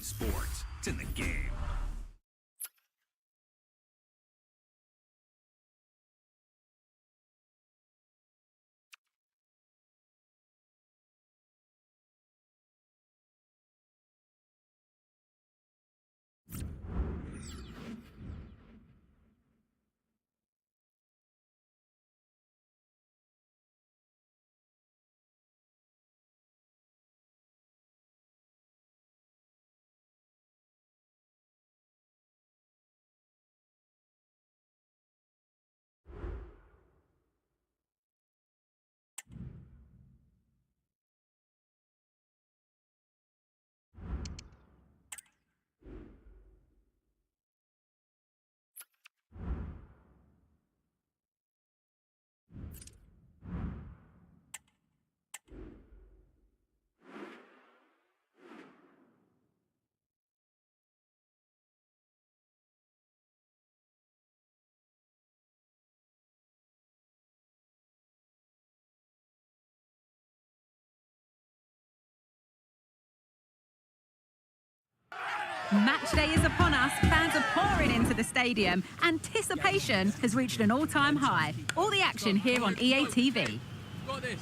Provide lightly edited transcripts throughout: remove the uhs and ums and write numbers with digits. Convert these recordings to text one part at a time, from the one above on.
sports. It's in the game. Match day is upon us, fans are pouring into the stadium. Anticipation has reached an all-time high. All the action here on ATVI. Got this.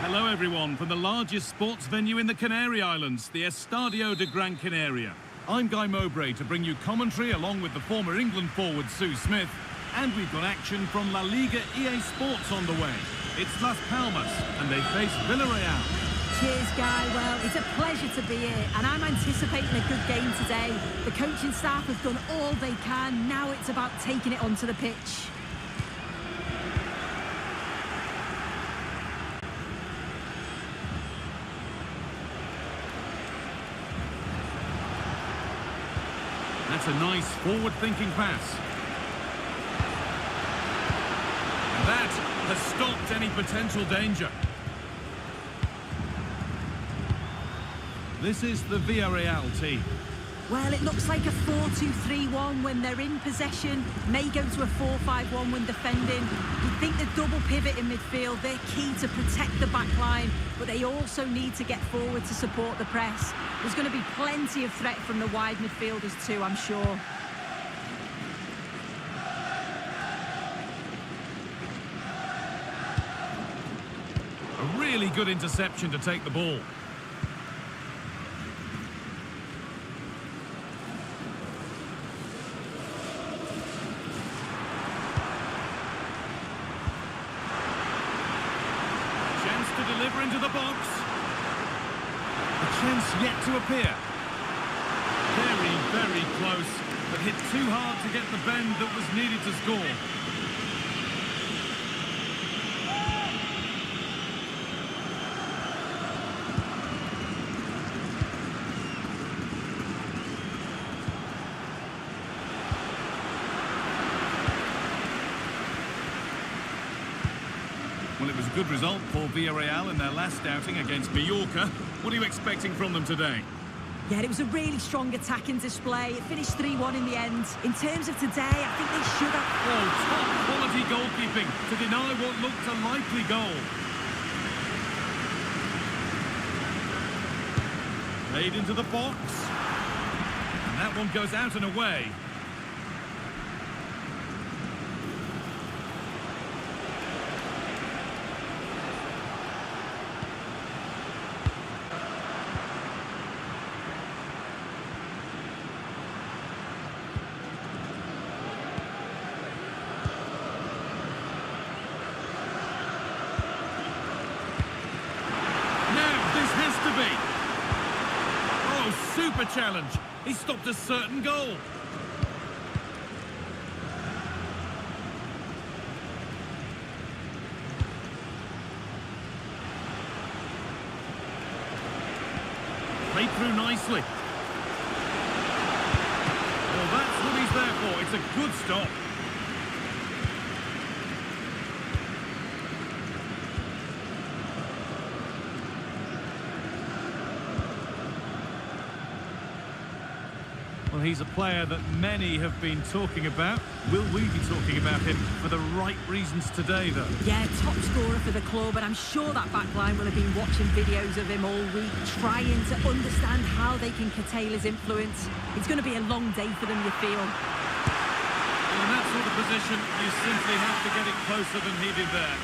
Hello everyone from the largest sports venue in the Canary Islands, the Estadio de Gran Canaria. I'm Guy Mowbray to bring you commentary along with the former England forward Sue Smith, and we've got action from La Liga EA Sports on the way. It's Las Palmas and they face Villarreal. Cheers, Guy. Well, it's a pleasure to be here, and I'm anticipating a good game today. The coaching staff have done all they can. Now it's about taking it onto the pitch. That's a nice forward-thinking pass. And that has stopped any potential danger. This is the Villarreal team. Well, it looks like a 4-2-3-1 when they're in possession. May go to a 4-5-1 when defending. You think the double pivot in midfield, they're key to protect the back line, but they also need to get forward to support the press. There's going to be plenty of threat from the wide midfielders too, I'm sure. A really good interception to take the ball. To deliver into the box. A chance yet to appear. Very, very close, but hit too hard to get the bend that was needed to score. Well, it was a good result for Villarreal in their last outing against Mallorca. What are you expecting from them today? Yeah, it was a really strong attacking display. It finished 3-1 in the end. In terms of today, I think they should have... Oh, top-quality goalkeeping to deny what looked a likely goal. Played into the box. And that one goes out and away. Super challenge. He stopped a certain goal. Played through nicely. Well, that's what he's there for. It's a good stop. Well, he's a player that many have been talking about. Will we be talking about him for the right reasons today, though? Yeah, top scorer for the club, and I'm sure that back line will have been watching videos of him all week, trying to understand how they can curtail his influence. It's going to be a long day for them, you feel. In that sort of position, you simply have to get it closer than he did there.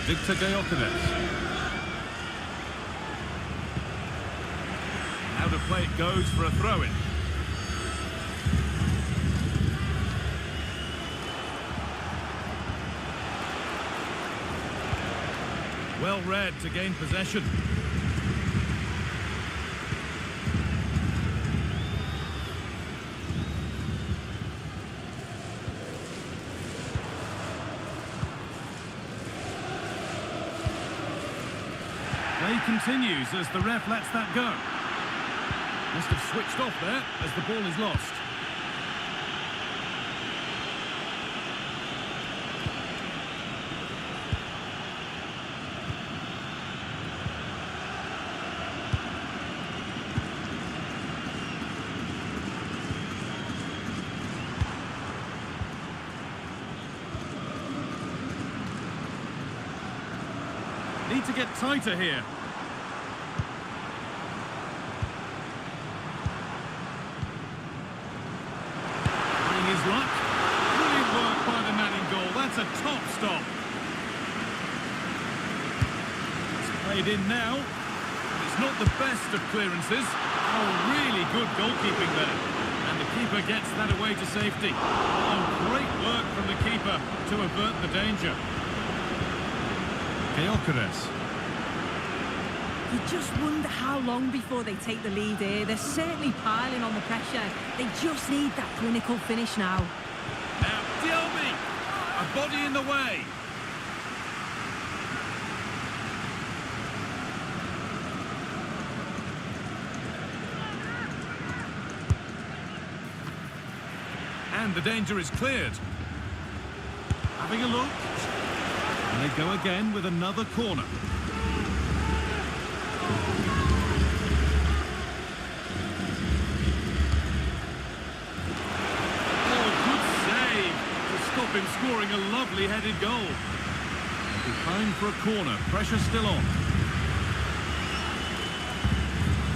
Victor Gyökeres. Out of play it goes for a throw-in. Well read to gain possession. Play continues as the ref lets that go. Must have switched off there as the ball is lost. Need to get tighter here. Trying his luck. Brilliant work by the man in goal. That's a top stop. It's played in now. It's not the best of clearances. Oh, really good goalkeeping there. And the keeper gets that away to safety. Oh, great work from the keeper to avert the danger. Gyökeres. You just wonder how long before they take the lead here. They're certainly piling on the pressure. They just need that clinical finish now. Now, Dialby! A body in the way. And the danger is cleared. Having a look. And they go again with another corner. Oh, good save to stop him scoring a lovely headed goal. Behind for a corner, pressure still on.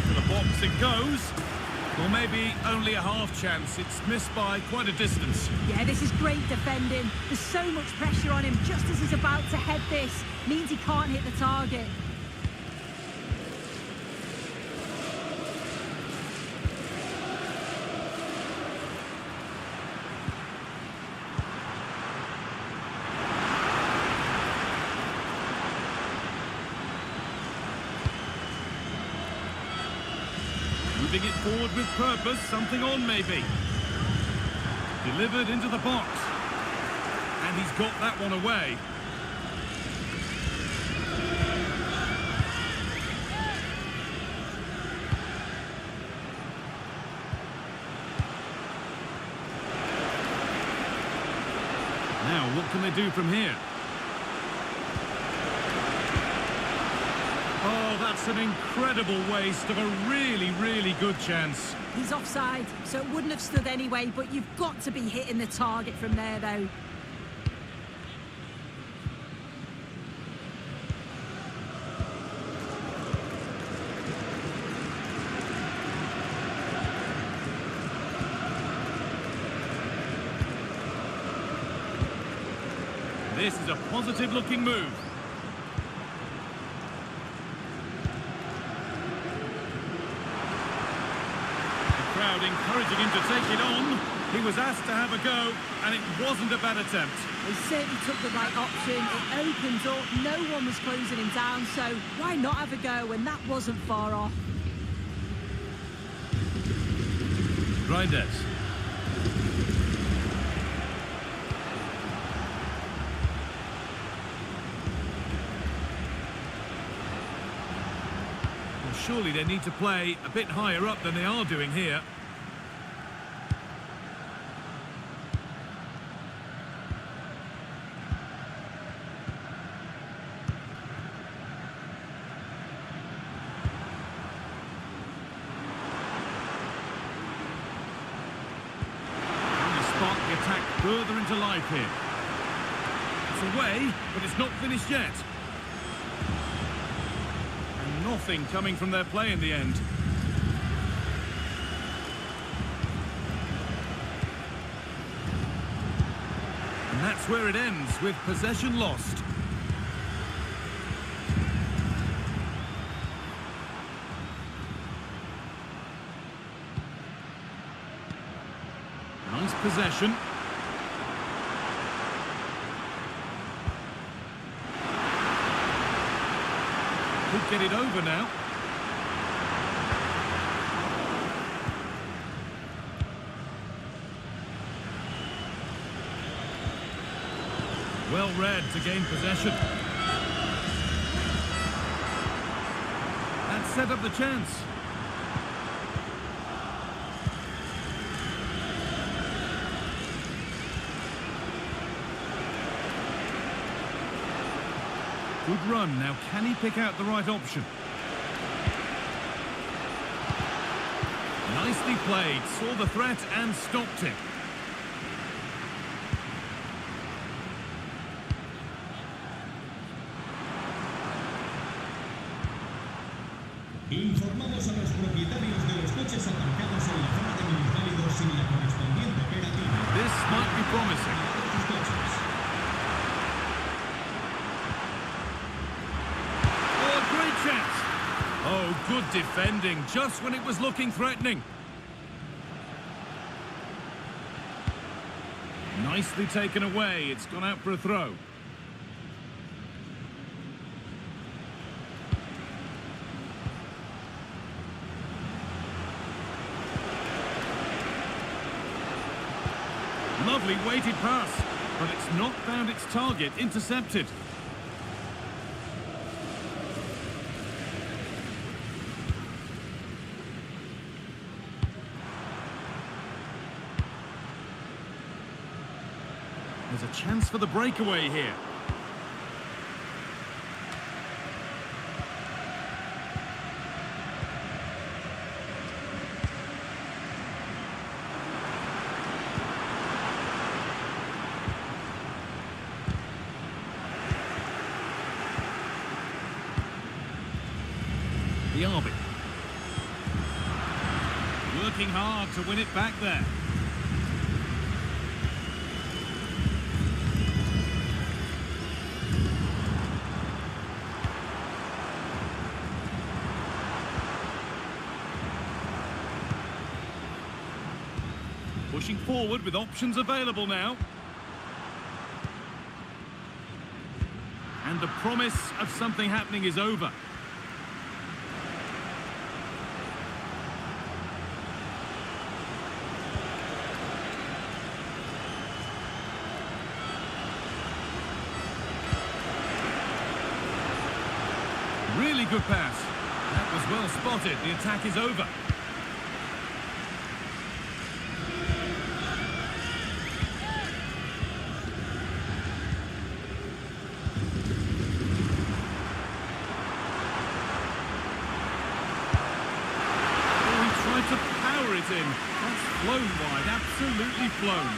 To the box it goes. Or maybe only a half chance. It's missed by quite a distance. Yeah, this is great defending. There's so much pressure on him just as he's about to head this. Means he can't hit the target. Moving it forward with purpose, something on maybe. Delivered into the box. And he's got that one away. Now, what can they do from here? Oh, that's an incredible waste of a really, really good chance. He's offside, so it wouldn't have stood anyway, but you've got to be hitting the target from there, though. This is a positive-looking move. Crowd encouraging him to take it on. He was asked to have a go, and it wasn't a bad attempt. He certainly took the right option. It opened up, no one was closing him down, so why not have a go? And that wasn't far off. Reinders. Well, surely they need to play a bit higher up than they are doing here. further into life here. It's away, but it's not finished yet. And nothing coming from their play in the end. And that's where it ends, with possession lost. Nice possession. Could get it over now. Well read to gain possession. That set up the chance. Good run. Now, can he pick out the right option? Nicely played. Saw the threat and stopped it. Informamos a los propietarios de los coches aparcados en la zona de minusválidos sin la correspondiente operativa. This might be promising. Oh, great chance. Oh, good defending, just when it was looking threatening. Nicely taken away. It's gone out for a throw. Lovely weighted pass, but it's not found its target. Intercepted. There's a chance for the breakaway here. Villarreal. Working hard to win it back there. Pushing forward with options available now. And the promise of something happening is over. Really good pass. That was well spotted. The attack is over. Oh, he tried to power it in. That's flown wide. Absolutely flown.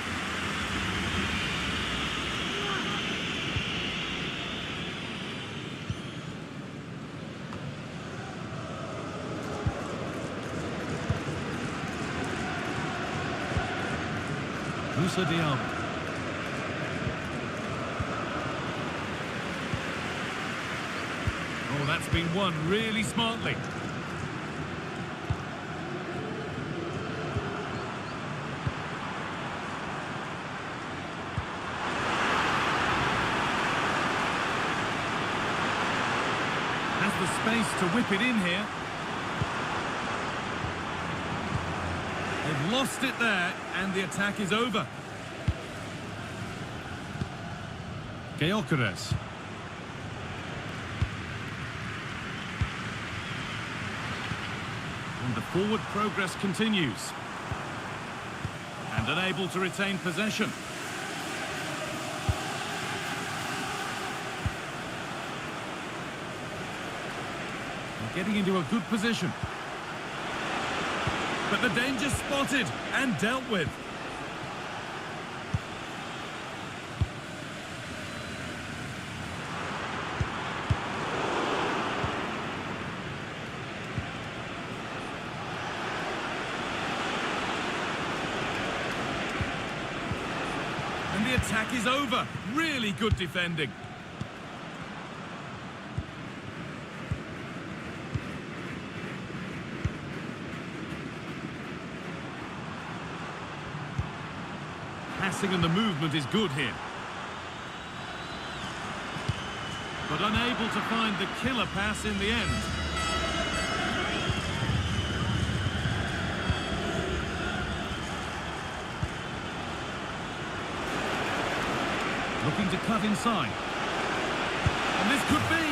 Villarreal. Oh, that's been won really smartly. Has the space to whip it in here. They've lost it there, and the attack is over. Gyökeres. And the forward progress continues. And unable to retain possession. And getting into a good position. But the danger spotted and dealt with. the attack is over. Really good defending. Passing and the movement is good here. But unable to find the killer pass in the end. Looking to cut inside. And this could be.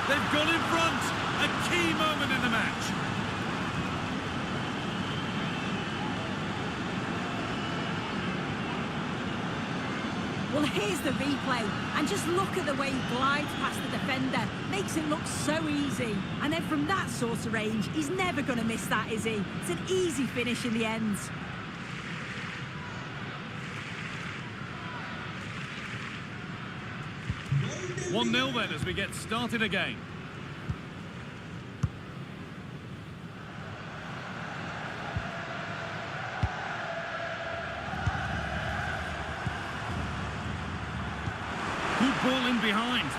They've gone in front. A key moment in the match. Well, here's the replay, and just look at the way he glides past the defender. Makes it look so easy. And then from that sort of range, he's never going to miss that, is he? It's an easy finish in the end. Gol del 1-0 then as we get started again. Good ball in behind.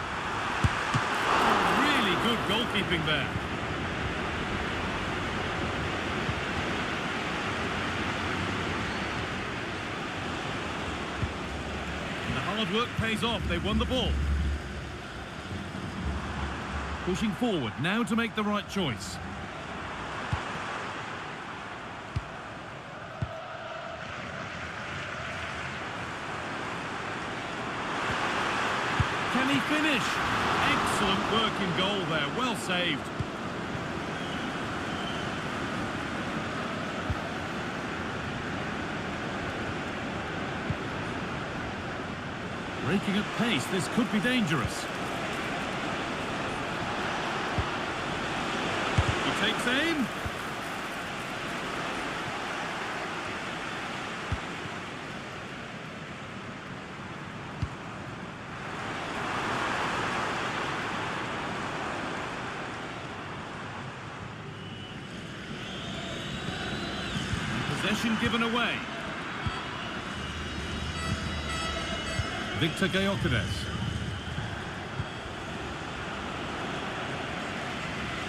Really good goalkeeping there. And the hard work pays off. They won the ball. Pushing forward now to make the right choice. Can he finish? Excellent work in goal there. Well saved. Breaking at pace, this could be dangerous. He takes aim. Possession given away. Victor Gyökeres.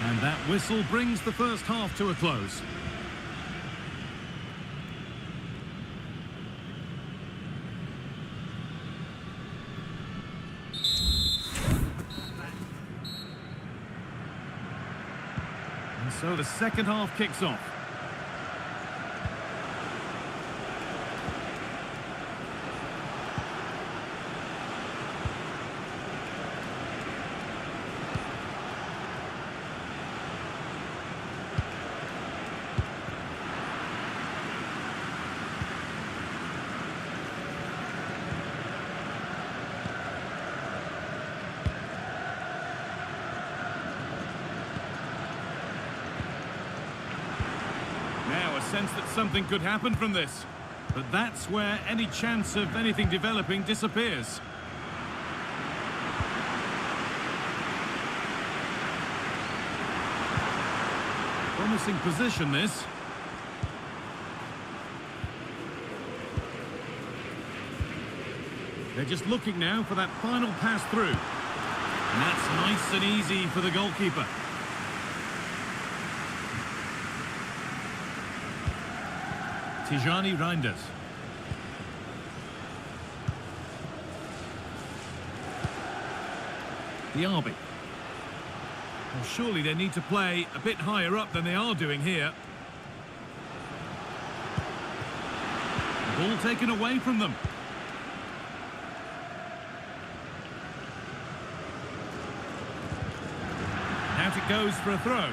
And that whistle brings the first half to a close. And so the second half kicks off. Now a sense that something could happen from this. But that's where any chance of anything developing disappears. Promising position, this. They're just looking now for that final pass through. And that's nice and easy for the goalkeeper. Tijani Reinders. Diaby. Well, surely they need to play a bit higher up than they are doing here. The ball taken away from them. Out it goes for a throw.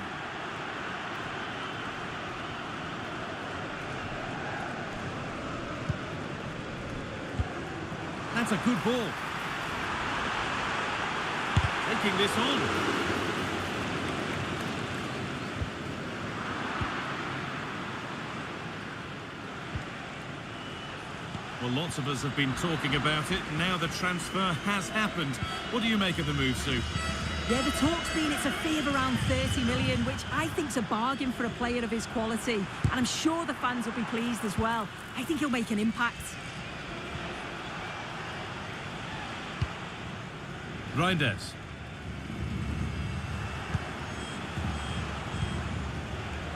That's a good ball. Taking this on. Well, lots of us have been talking about it. Now the transfer has happened. What do you make of the move, Sue? Yeah, the talk's been it's a fee of around 30 million, which I think's a bargain for a player of his quality. And I'm sure the fans will be pleased as well. I think he'll make an impact. Reinders.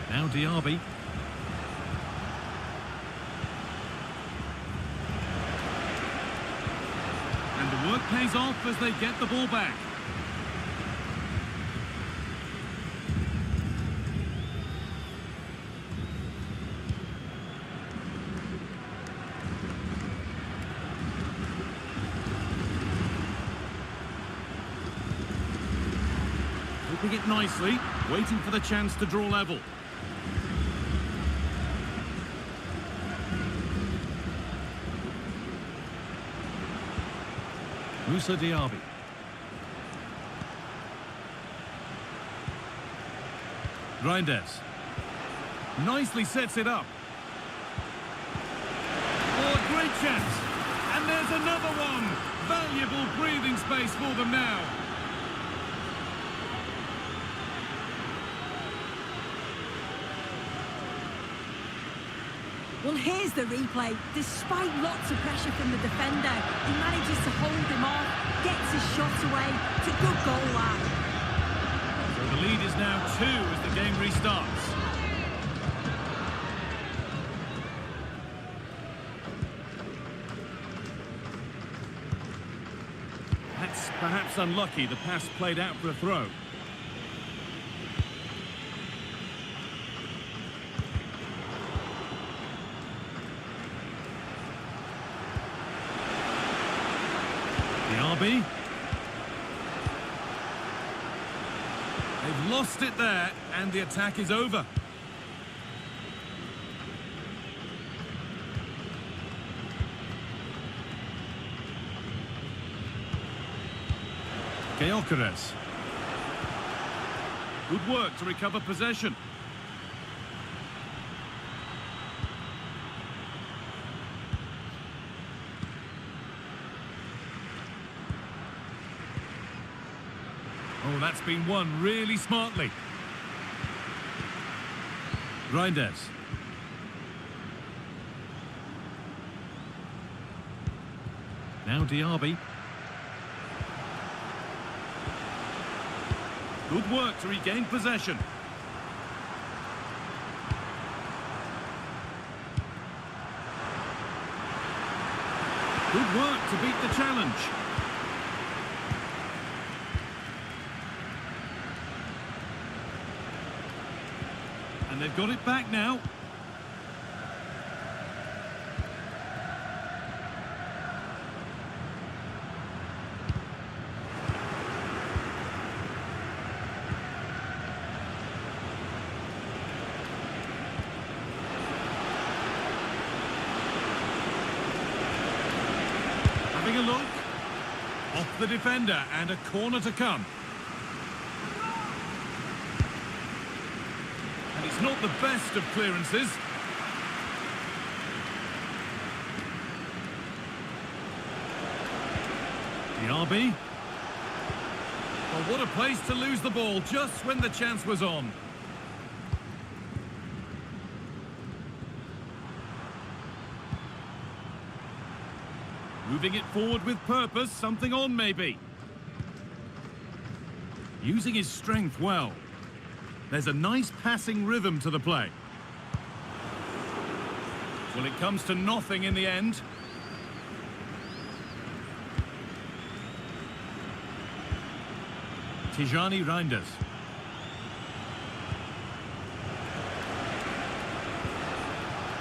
Now Diaby. And the work pays off as they get the ball back. Hooking it nicely, waiting for the chance to draw level. Moussa Diaby. Reinders. Nicely sets it up. Oh, a great chance. And there's another one. Valuable breathing space for them now. Well, here's the replay. Despite lots of pressure from the defender, he manages to hold him off, gets his shot away. It's a good goal, that. So the lead is now 2 as the game restarts. That's perhaps unlucky. The pass played out for a throw. Diaby. They've lost it there, and the attack is over. Gyökeres. Good work to recover possession. Oh, that's been won really smartly. Reinders. Now Diaby. Good work to regain possession. Good work to beat the challenge. And they've got it back now. Having a look. Off the defender and a corner to come. And it's not the best of clearances. Diaby. Well, what a place to lose the ball just when the chance was on. Moving it forward with purpose, something on maybe. Using his strength well. There's a nice passing rhythm to the play. Well, it comes to nothing in the end. Tijani Reinders.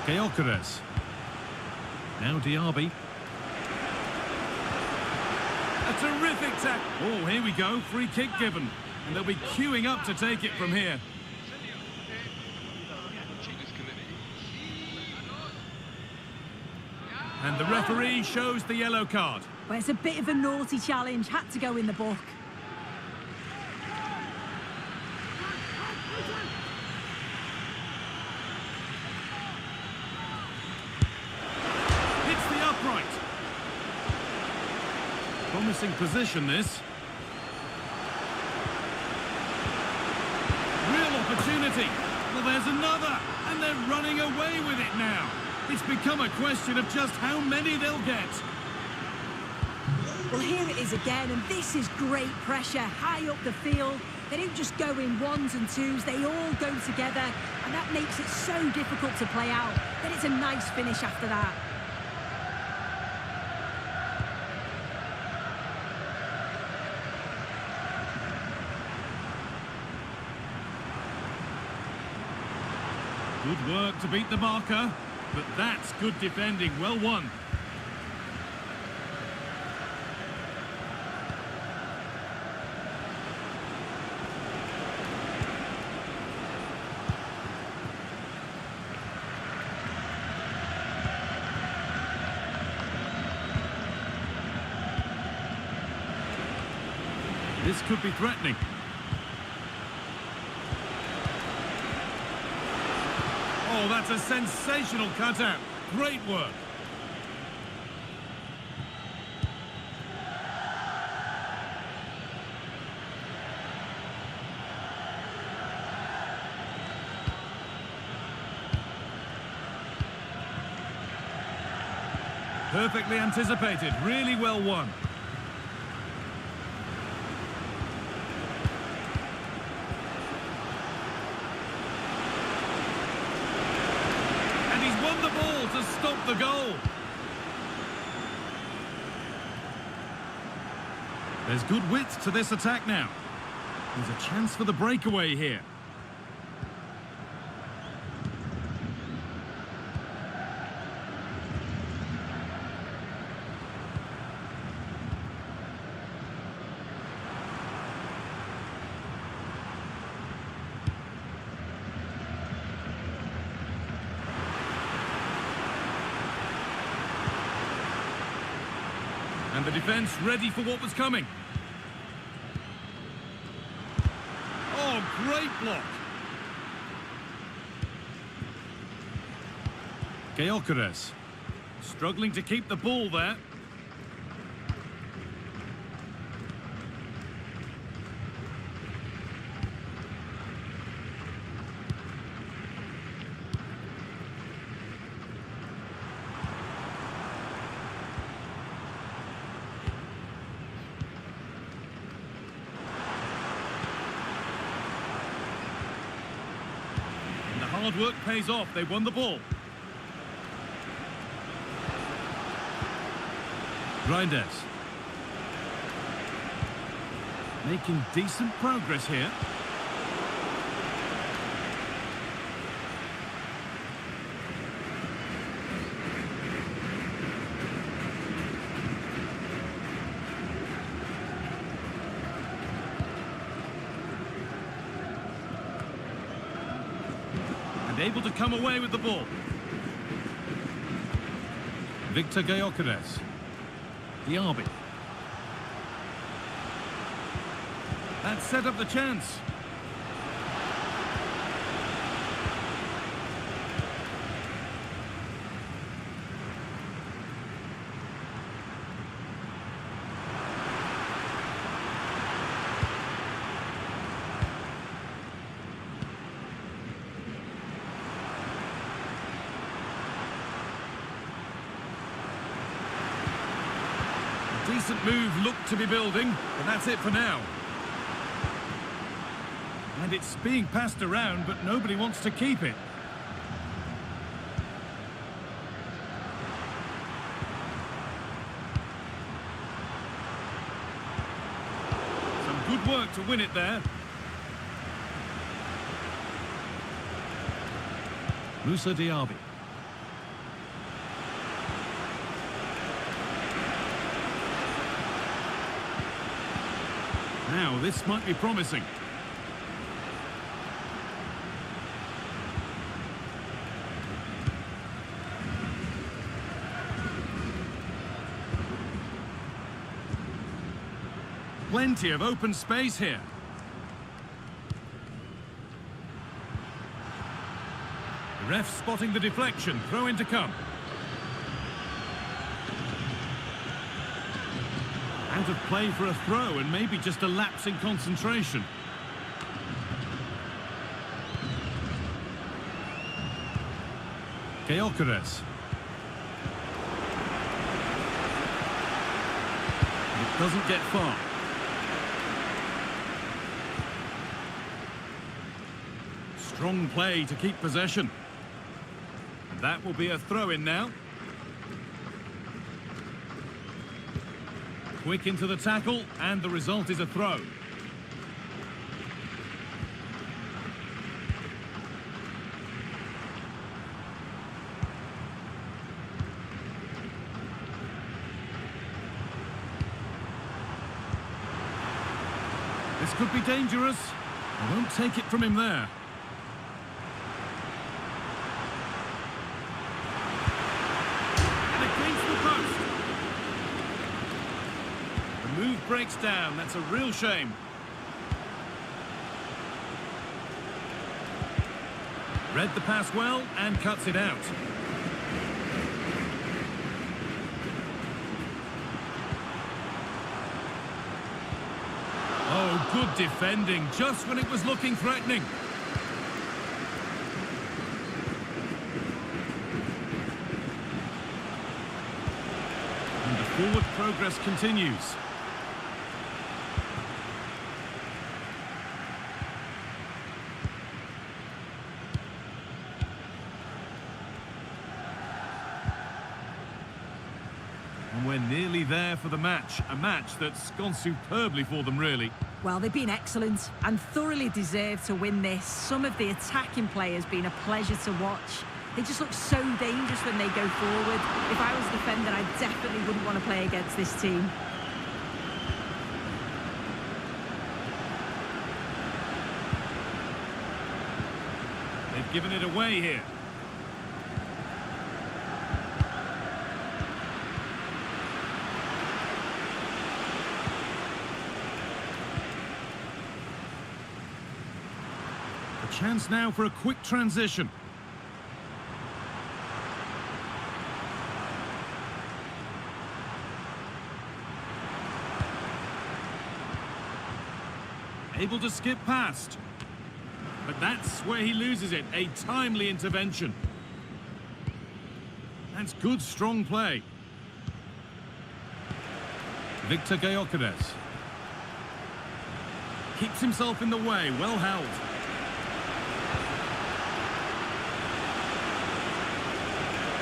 Gyökeres. Now Diaby. A terrific tackle. Oh, here we go. Free kick given. And they'll be queuing up to take it from here. And the referee shows the yellow card. Well, it's a bit of a naughty challenge. Had to go in the book. Hits the upright. Promising position, this. Opportunity. Well, there's another, and they're running away with it now. It's become a question of just how many they'll get. Well, here it is again, and this is great pressure, high up the field. They don't just go in ones and twos, they all go together, and that makes it so difficult to play out. Then it's a nice finish after that. Good work to beat the marker, but that's good defending, well won. This could be threatening. Oh, that's a sensational cutout. Great work. Perfectly anticipated. Really well won. Won the ball to stop the goal. There's good width to this attack now. There's a chance for the breakaway here. And the defence ready for what was coming. Oh, great block. Gyökeres struggling to keep the ball there. Hard work pays off. They won the ball. Reinders. Making decent progress here. Able to come away with the ball. Victor Gyökeres. Diaby. That set up the chance. Decent move looked to be building, but that's it for now. And it's being passed around, but nobody wants to keep it. Some good work to win it there. Moussa Diaby. Now, this might be promising. Plenty of open space here. The ref spotting the deflection, throw in to come. Out of play for a throw and maybe just a lapse in concentration. Gyökeres. The Doesn't get far. Strong play to keep possession. And that will be a throw-in now. Quick into the tackle, and the result is a throw. This could be dangerous. I won't take it from him there. And against the post. The move breaks down. That's a real shame. Read the pass well and cuts it out. Oh, good defending, just when it was looking threatening. And the forward progress continues. And we're nearly there for the match. A match that's gone superbly for them, really. Well, they've been excellent and thoroughly deserved to win this. Some of the attacking players been a pleasure to watch. They just look so dangerous when they go forward. If I was a defender, I definitely wouldn't want to play against this team. They've given it away here. Chance now for a quick transition. Able to skip past. But that's where he loses it. A timely intervention. That's good, strong play. Victor Gyökeres. Keeps himself in the way, well held.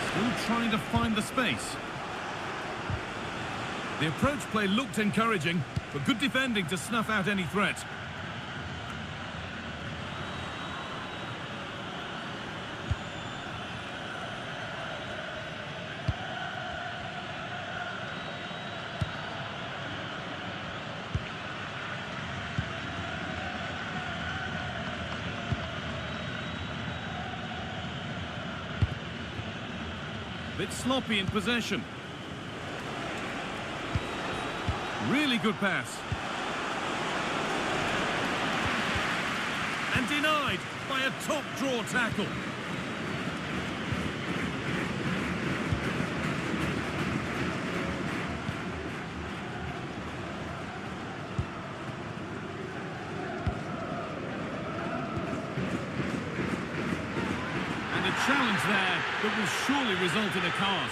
Still trying to find the space. The approach play looked encouraging, but good defending to snuff out any threat. Bit sloppy in possession. Really good pass. And denied by a top draw tackle. Challenge there that will surely result in a card.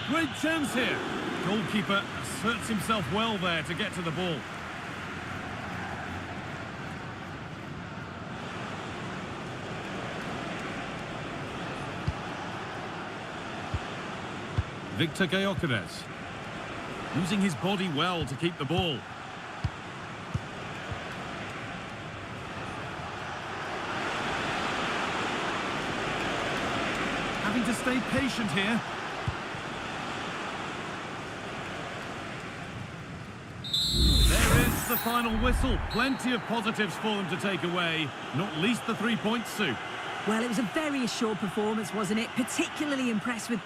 Great chance here. Goalkeeper asserts himself well there to get to the ball. Victor Gyökeres. Using his body well to keep the ball. Having to stay patient here. There is the final whistle. Plenty of positives for them to take away, not least the 3 points, Sue. Well, it was a very assured performance, wasn't it? Particularly impressed with...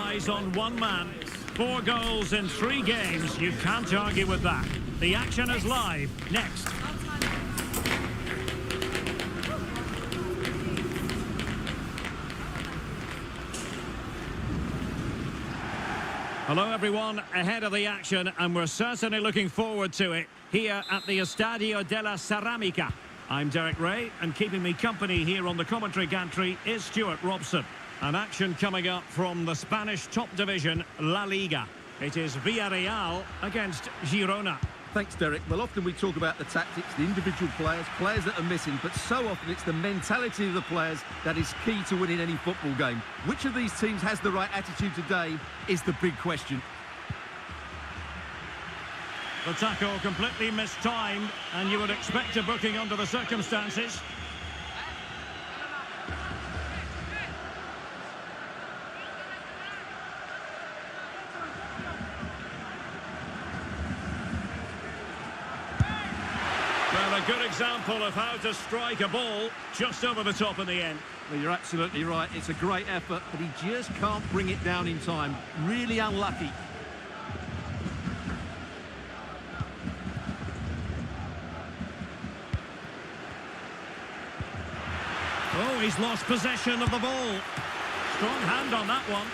eyes on one man. 4 goals in 3 games. You can't argue with that. The action is live. Next. Hello everyone, ahead of the action, and we're certainly looking forward to it here at the Estadio de la Ceramica. I'm Derek Ray, and keeping me company here on the commentary gantry is Stuart Robson. An action coming up from the Spanish top division, La Liga. It is Villarreal against Girona. Thanks, Derek. Well, often we talk about the tactics, the individual players that are missing, but so often it's the mentality of the players that is key to winning any football game. Which of these teams has the right attitude today is the big question. The tackle completely mistimed, and you would expect a booking under the circumstances. Well, a good example of how to strike a ball just over the top in the end. Well, you're absolutely right. It's a great effort, but he just can't bring it down in time. Really unlucky. Oh, he's lost possession of the ball. Strong hand on that one.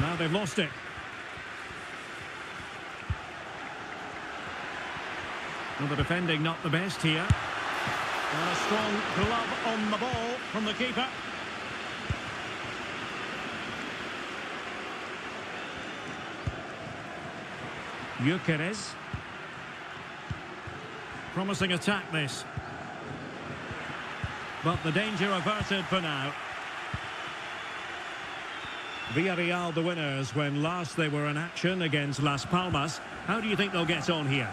Now they've lost it. Well, the defending not the best here. And a strong glove on the ball from the keeper. Gyökeres. Promising attack this. But the danger averted for now. Villarreal the winners when last they were in action against Las Palmas. How do you think they'll get on here?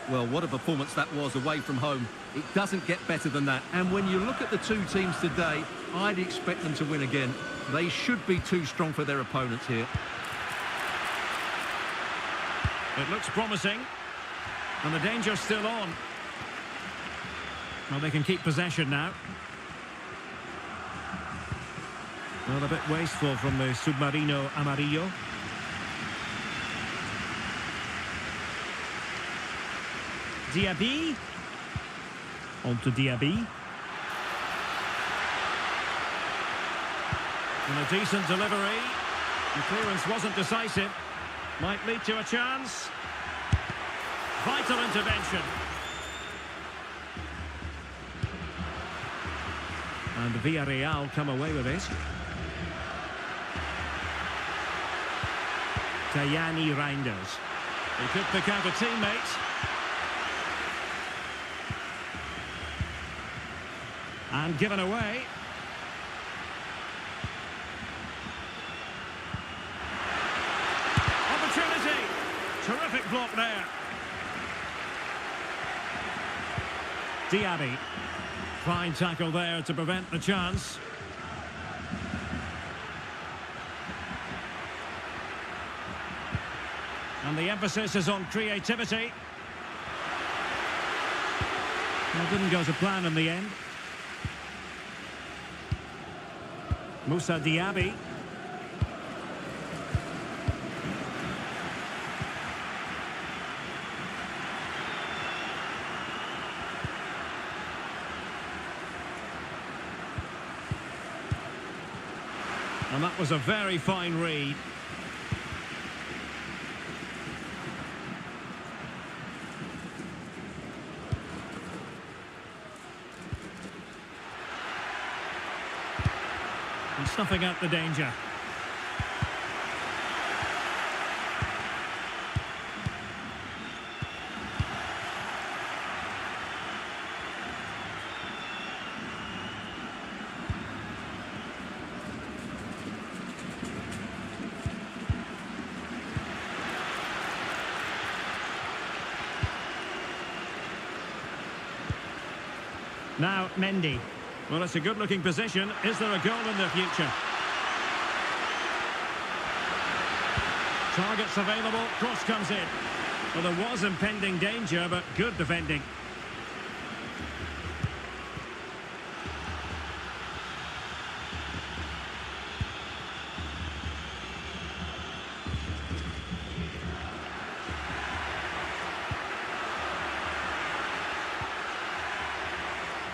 Well, what a performance that was away from home. It doesn't get better than that. And when you look at the two teams today, I'd expect them to win again. They should be too strong for their opponents here. It looks promising. And the danger's still on. Well, they can keep possession now. Well, a bit wasteful from the Submarino Amarillo. Diaby. On to Diaby. And a decent delivery. The clearance wasn't decisive. Might lead to a chance. Vital intervention. And Villarreal come away with it. Tajani Reinders. He could pick out a teammate. And given away. Opportunity. Terrific block there. Diaby. Fine tackle there to prevent the chance. And the emphasis is on creativity. Well, didn't go to plan in the end. Moussa Diaby. And that was a very fine read. And snuffing out the danger. Now, Mendy. Well, it's a good-looking position. Is there a goal in the future? Targets available, cross comes in. Well, there was impending danger, but good defending.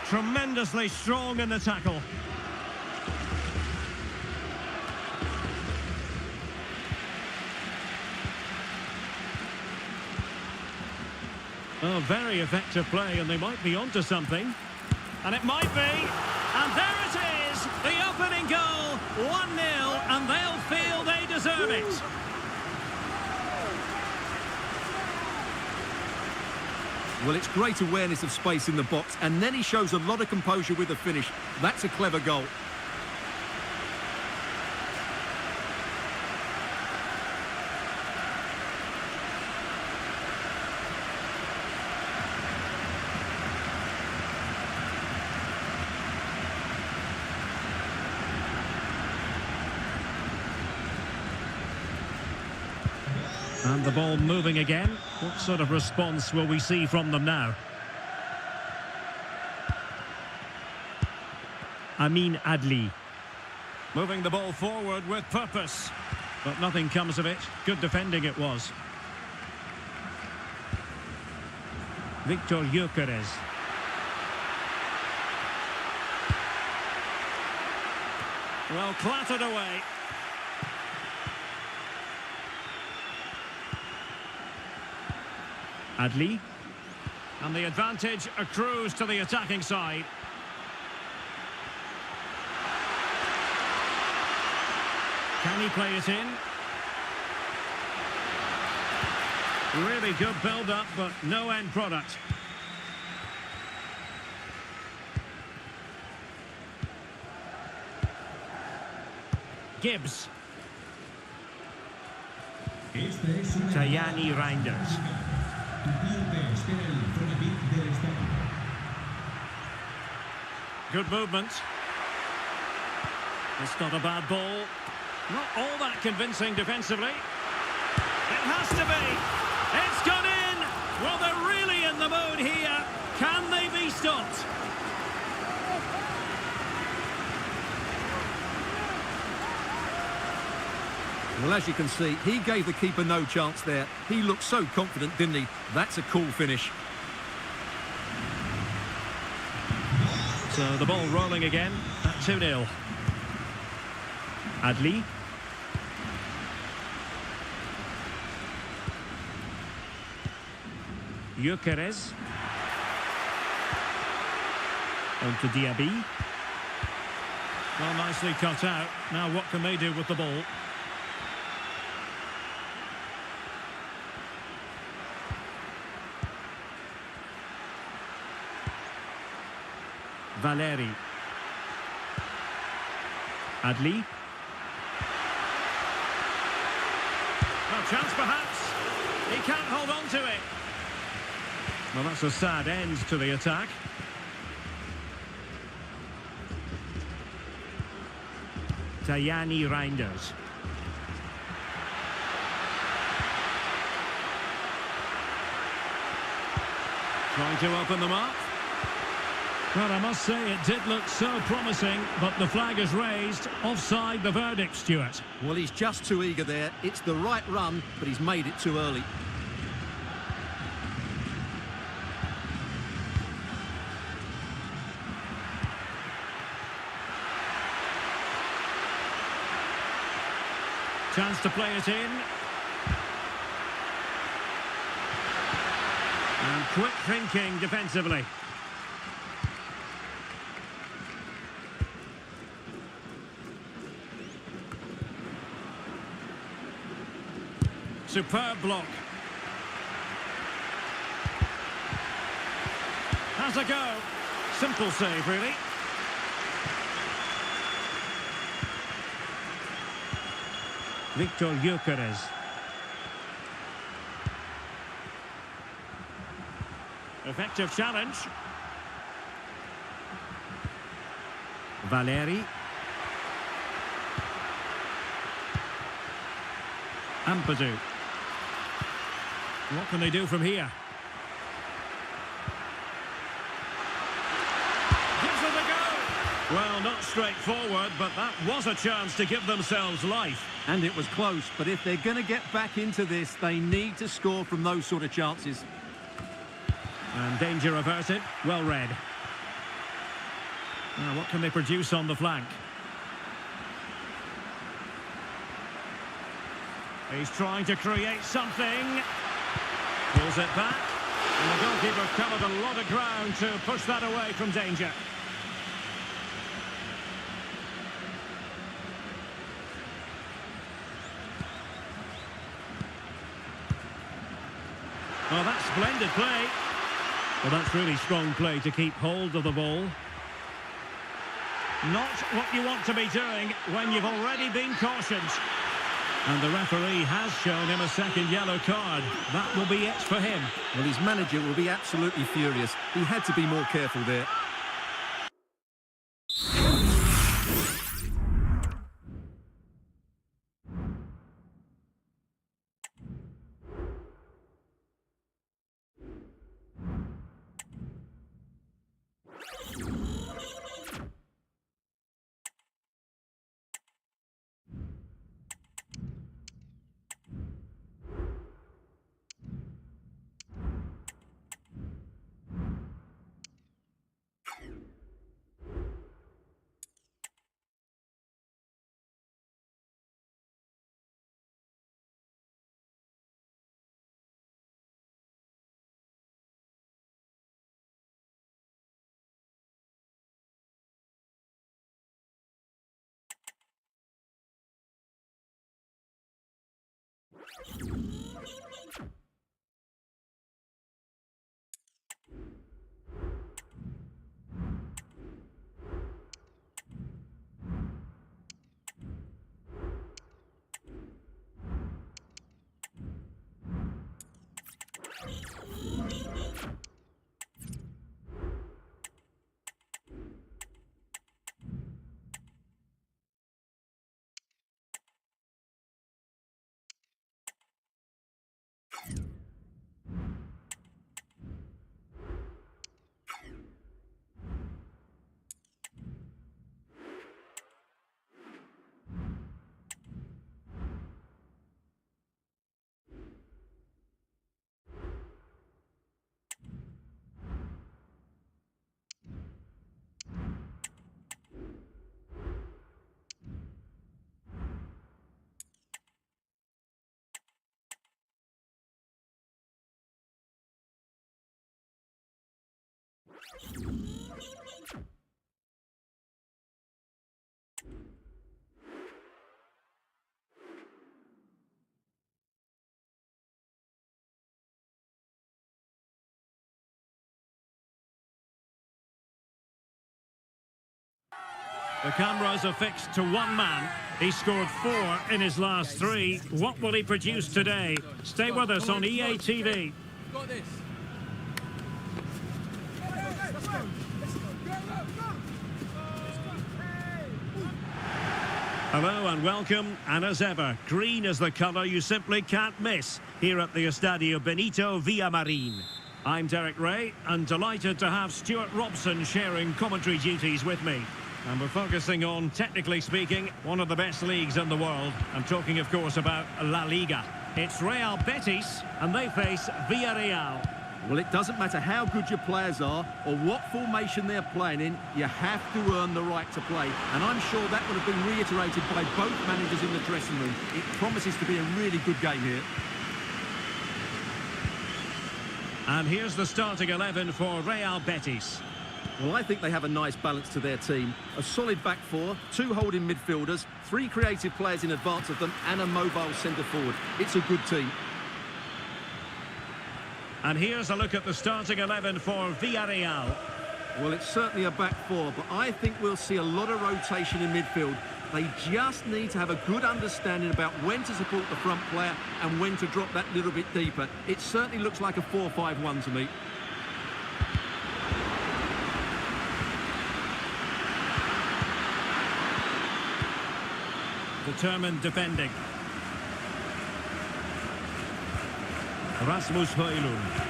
Tremendously strong in the tackle. Oh, very effective play, and they might be onto something. And it might be. And there it is, the opening goal, 1-0, and they'll feel they deserve it. Well, it's great awareness of space in the box, and then he shows a lot of composure with the finish. That's a clever goal. And the ball moving again. What sort of response will we see from them now? Amin Adli. Moving the ball forward with purpose. But nothing comes of it. Good defending it was. Victor Gyökeres. Well, clattered away. Adli. And the advantage accrues to the attacking side. Can he play it in? Really good build-up, but no end product. Gibbs. Tajani Reinders. Good movement. It's not a bad ball. Not all that convincing defensively. It has to be. It's gone in. Well, they're really in the mood here. Can they be stopped? Well, as you can see, he gave the keeper no chance there. He looked so confident, didn't he? That's a cool finish. So the ball rolling again at 2-0. Adli. Gyökeres. On to Diaby. Well, nicely cut out. Now what can they do with the ball? Valeri. Adli. No chance perhaps. He can't hold on to it. Well, that's a sad end to the attack. Tajani Reinders. Trying to open them up. Well, I must say it did look so promising, but the flag is raised. Offside the verdict, Stuart. Well, he's just too eager there. It's the right run, but he's made it too early. Chance to play it in. And quick thinking defensively. Superb block. Has a go. Simple save, really. Victor Gyökeres. Effective challenge. Valeri. Ampadu. What can they do from here? Gives it a go! Well, not straightforward, but that was a chance to give themselves life. And it was close, but if they're going to get back into this, they need to score from those sort of chances. And danger averted. Well read. Now, what can they produce on the flank? He's trying to create something. Pulls it back. And the goalkeeper covered a lot of ground to push that away from danger. Well, that's splendid play. Well, that's really strong play to keep hold of the ball. Not what you want to be doing when you've already been cautioned. And the referee has shown him a second yellow card. That will be it for him. Well, his manager will be absolutely furious. He had to be more careful there. The cameras are fixed to one man. He scored 4 in his last 3. What will he produce today? Stay with us on ATVI. Got this. Hello and welcome, and as ever, green is the colour you simply can't miss here at the Estadio Benito Villamarín. I'm Derek Ray, and delighted to have Stuart Robson sharing commentary duties with me. And we're focusing on, technically speaking, one of the best leagues in the world. I'm talking, of course, about La Liga. It's Real Betis, and they face Villarreal. Well, it doesn't matter how good your players are or what formation they're playing in, you have to earn the right to play. And I'm sure that would have been reiterated by both managers in the dressing room. It promises to be a really good game here. And here's the starting 11 for Real Betis. Well, I think they have a nice balance to their team. A solid back four, 2 holding midfielders, 3 creative players in advance of them, and a mobile centre-forward. It's a good team. And here's a look at the starting 11 for Villarreal. Well, it's certainly a back four, but I think we'll see a lot of rotation in midfield. They just need to have a good understanding about when to support the front player and when to drop that little bit deeper. It certainly looks like a 4-5-1 to me. Determined defending. Rasmus Højlund.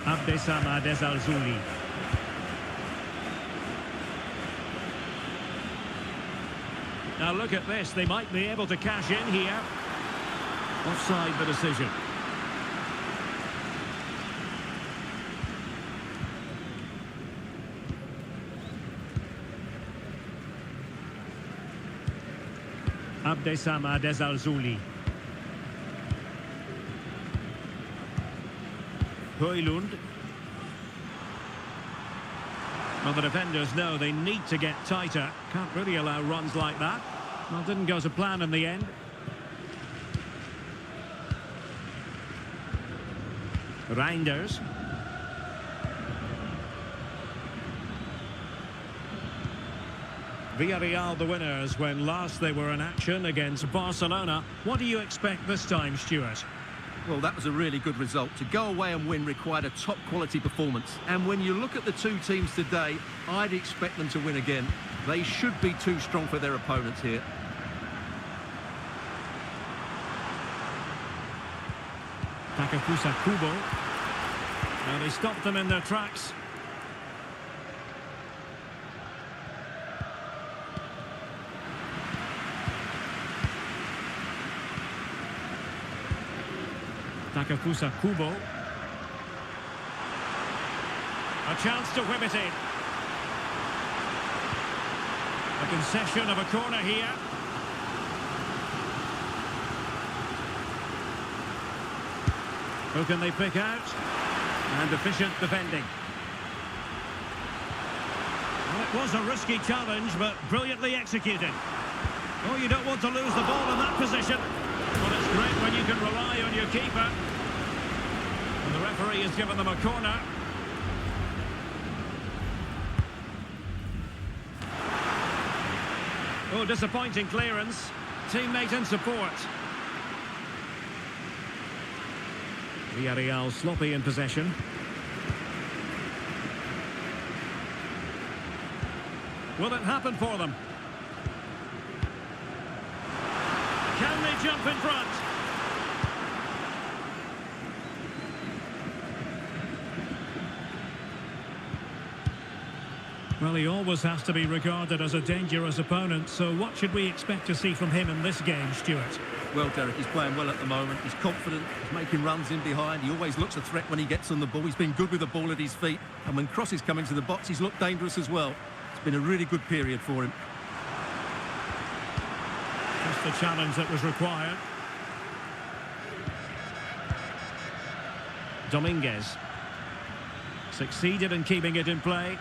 Abdessamad Ezzalzouli. Now look at this, they might be able to cash in here. Offside the decision. Abdessamad Ezzalzouli. Højlund. Well, the defenders know they need to get tighter. Can't really allow runs like that. Well, didn't go to plan in the end. Reinders. Villarreal the winners when last they were in action against Barcelona. What do you expect this time, Stuart? Well, that was a really good result. To go away and win required a top-quality performance. And when you look at the two teams today, I'd expect them to win again. They should be too strong for their opponents here. Takefusa Kubo. And they stopped them in their tracks. Takefusa Kubo. A chance to whip it in. A concession of a corner here. Who can they pick out? And efficient defending. Well, it was a risky challenge, but brilliantly executed. Oh, you don't want to lose the ball in that position. But it's great when you can rely on your keeper. And the referee has given them a corner. Oh, disappointing clearance. Teammate in support. Villarreal sloppy in possession. Will it happen for them? Can they jump in front? Well, he always has to be regarded as a dangerous opponent, so what should we expect to see from him in this game, Stuart? Well, Derek, he's playing well at the moment. He's confident, he's making runs in behind. He always looks a threat when he gets on the ball. He's been good with the ball at his feet. And when crosses come into the box, he's looked dangerous as well. It's been a really good period for him. Just the challenge that was required. Dominguez. Succeeded in keeping it in play.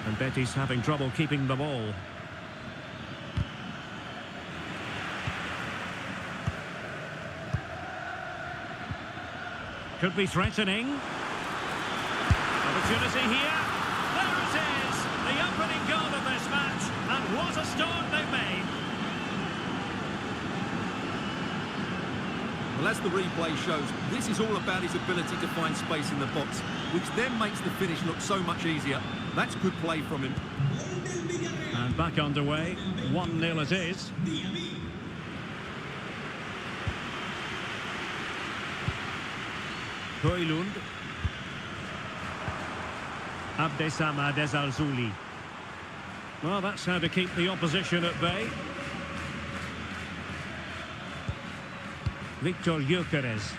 And Betis having trouble keeping the ball. Could be threatening. Opportunity here. There it is! The opening goal of this match. And what a start they've made. Well, as the replay shows, this is all about his ability to find space in the box, which then makes the finish look so much easier. That's good play from him. And back underway. 1-0 it is. Højlund. Abdessamad Ezzalzouli. Well, that's how to keep the opposition at bay. Victor Gyökeres.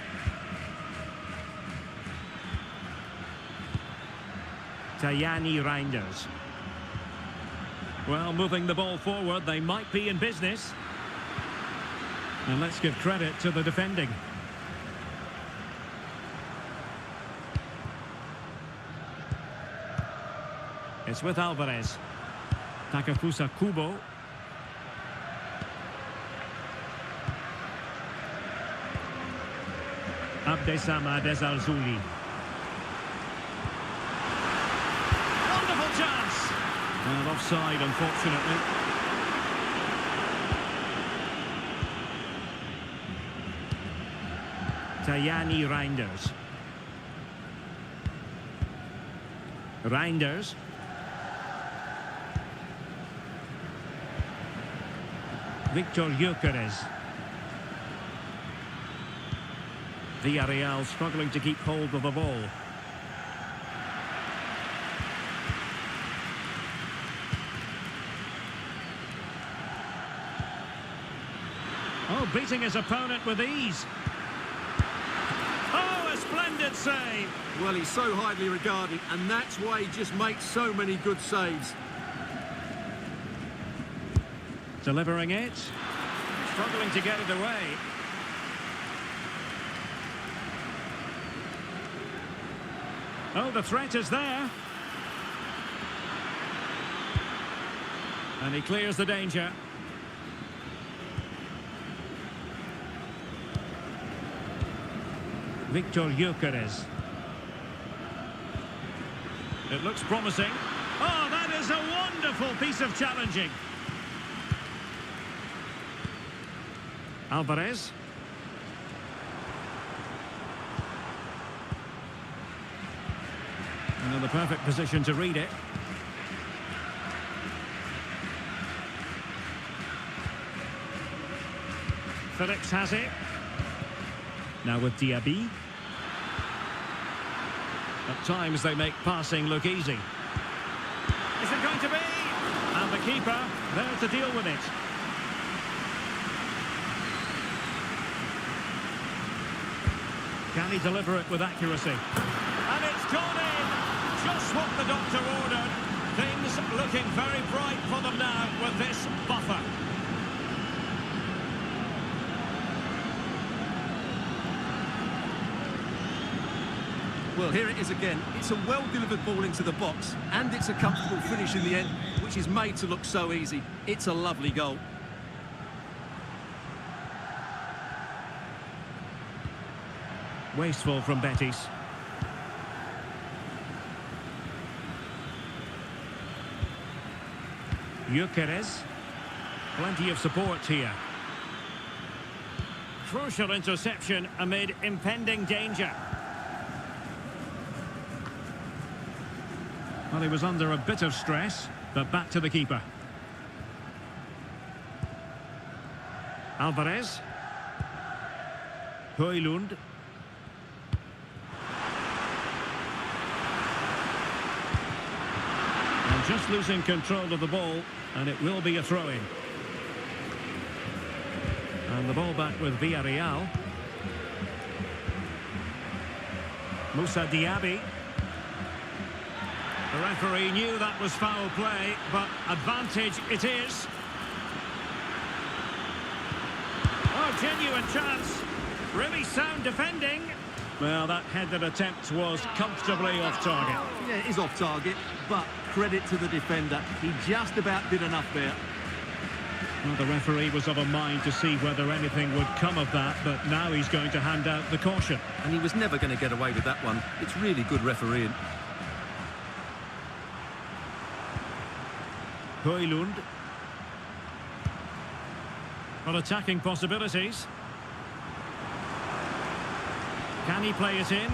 Tajani Reinders. Well, moving the ball forward, they might be in business. And let's give credit to the defending. It's with Alvarez. Takefusa Kubo. Abdessamad Ezzalzouli. Wonderful chance! And offside, unfortunately. Tajani Reinders. Reinders. Victor Gyökeres. Villarreal struggling to keep hold of the ball. Oh, beating his opponent with ease. Oh, a splendid save. Well, he's so highly regarded, and that's why he just makes so many good saves. Delivering it. Struggling to get it away. Oh, the threat is there. And he clears the danger. Victor Gyökeres. It looks promising. Oh, that is a wonderful piece of challenging. Alvarez. And in the perfect position to read it. Phillips has it. Now with Diaby. At times they make passing look easy. Is it going to be? And the keeper there to deal with it. Can he deliver it with accuracy? And it's gone in! Just what the doctor ordered. Things looking very bright for them now with this buffer. Well, here it is again. It's a well-delivered ball into the box, and it's a comfortable finish in the end, which is made to look so easy. It's a lovely goal. Wasteful from Betis. Gyökeres. Plenty of support here. Crucial interception amid impending danger. Well, he was under a bit of stress, but back to the keeper. Alvarez. Højlund. And just losing control of the ball, and it will be a throw-in. And the ball back with Villarreal. Moussa Diaby. The referee knew that was foul play, but advantage it is. Oh, genuine chance. Really sound defending. Well, that headed attempt was comfortably off target. Yeah, it is off target, but credit to the defender. He just about did enough there. Well, the referee was of a mind to see whether anything would come of that, but now he's going to hand out the caution. And he was never going to get away with that one. It's really good refereeing. Højlund. Well, attacking possibilities. Can he play it in?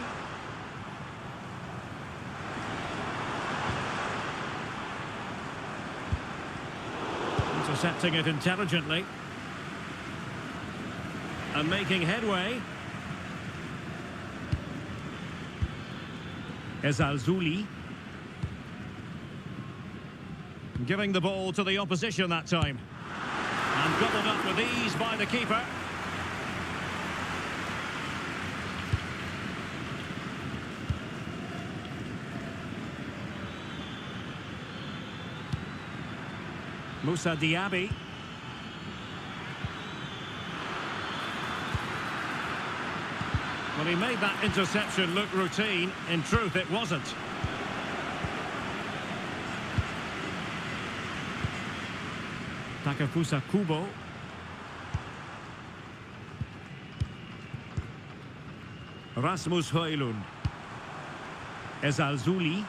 Intercepting it intelligently. And making headway. Ezalzouli. Giving the ball to the opposition that time. And gobbled up with ease by the keeper. Moussa Diaby. Well, he made that interception look routine. In truth, it wasn't. Takefusa Kubo. Rasmus Højlund. Ezalzouli.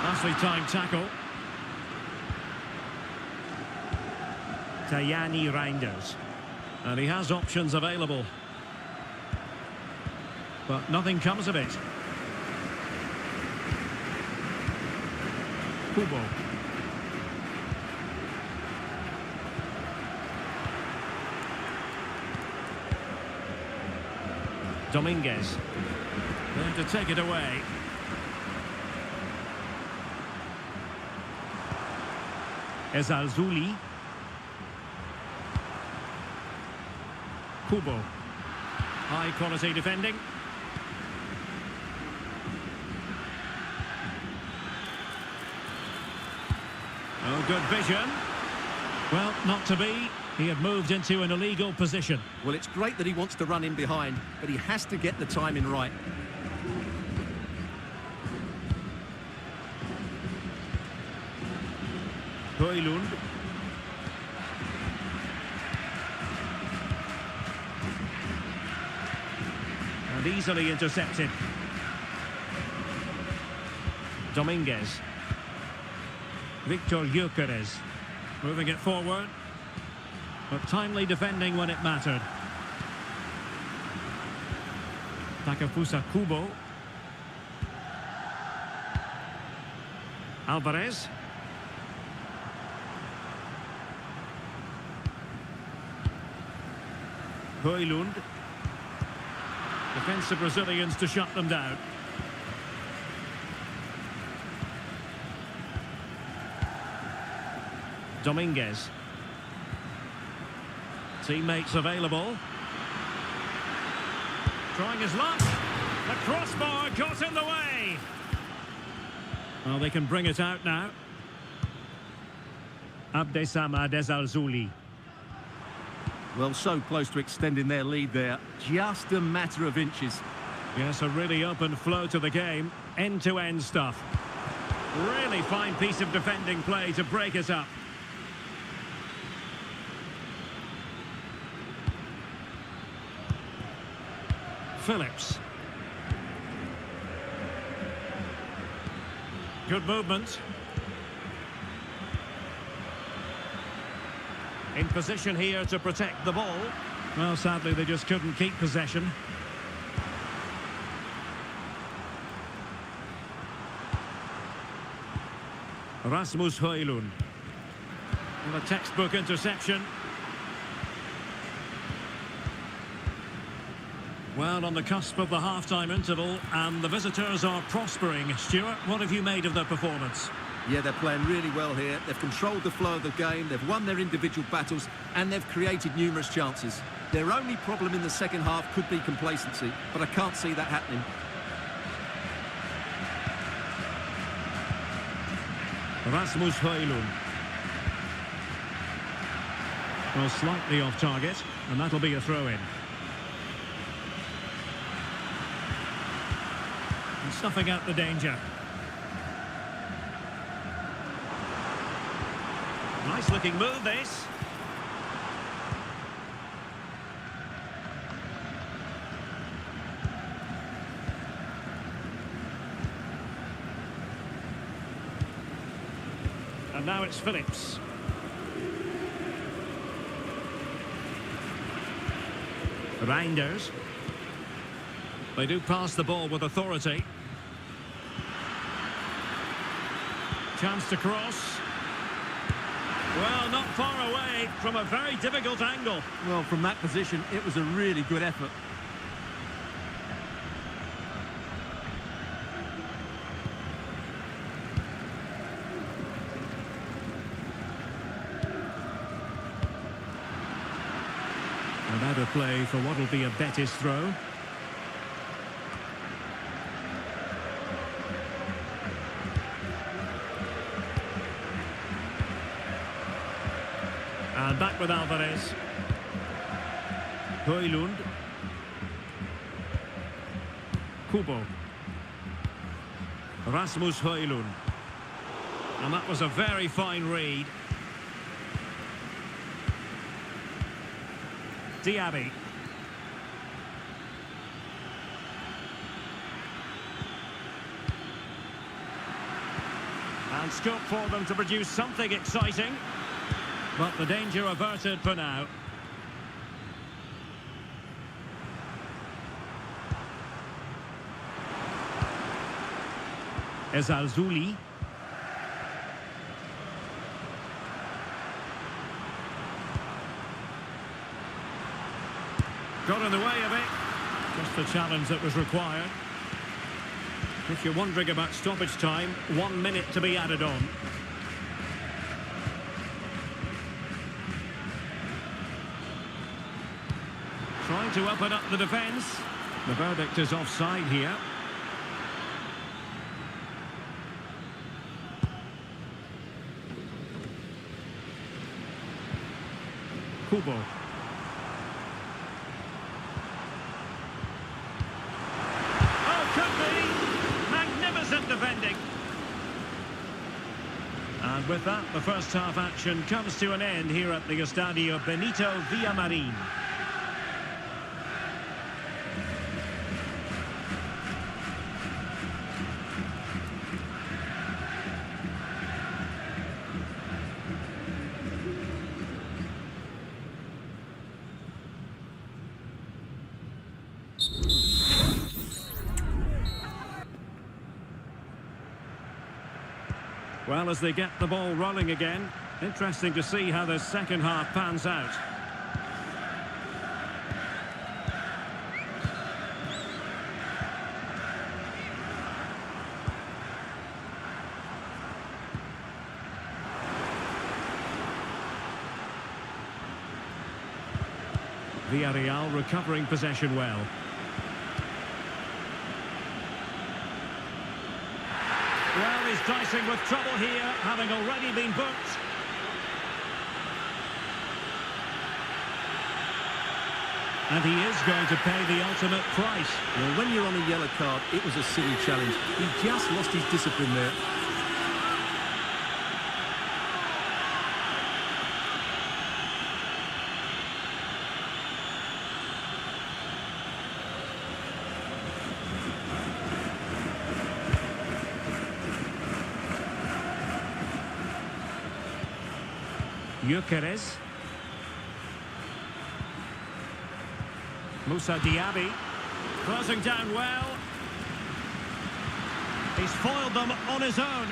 Nicely timed tackle. Tajani Reinders. And he has options available. But nothing comes of it. Kubo. Dominguez. There to take it away. Ezalzouli. Kubo. High quality defending. Oh, good vision. Well, not to be. He had moved into an illegal position. Well, it's great that he wants to run in behind, but he has to get the timing right. Højlund. And easily intercepted. Dominguez. Victor Gyökeres. Moving it forward. But timely defending when it mattered. Takefusa Kubo. Alvarez. Højlund. Defensive Brazilians to shut them down. Dominguez. Teammates available. Trying his luck. The crossbar got in the way. Well, they can bring it out now. Abdesamad Ezalzouli. Well, so close to extending their lead there. Just a matter of inches. Yes, a really open flow to the game. End-to-end stuff. Really fine piece of defending play to break it up. Phillips. Good movement. In position here to protect the ball. Well, sadly, they just couldn't keep possession. Rasmus Højlund. And a textbook interception. Well, on the cusp of the half-time interval, and the visitors are prospering. Stuart, what have you made of their performance? Yeah, they're playing really well here. They've controlled the flow of the game, they've won their individual battles, and they've created numerous chances. Their only problem in the second half could be complacency, but I can't see that happening. Rasmus Højlund. Well, slightly off target, and that'll be a throw-in. And snuffing out the danger. Nice looking move, this. And now it's Phillips. Reinders. They do pass the ball with authority. Chance to cross. Well, not far away from a very difficult angle. Well, from that position, it was a really good effort. And out of play for what will be a Betis throw. And back with Alvarez. Højlund. Kubo. Rasmus Højlund. And that was a very fine read. Diaby. And scope for them to produce something exciting. But the danger averted for now. Ezalzouli. Got in the way of it. Just the challenge that was required. If you're wondering about stoppage time, 1 minute to be added on. Trying to open up the defence. The verdict is offside here. Kubo. Oh, could be! Magnificent defending. And with that, the first half action comes to an end here at the Estadio Benito Villamarín. Well, as they get the ball rolling again, interesting to see how the second half pans out. Villarreal recovering possession well. Well, he's dicing with trouble here, having already been booked. And he is going to pay the ultimate price. Well, when you're on a yellow card, it was a silly challenge. He just lost his discipline there. Gyökeres. Moussa Diaby. Closing down well. He's foiled them on his own.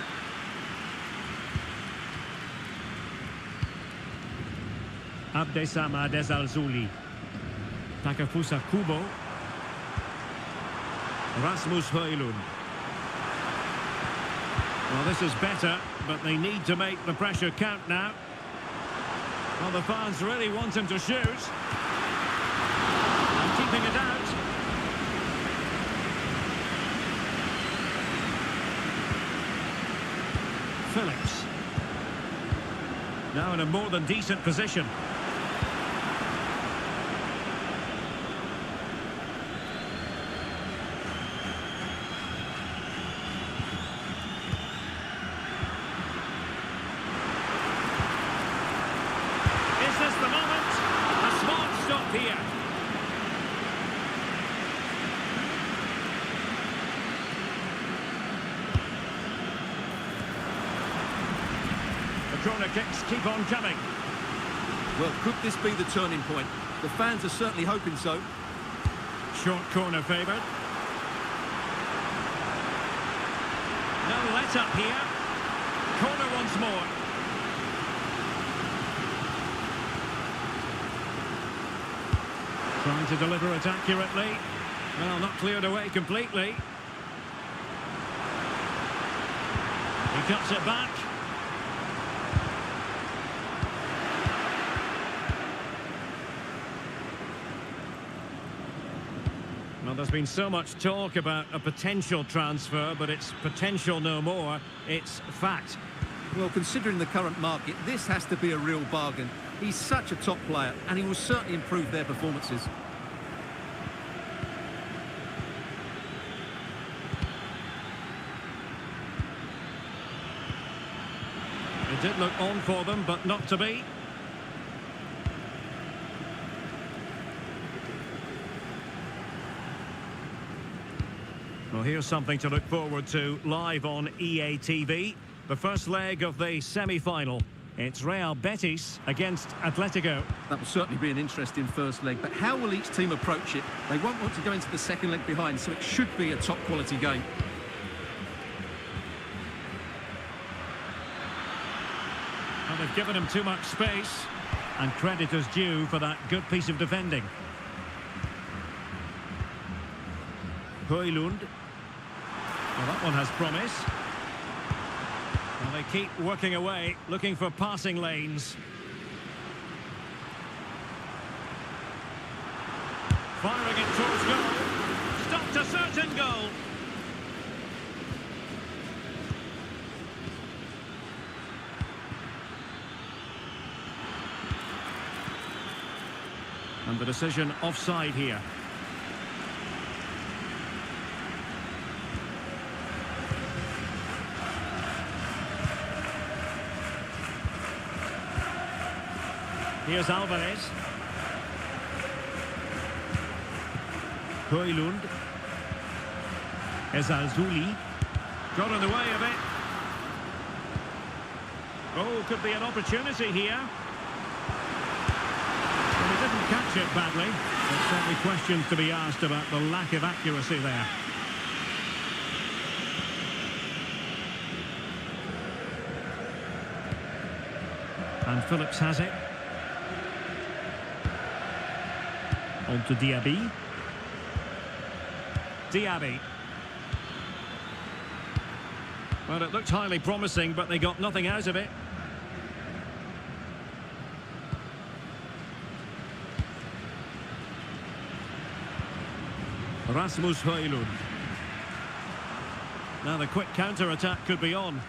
Abdessamad Ezalzouli. Takefusa Kubo. Rasmus Højlund. Well, this is better, but they need to make the pressure count now. Well, the fans really want him to shoot. And keeping it out. Phillips. Now in a more than decent position. Here. The corner kicks keep on coming. Well, could this be the turning point? The fans are certainly hoping so. Short corner favoured. No let up here. Corner once more. Trying to deliver it accurately. Well, not cleared away completely. He cuts it back. Well, there's been so much talk about a potential transfer, but it's potential no more. It's fact. Well, considering the current market, this has to be a real bargain. He's such a top player, and he will certainly improve their performances. It did look on for them, but not to be. Well, here's something to look forward to live on ATVI. The first leg of the semi-final. It's Real Betis against Atletico. That will certainly be an interesting first leg, but how will each team approach it? They won't want to go into the second leg behind, so it should be a top-quality game. Well, they've given him too much space, and credit is due for that good piece of defending. Højlund. Well, that one has promise. Well, they keep working away, looking for passing lanes. Firing it towards goal. Stopped a certain goal. And the decision offside here. Here's Alvarez. Højlund. Ezalzouli. Got in the way of it. Oh, could be an opportunity here. Well, he didn't catch it badly. There's certainly questions to be asked about the lack of accuracy there. And Phillips has it. On to Diaby. Diaby. Well, it looked highly promising, but they got nothing out of it. Rasmus Højlund. Now the quick counter-attack could be on.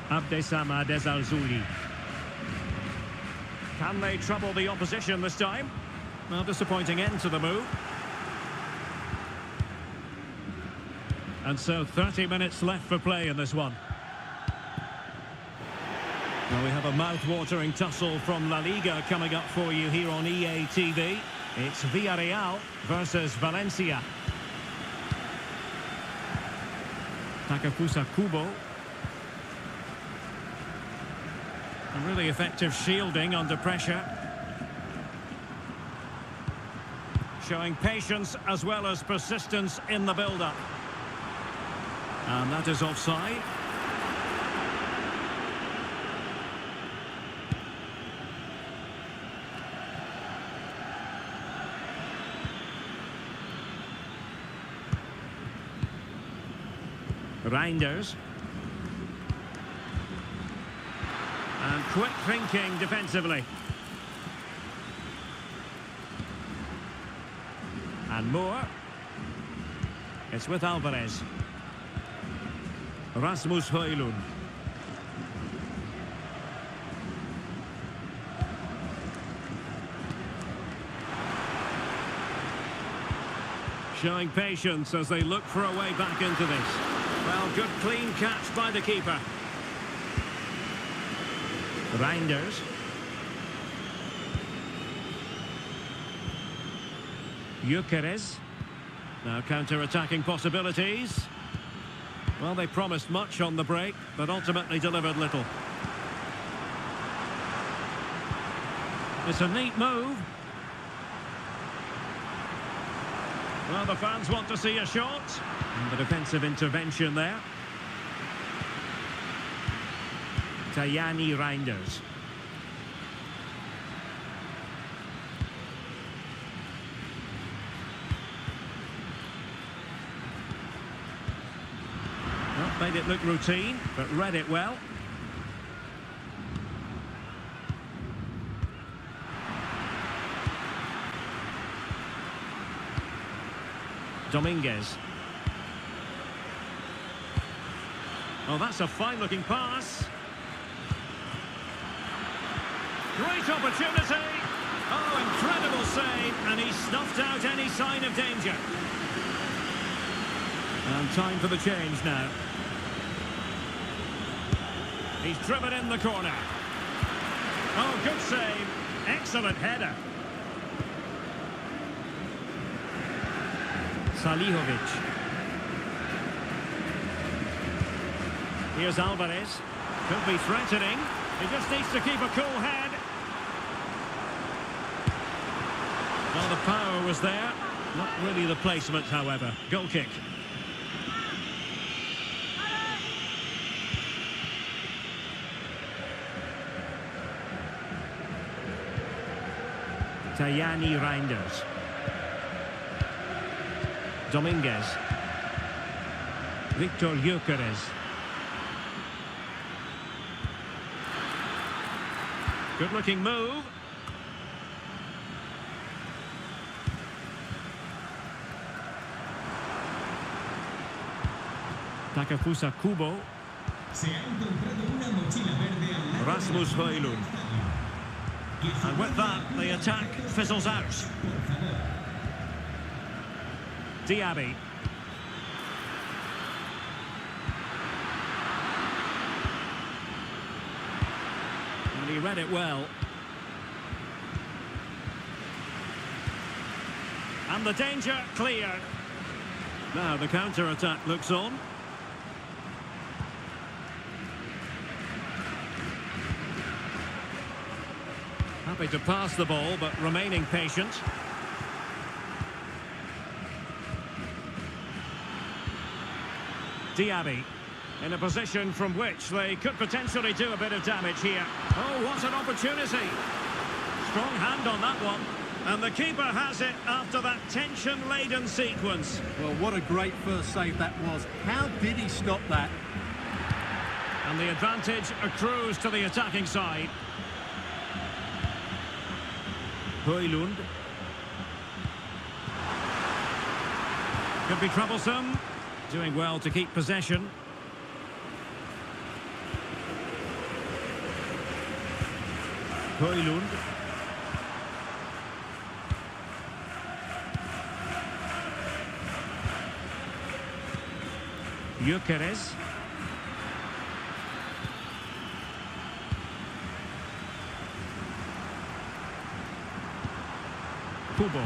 Abdessamad Ezalzouli. Can they trouble the opposition this time? Well, disappointing end to the move. And so 30 minutes left for play in this one. Well, we have a mouth-watering tussle from La Liga coming up for you here on EA TV. It's Villarreal versus Valencia. Takefusa Kubo. A really effective shielding under pressure. Showing patience as well as persistence in the build-up. And that is offside. Reinders. And quick thinking defensively. And more. It's with Alvarez. Rasmus Højlund. Showing patience as they look for a way back into this. Well, good clean catch by the keeper. Reinders. Gyökeres. Now counter-attacking possibilities. Well, they promised much on the break, but ultimately delivered little. It's a neat move. Well, the fans want to see a shot. And the defensive intervention there. Tajani Reinders. Well, made it look routine, but read it well. Dominguez. Oh, that's a fine-looking pass. Great opportunity. Oh, incredible save, and he snuffed out any sign of danger. And time for the change now. He's driven in the corner. Oh, good save. Excellent header. Salihovic. Here's Alvarez. Could be threatening. He just needs to keep a cool head. Well, the power was there. Not really the placement, however. Goal kick. Tajani Reinders. Dominguez. Victor Gyökeres. Good-looking move. Takafusa Kubo. Se ha encontrado una mochila verde al lado Rasmus de la Højlund. estadio. Y el And with that, the attack fizzles out. por favor. Diaby. And he read it well. And the danger cleared. Now the counter-attack looks on. Happy to pass the ball, but remaining patient. Diaby in a position from which they could potentially do a bit of damage here. Oh, what an opportunity. Strong hand on that one. And the keeper has it after that tension-laden sequence. Well, what a great first save that was. How did he stop that? And the advantage accrues to the attacking side. Højlund. Could be troublesome. Doing well to keep possession. Højlund. Gyökeres. Kubo.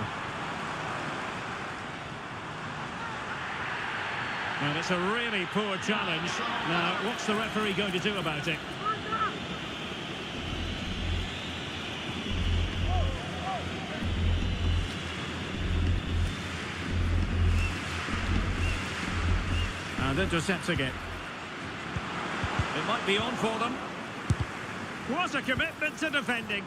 And it's a really poor challenge. Now, what's the referee going to do about it? And intercepting it. It might be on for them. What a commitment to defending.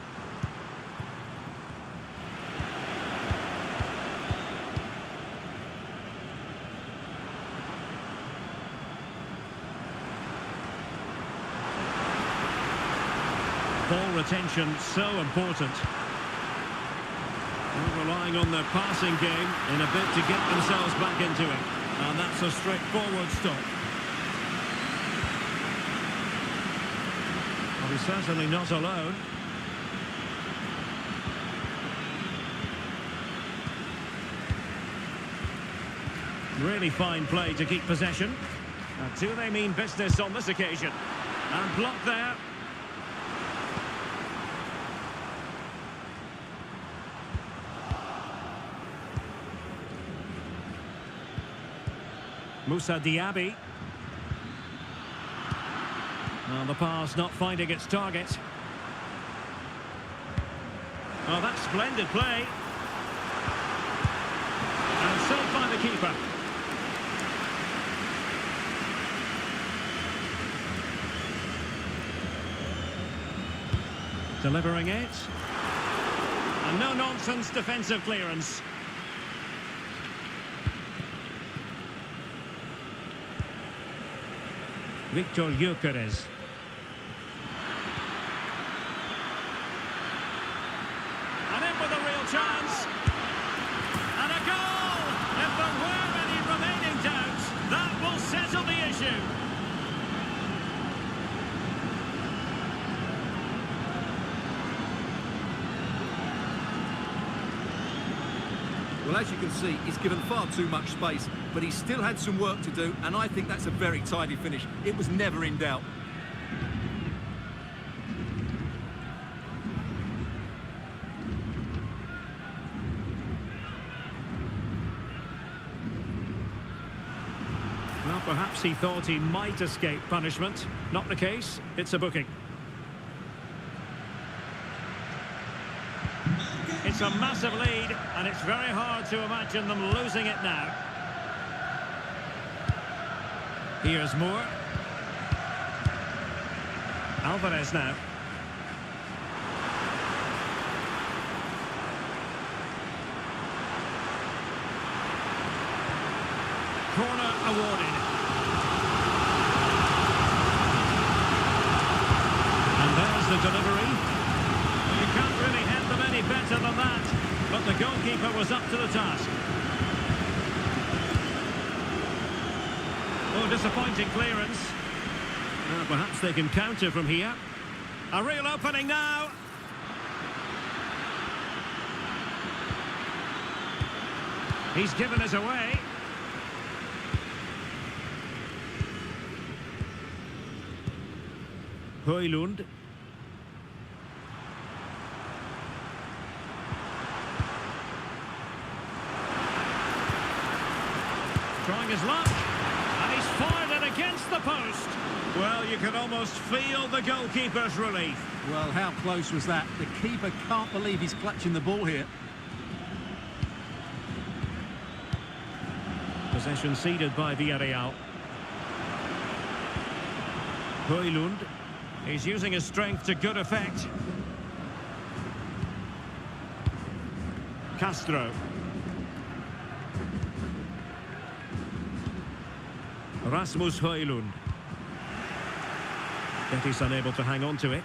Ball retention so important. They're relying on their passing game in a bid to get themselves back into it. And that's a straightforward stop. Well, he's certainly not alone. Really fine play to keep possession. Now, do they mean business on this occasion? And blocked there. Moussa Diaby. Well, the pass not finding its target. Oh, that's splendid play. And saved by the keeper. Delivering it. And no-nonsense defensive clearance. Victor Gyökeres. And in with a real chance. And a goal! If there were any remaining doubts, that will settle the issue. Well, as you can see, he's given far too much space, but he still had some work to do, and I think that's a very tidy finish. It was never in doubt. Well, perhaps he thought he might escape punishment. Not the case. It's a booking. It's a massive lead, and it's very hard to imagine them losing it now. Here's Moore. Alvarez now. corner awarded. And there's the delivery. You can't really head them any better than that. But the goalkeeper was up to the task. Oh, disappointing clearance. Perhaps they can counter from here. A real opening now. He's given us away. Højlund. Trying his luck. And he's fired it against the post. Well, you can almost feel the goalkeeper's relief. Well, how close was that? The keeper can't believe he's clutching the ball here. Possession ceded by Villarreal. Højlund. He's using his strength to good effect. Castro. Rasmus Højlund. Betis unable to hang on to it.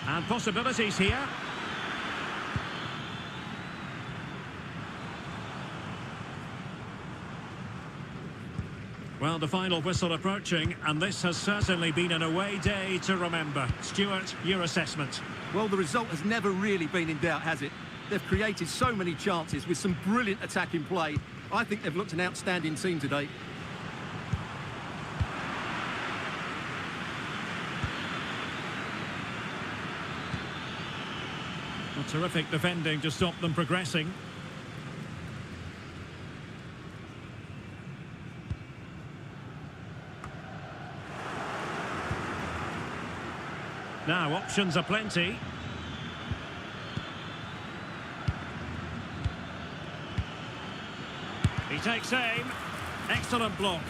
And possibilities here. Well, the final whistle approaching, and this has certainly been an away day to remember. Stuart, your assessment? Well, the result has never really been in doubt, has it? They've created so many chances with some brilliant attacking play. I think they've looked an outstanding team today. Well, terrific defending to stop them progressing. Now, options are plenty. He takes aim. Excellent block.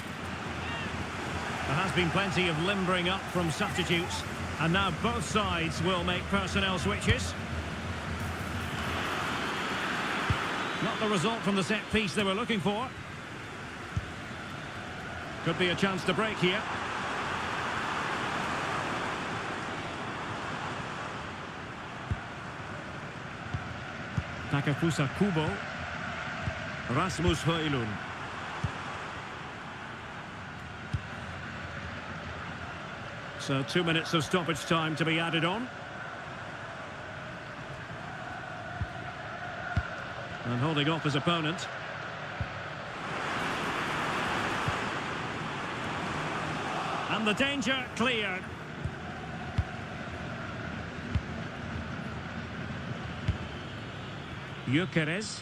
There has been plenty of limbering up from substitutes. And now both sides will make personnel switches. Not the result from the set piece they were looking for. Could be a chance to break here. Takafusa Kubo. Rasmus Højlund. So 2 minutes of stoppage time to be added on. And holding off his opponent. And the danger cleared. Gyökeres.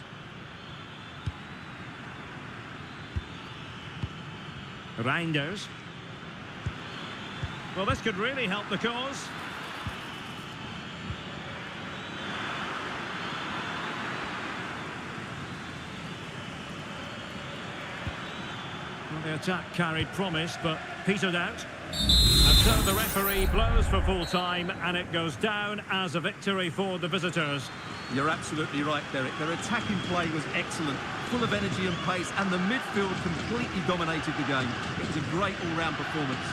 Reinders. Well, this could really help the cause. Well, the attack carried promise, but petered out. And so the referee blows for full time, and it goes down as a victory for the visitors. You're absolutely right, Derek. Their attacking play was excellent, full of energy and pace, and the midfield completely dominated the game. It was a great all-round performance.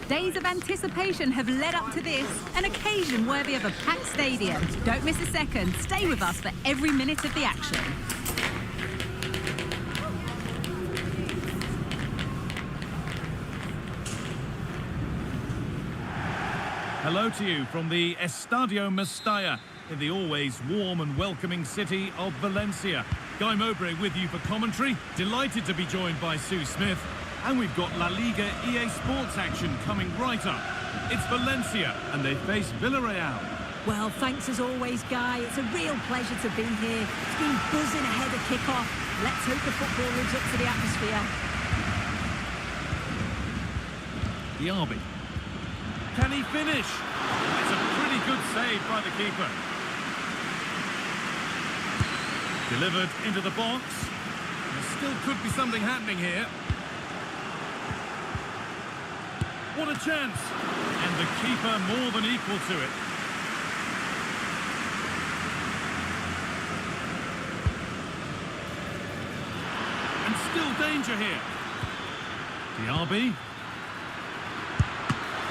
Days of anticipation have led up to this, an occasion worthy of a packed stadium. Don't miss a second. Stay with us for every minute of the action. Hello to you from the Estadio Mestalla in the always warm and welcoming city of Valencia. Guy Mowbray with you for commentary. Delighted to be joined by Sue Smith. And we've got La Liga EA Sports action coming right up. It's Valencia and they face Villarreal. Well, thanks as always, Guy. It's a real pleasure to be here. It's been buzzing ahead of kick-off. Let's hope the football lives up to the atmosphere. Diaby. Can he finish? It's a pretty good save by the keeper. Delivered into the box. There still could be something happening here. What a chance! And the keeper more than equal to it. And still danger here. Diaby.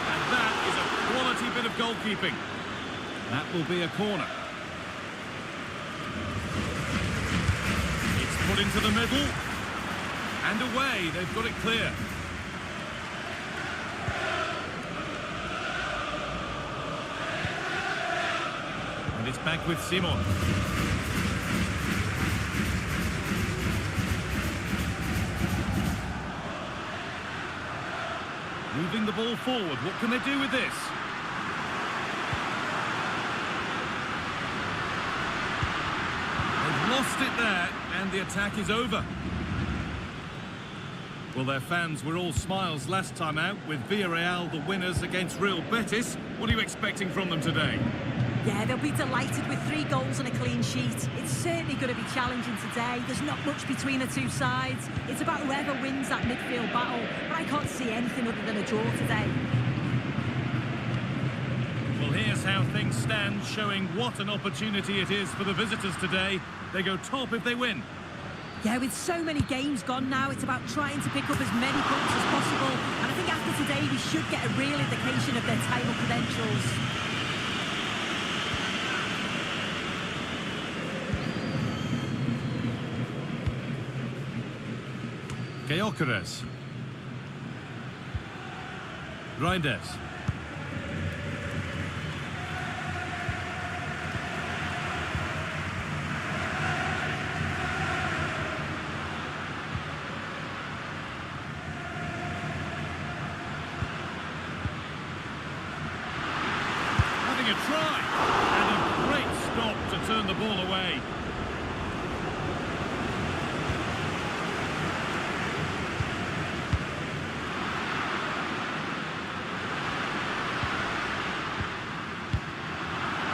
And that is a quality bit of goalkeeping. That will be a corner. It's put into the middle. And away, they've got it clear. And it's back with Simon. Moving the ball forward. What can they do with this? They've lost it there, and the attack is over. Well, their fans were all smiles last time out, with Villarreal the winners against Real Betis. What are you expecting from them today? Yeah, they'll be delighted with 3 goals and a clean sheet. It's certainly going to be challenging today. There's not much between the two sides. It's about whoever wins that midfield battle, but I can't see anything other than a draw today. Well, here's how things stand, showing what an opportunity it is for the visitors today. They go top if they win. Yeah, with so many games gone now, it's about trying to pick up as many points as possible. And I think after today, we should get a real indication of their title credentials. Gyökeres. Reinders. Having a try. And a great stop to turn the ball away.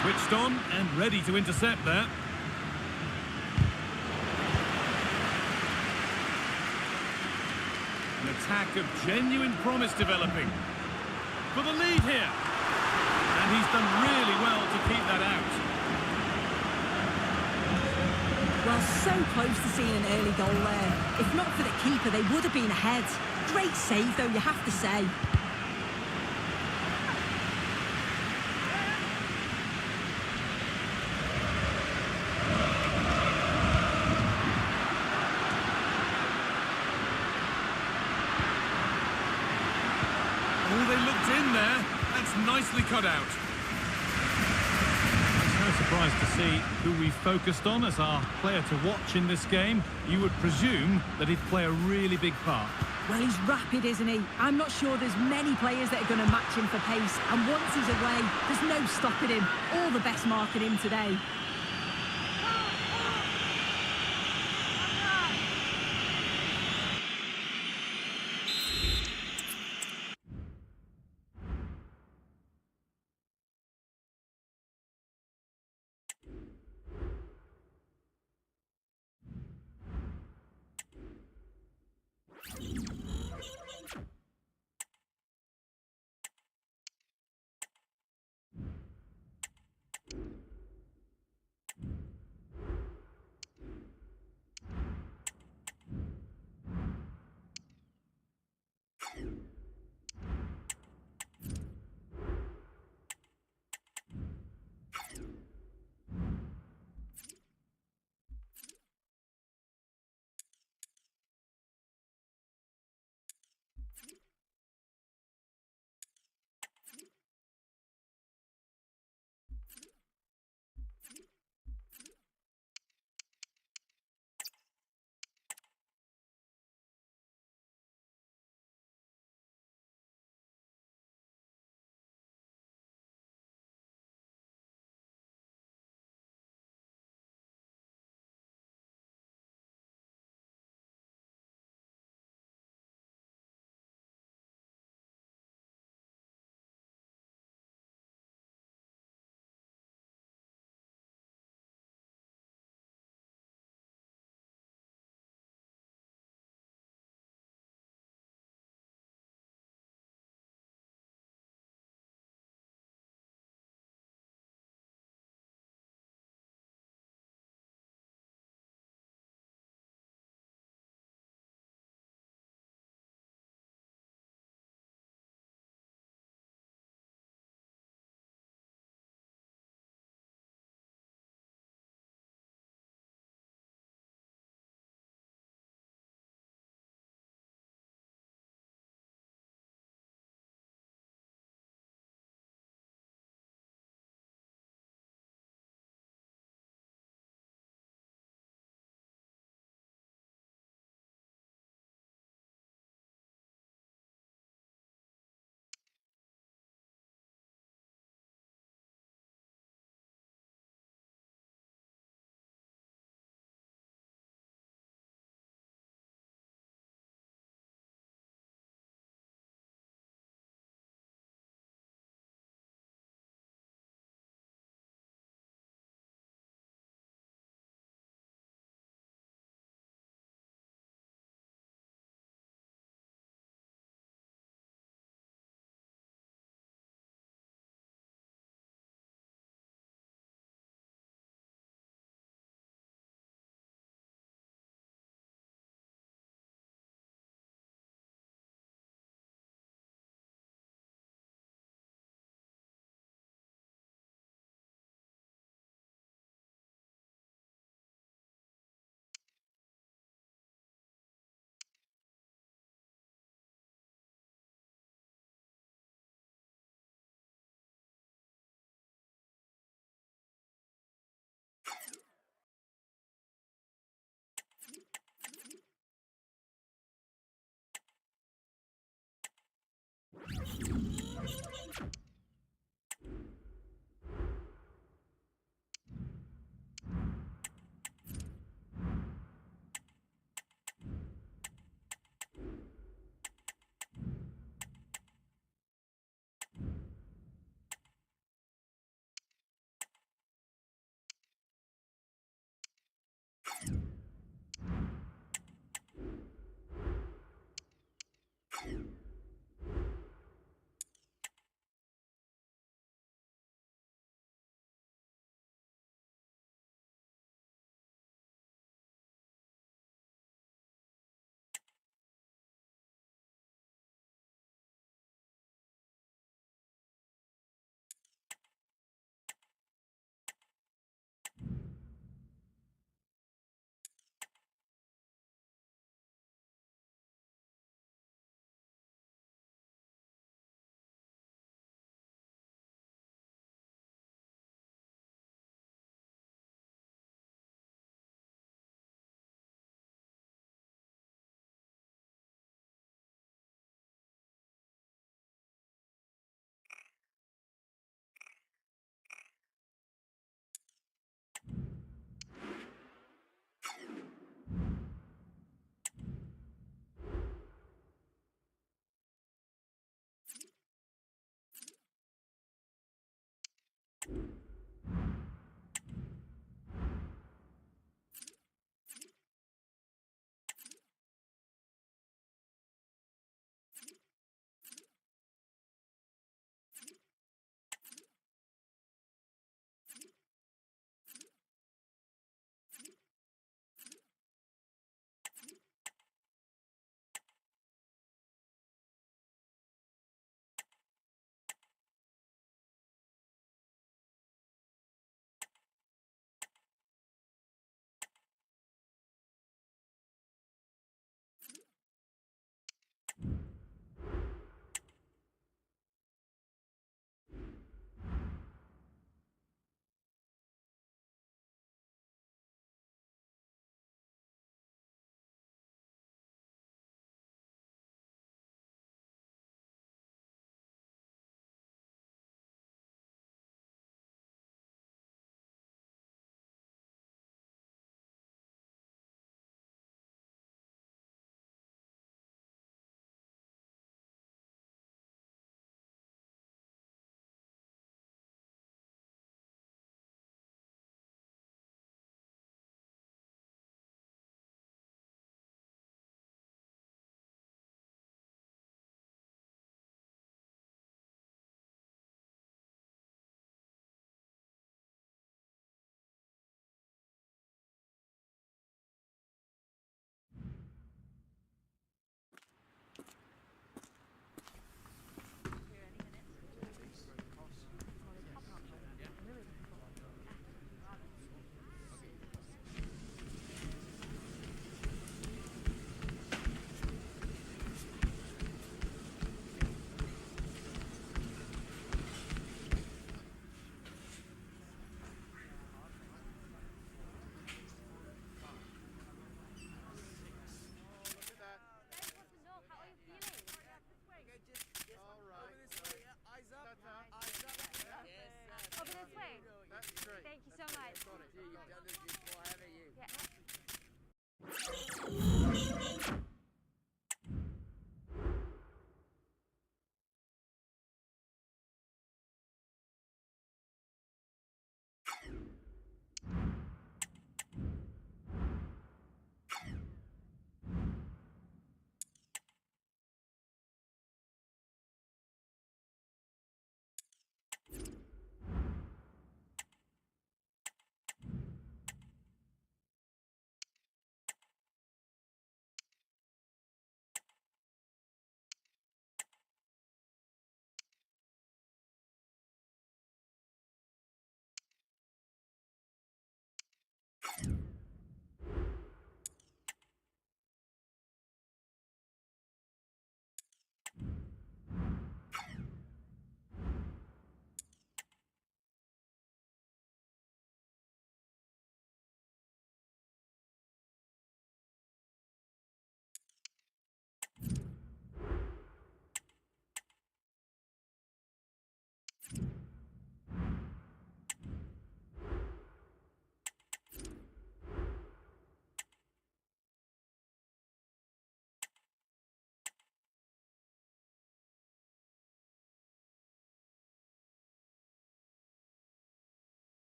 Switched on and ready to intercept there. An attack of genuine promise developing. For the lead here. And he's done really well to keep that out. Well, so close to seeing an early goal there. If not for the keeper, they would have been ahead. Great save, though, you have to say. Oh, they looked in there. That's nicely cut out. It's no surprise to see who we focused on as our player to watch in this game. You would presume that he'd play a really big part. Well, he's rapid, isn't he? I'm not sure there's many players that are going to match him for pace. And once he's away, there's no stopping him. All the best marking him today.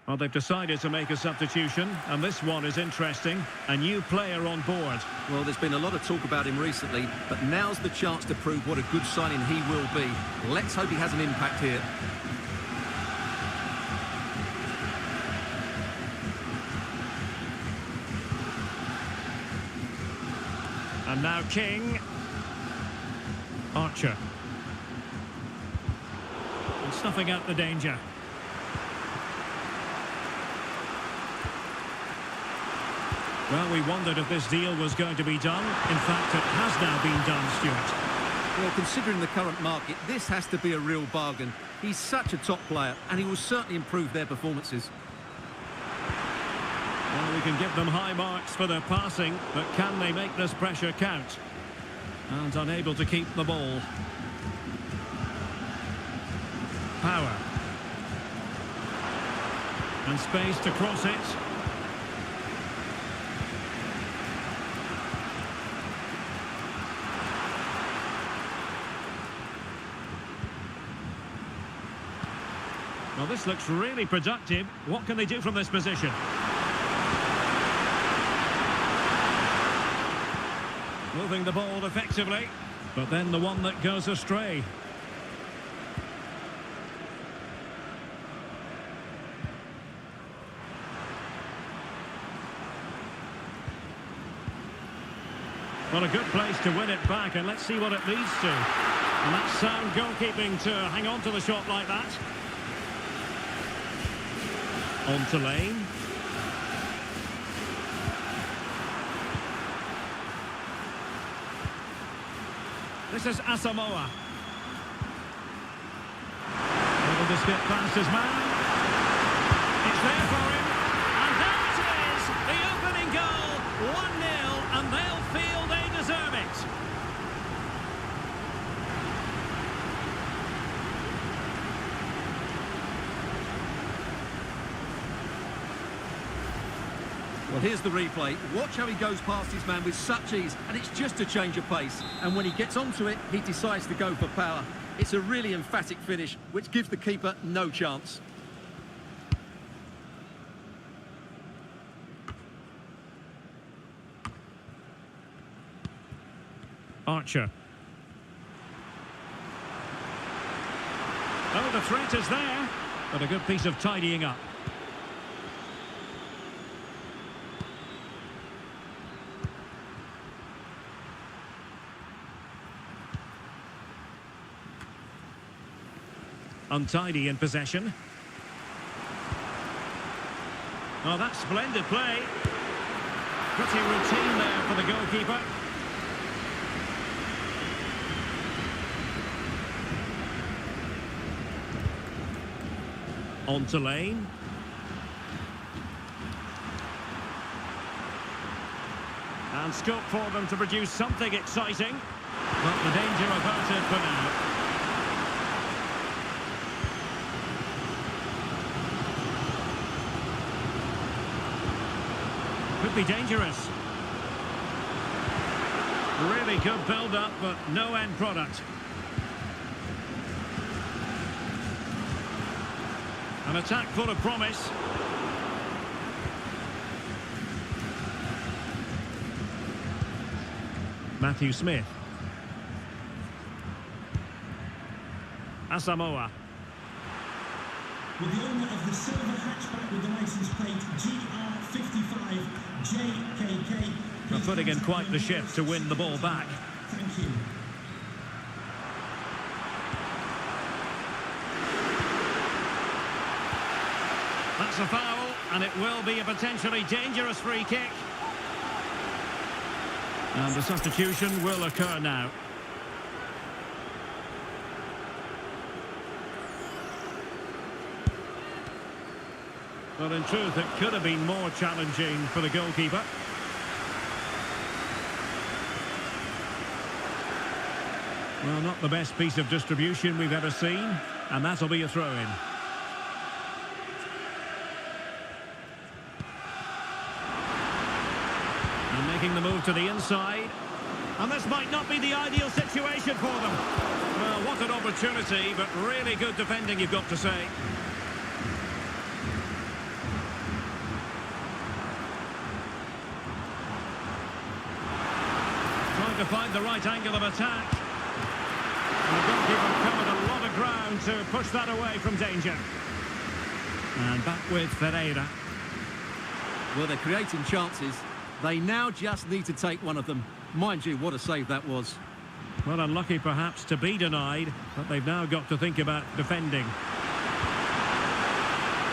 Well, they've decided to make a substitution, and this one is interesting. A new player on board. Well, there's been a lot of talk about him recently, but now's the chance to prove what a good signing he will be. Let's hope he has an impact here. And now King. Archer. And snuffing out the danger. Well, we wondered if this deal was going to be done. In fact, it has now been done, Stuart. Well, considering the current market, this has to be a real bargain. He's such a top player, and he will certainly improve their performances. Well, we can give them high marks for their passing, but can they make this pressure count? And unable to keep the ball. Power. And space to cross it. Well, this looks really productive. What can they do from this position? Moving the ball effectively, but then the one that goes astray. Well, a good place to win it back, and let's see what it leads to. And that's sound goalkeeping to hang on to the shot like that. On to Lane. This is Asamoah. Able to skip past his man. It's there for him. And there it is. The opening goal. 1-0, and they'll feel they deserve it. Well, here's the replay. Watch how he goes past his man with such ease, and it's just a change of pace. And when he gets onto it, he decides to go for power. It's a really emphatic finish, which gives the keeper no chance. Archer. Oh, the threat is there, but a good piece of tidying up. Untidy in possession. Oh, that's splendid play. Pretty routine there for the goalkeeper. On to Lane. And scope for them to produce something exciting. But the danger averted for now. Could be dangerous. Really good build-up, but no end product. An attack full of promise. Matthew Smith. Asamoah. With the owner of the silver hatchback with the license plate GR55JKK. They're putting in quite the shift to win the ball back. Thank you. That's a foul, and it will be a potentially dangerous free kick. And the substitution will occur now. Well, in truth, it could have been more challenging for the goalkeeper. Well, not the best piece of distribution we've ever seen, and that'll be a throw-in. And making the move to the inside. And this might not be the ideal situation for them. Well, what an opportunity, but really good defending, you've got to say. trying to find the right angle of attack. And the goalkeeper covered a lot of ground to push that away from danger. And back with Ferreira. Well, they're creating chances. They now just need to take one of them. Mind you, what a save that was. Well, unlucky perhaps to be denied, but they've now got to think about defending.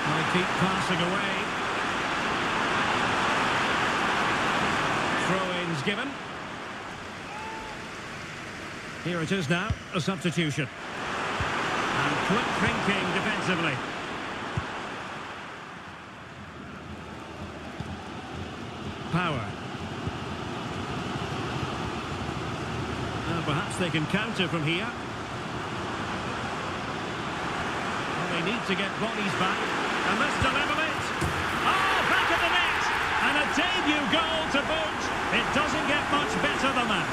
They keep passing away. Throw-ins given. Here it is now, a substitution. And quick thinking defensively. Power. Perhaps they can counter from here. Well, they need to get bodies back. And let's deliver it. Oh, back of the net. And a debut goal to boot. It doesn't get much better than that.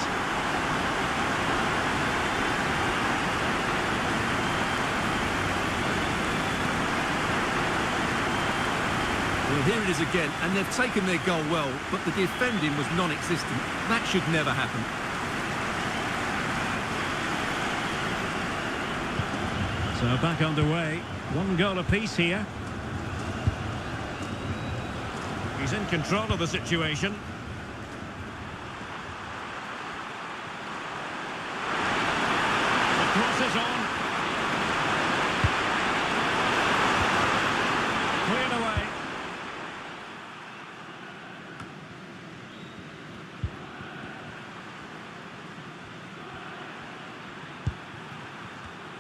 Well, here it is again, and they've taken their goal well, but the defending was non-existent. That should never happen. So back underway. One goal apiece here. He's in control of the situation. The cross is on. Cleared away.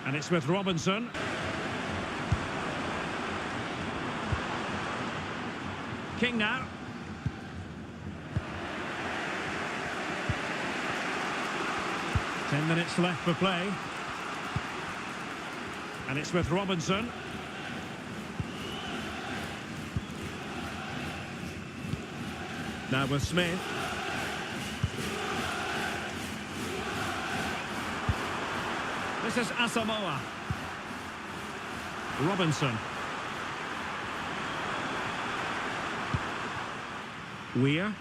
And it's with Robinson. King now. Ten minutes left for play. And it's with Robinson. Now with Smith. This is Asamoah. Robinson. Weir.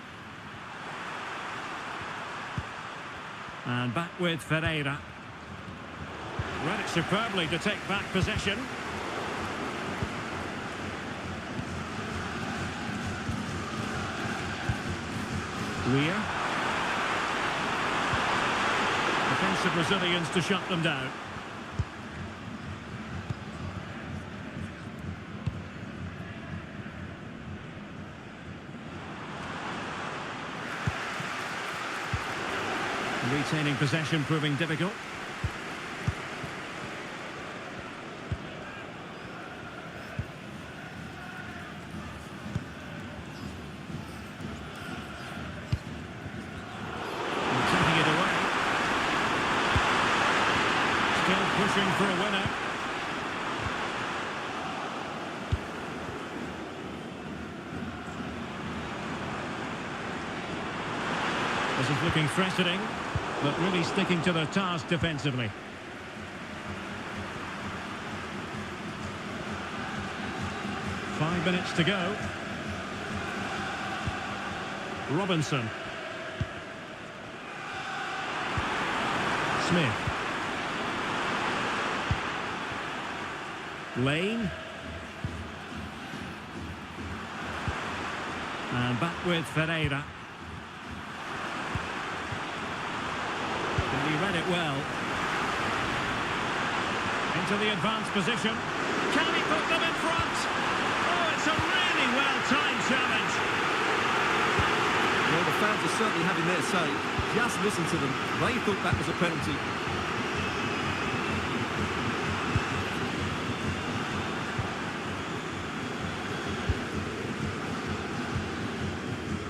And back with Ferreira. Read it superbly to take back possession. Weir. Defensive Brazilians to shut them down. Retaining possession proving difficult. And taking it away. Still pushing for a winner. This is looking threatening, but really sticking to their task defensively. Five minutes to go. Robinson. Smith. Lane. And back with Ferreira. He read it well. Into the advanced position. Can he put them in front? Oh, it's a really well-timed challenge. Well, the fans are certainly having their say. Just listen to them. They thought that was a penalty.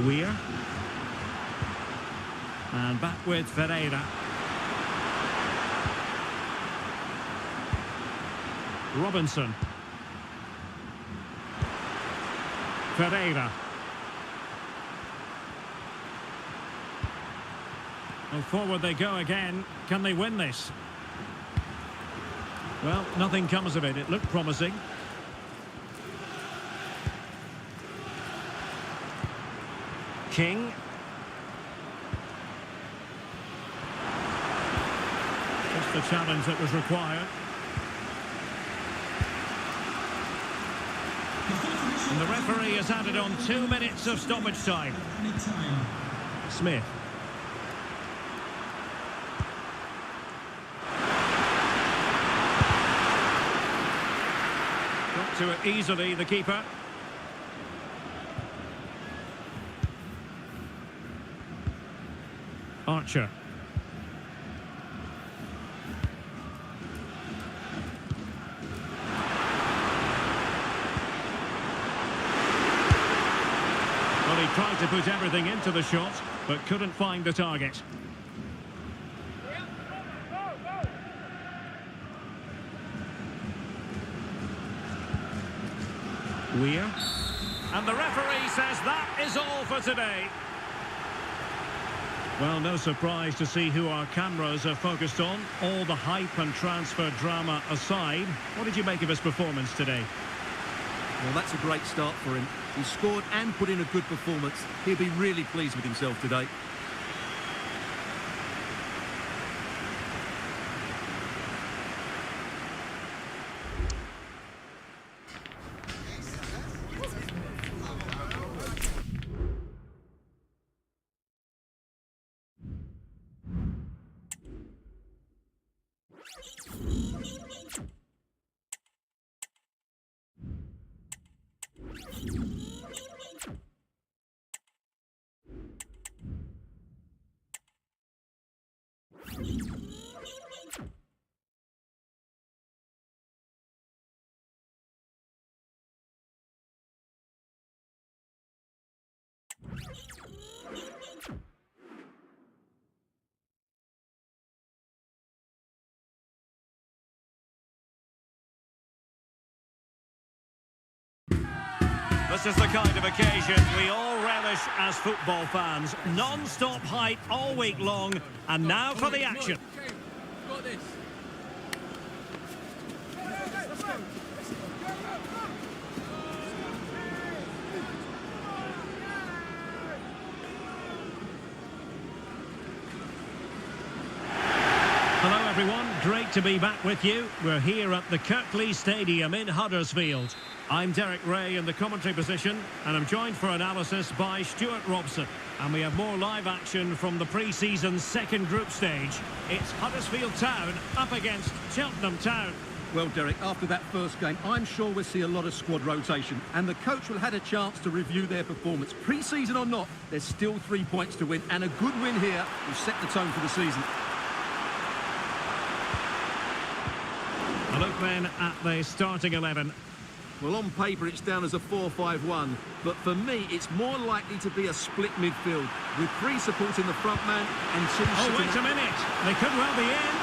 Weir. And back with Ferreira. Robinson. Ferreira. Well, forward they go again. Can they win this? Well, nothing comes of it. It looked promising. King. just the challenge that was required. And the referee has added on 2 minutes of stoppage time. Smith. Got to it easily, the keeper. Archer. Well, he tried to put everything into the shot, but couldn't find the target. Weir. And the referee says that is all for today. Well, no surprise to see who our cameras are focused on. All the hype and transfer drama aside, what did you make of his performance today? Well, that's a great start for him. He scored and put in a good performance. He'll be really pleased with himself today. This is the kind of occasion we all relish as football fans. Non-stop hype all week long, and now for the action. Hello everyone, great to be back with you. We're here at the Kirklees Stadium in Huddersfield. I'm Derek Ray in the commentary position, and I'm joined for analysis by Stuart Robson. And we have more live action from the pre-season second group stage. It's Huddersfield Town up against Cheltenham Town. Well, Derek, after that first game, I'm sure we'll see a lot of squad rotation, and the coach will have had a chance to review their performance. Pre-season or not, there's still 3 points to win, and a good win here will set the tone for the season. A look then at the starting 11. Well, on paper, it's down as a 4-5-1, but for me, it's more likely to be a split midfield, with 3 supporting the front man and 2 Oh, sitting... wait a minute. They could well be in.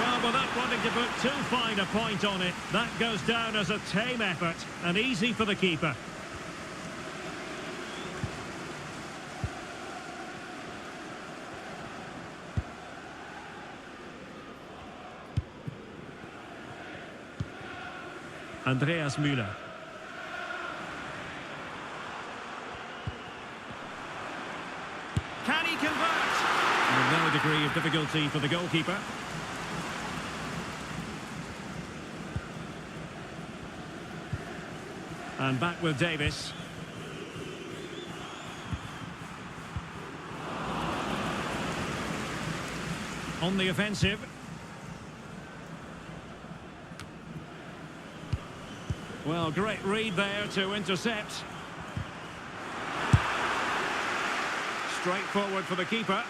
Well, without wanting to put too fine a point on it, that goes down as a tame effort and easy for the keeper. Andreas Müller. Can he convert? With no degree of difficulty for the goalkeeper. And back with Davis. On the offensive. Well, great read there to intercept. Straightforward for the keeper.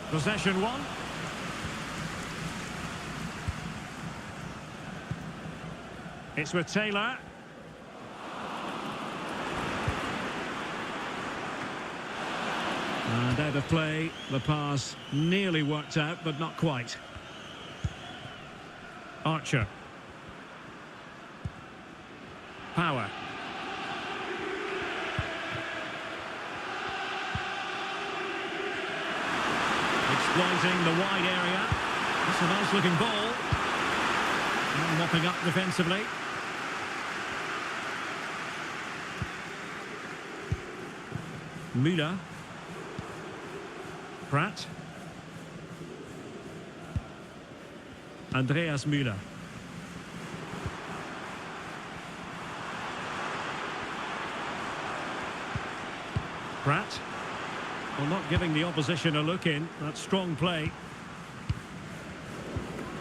Possession 1. It's with Taylor. And out of play, the pass nearly worked out, but not quite. Archer. Power. Exploiting the wide area. This It's a nice-looking ball. And mopping up defensively. Müller. Pratt. Andreas Müller. Pratt. Well, not giving the opposition a look in. That's strong play.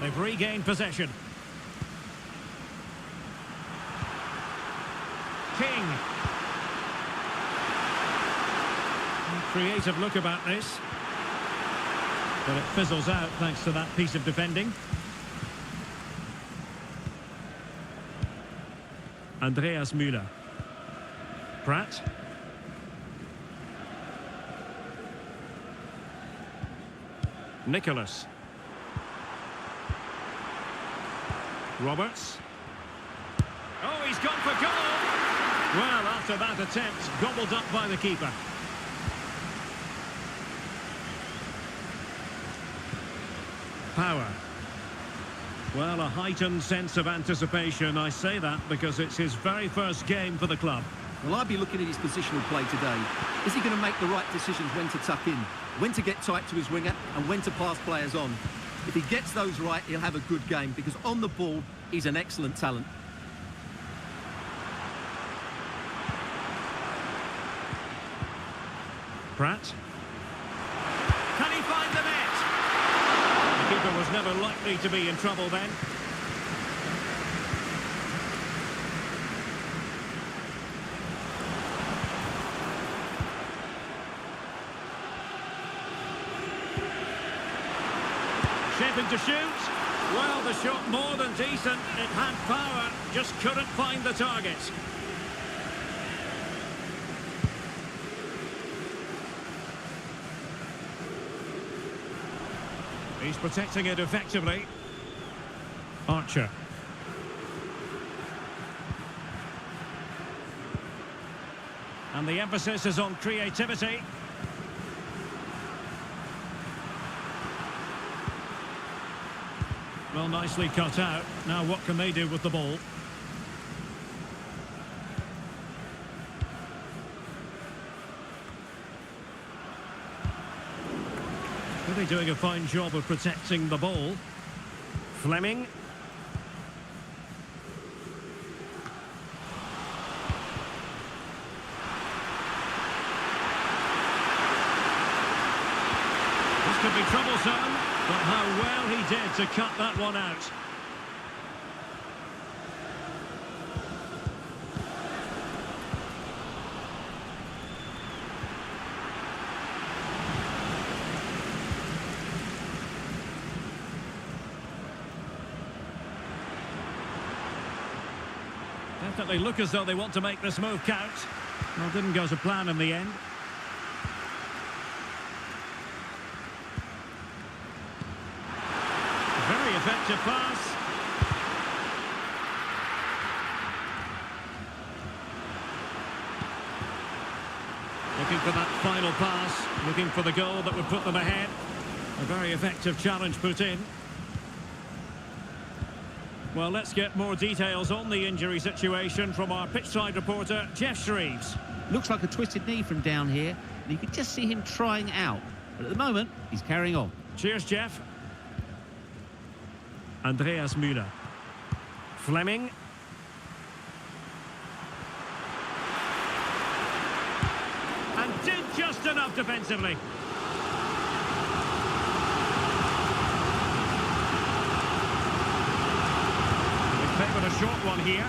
They've regained possession. King. Creative look about this. But it fizzles out thanks to that piece of defending. Andreas Müller. Pratt. Nicholas. Roberts. Oh, he's gone for goal! Well, after that attempt, gobbled up by the keeper. Power. Well, a heightened sense of anticipation. I say that because it's his very first game for the club. Well, I'd be looking at his positional play today. Is he going to make the right decisions when to tuck in, when to get tight to his winger, and when to pass players on? If he gets those right, he'll have a good game, because on the ball, he's an excellent talent. Pratt. Can he find the net? The keeper was never likely to be in trouble then. Shaping to shoot. Well, the shot more than decent. It had power, just couldn't find the target. He's protecting it effectively. Archer. And the emphasis is on creativity. Well, nicely cut out. Now what can they do with the ball? Really doing a fine job of protecting the ball. Fleming. This could be troublesome, but how well he did to cut that one out. Definitely look as though they want to make this move count. Well, didn't go to plan in the end. Very effective pass. Looking for that final pass, looking for the goal that would put them ahead. A very effective challenge put in. Well, let's get more details on the injury situation from our pitchside reporter, Jeff Shreves. Looks like a twisted knee from down here, and you could just see him trying out. But at the moment, he's carrying on. Cheers, Jeff. Andreas Müller. Fleming. And did just enough defensively. Favoured a short one here.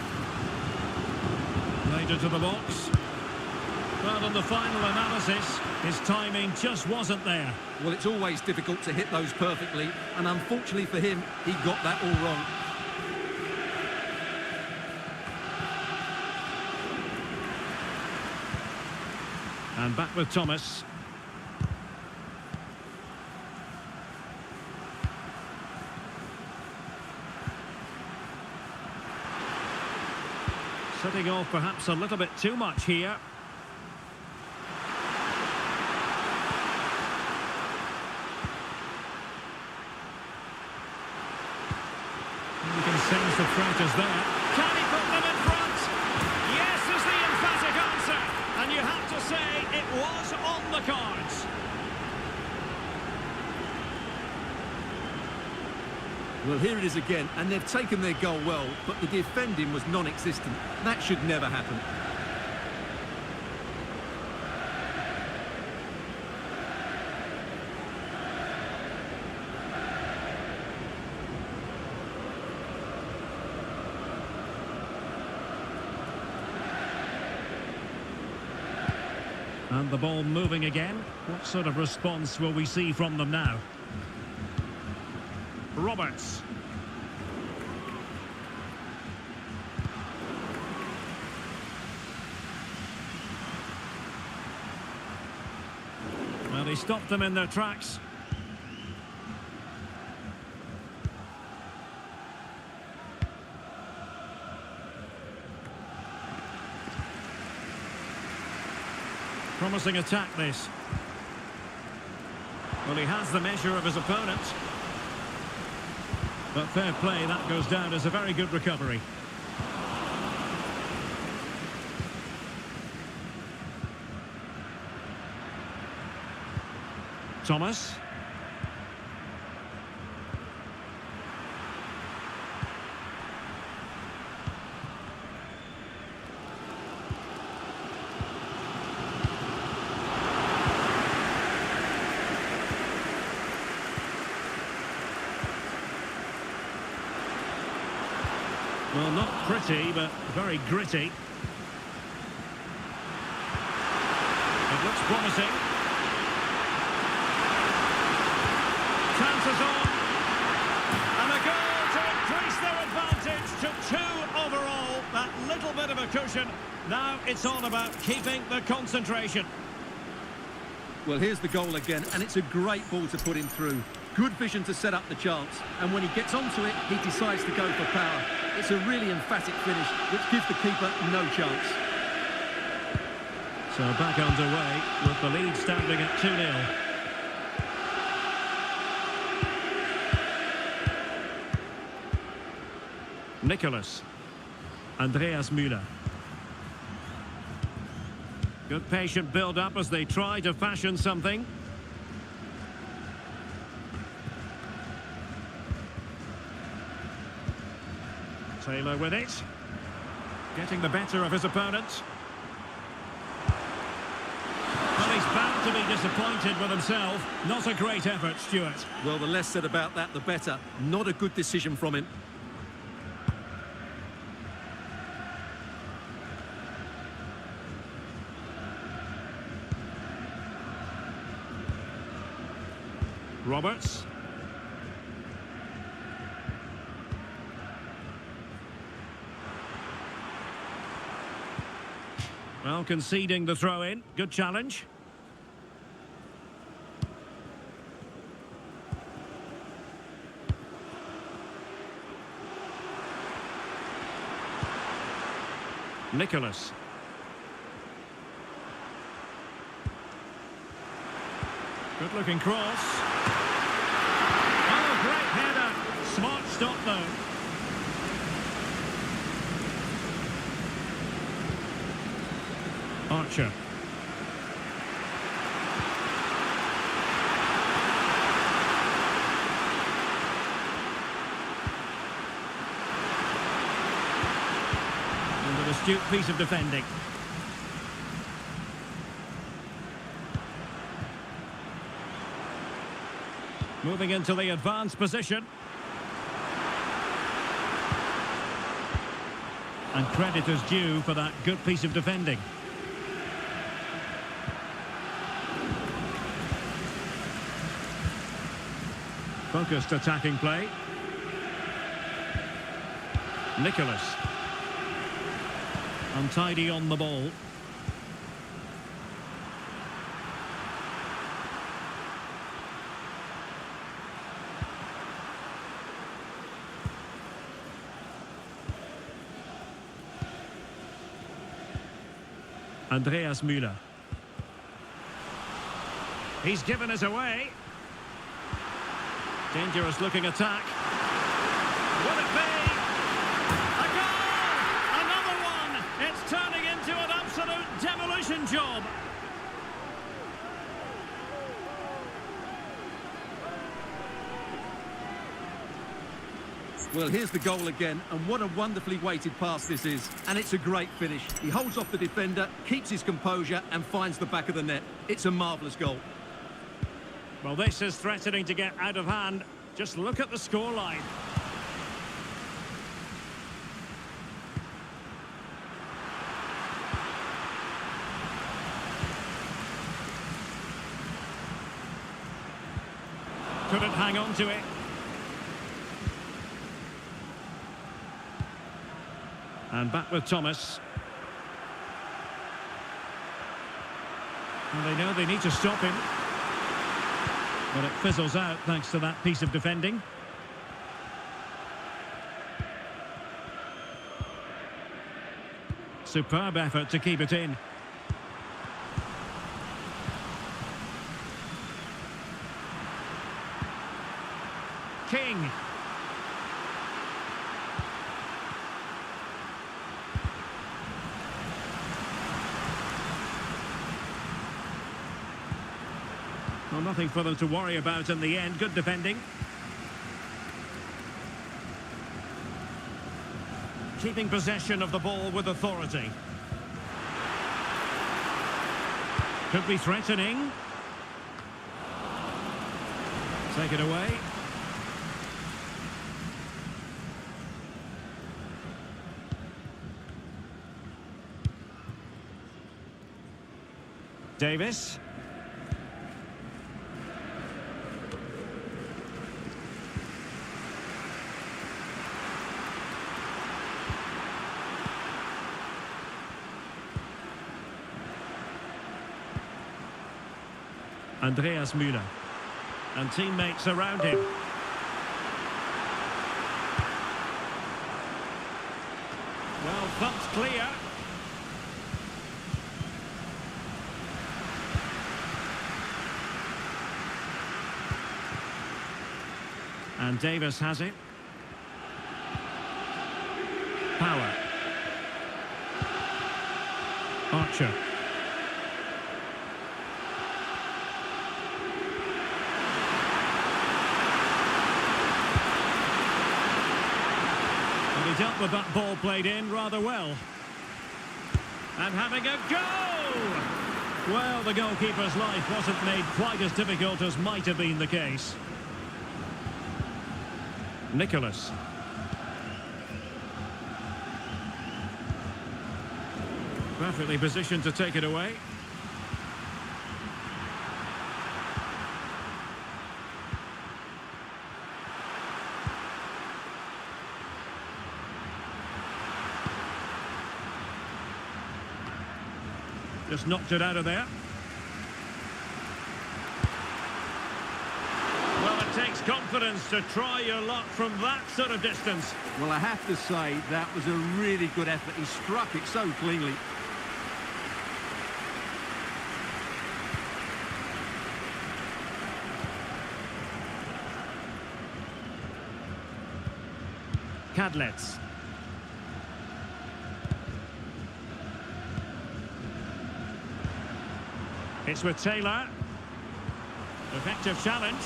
Laid it to the box. Well, on the final analysis, his timing just wasn't there. Well, it's always difficult to hit those perfectly, and unfortunately for him, he got that all wrong. And back with Thomas. Setting off perhaps a little bit too much here. You can sense the threat is there. Can he put them in front? Yes is the emphatic answer. And you have to say it was on the cards. Well, here it is again, and they've taken their goal well, but the defending was non-existent. That should never happen. And the ball moving again. What sort of response will we see from them now? Roberts. Well, he stopped them in their tracks. Promising attack, this. Well, he has the measure of his opponent. But fair play, that goes down as a very good recovery. Thomas. Well, not pretty, but very gritty. It looks promising. Chances on. And a goal to increase their advantage to 2 overall. That little bit of a cushion. Now it's all about keeping the concentration. Well, here's the goal again, and it's a great ball to put him through. Good vision to set up the chance, and when he gets onto it, he decides to go for power. It's a really emphatic finish, which gives the keeper no chance. So back underway with the lead standing at 2-0. Nicholas. Andreas Müller. Good patient build-up as they try to fashion something. Taylor with it. Getting the better of his opponent. Well, he's bound to be disappointed with himself. Not a great effort, Stuart. Well, the less said about that, the better. Not a good decision from him. Roberts. Well, conceding the throw-in. Good challenge. Nicholas. Good-looking cross. Oh, great header. Smart stop, though. Archer. And an astute piece of defending. Moving into the advanced position. And credit is due for that good piece of defending. Focused attacking play. Nicholas. Untidy on the ball. Andreas Müller. He's given us away. Dangerous looking attack. Will it be? Well, here's the goal again, and what a wonderfully weighted pass this is. And it's a great finish. He holds off the defender, keeps his composure, and finds the back of the net. It's a marvellous goal. Well, this is threatening to get out of hand. Just look at the scoreline. Couldn't hang on to it. And back with Thomas. And they know they need to stop him. But it fizzles out thanks to that piece of defending. Superb effort to keep it in. King. Well, nothing for them to worry about in the end. Good defending. Keeping possession of the ball with authority. Could be threatening. Take it away. Davis. Andreas Müller. And teammates around him. Well, thumped clear. And Davis has it. Power. Archer. And he dealt with that ball played in rather well. And having a go! Well, the goalkeeper's life wasn't made quite as difficult as might have been the case. Nicholas. Perfectly positioned to take it away. Just knocked it out of there. Well, it takes confidence to try your luck from that sort of distance. Well, I have to say, that was a really good effort. He struck it so cleanly. Cadlets. It's with Taylor. Effective challenge.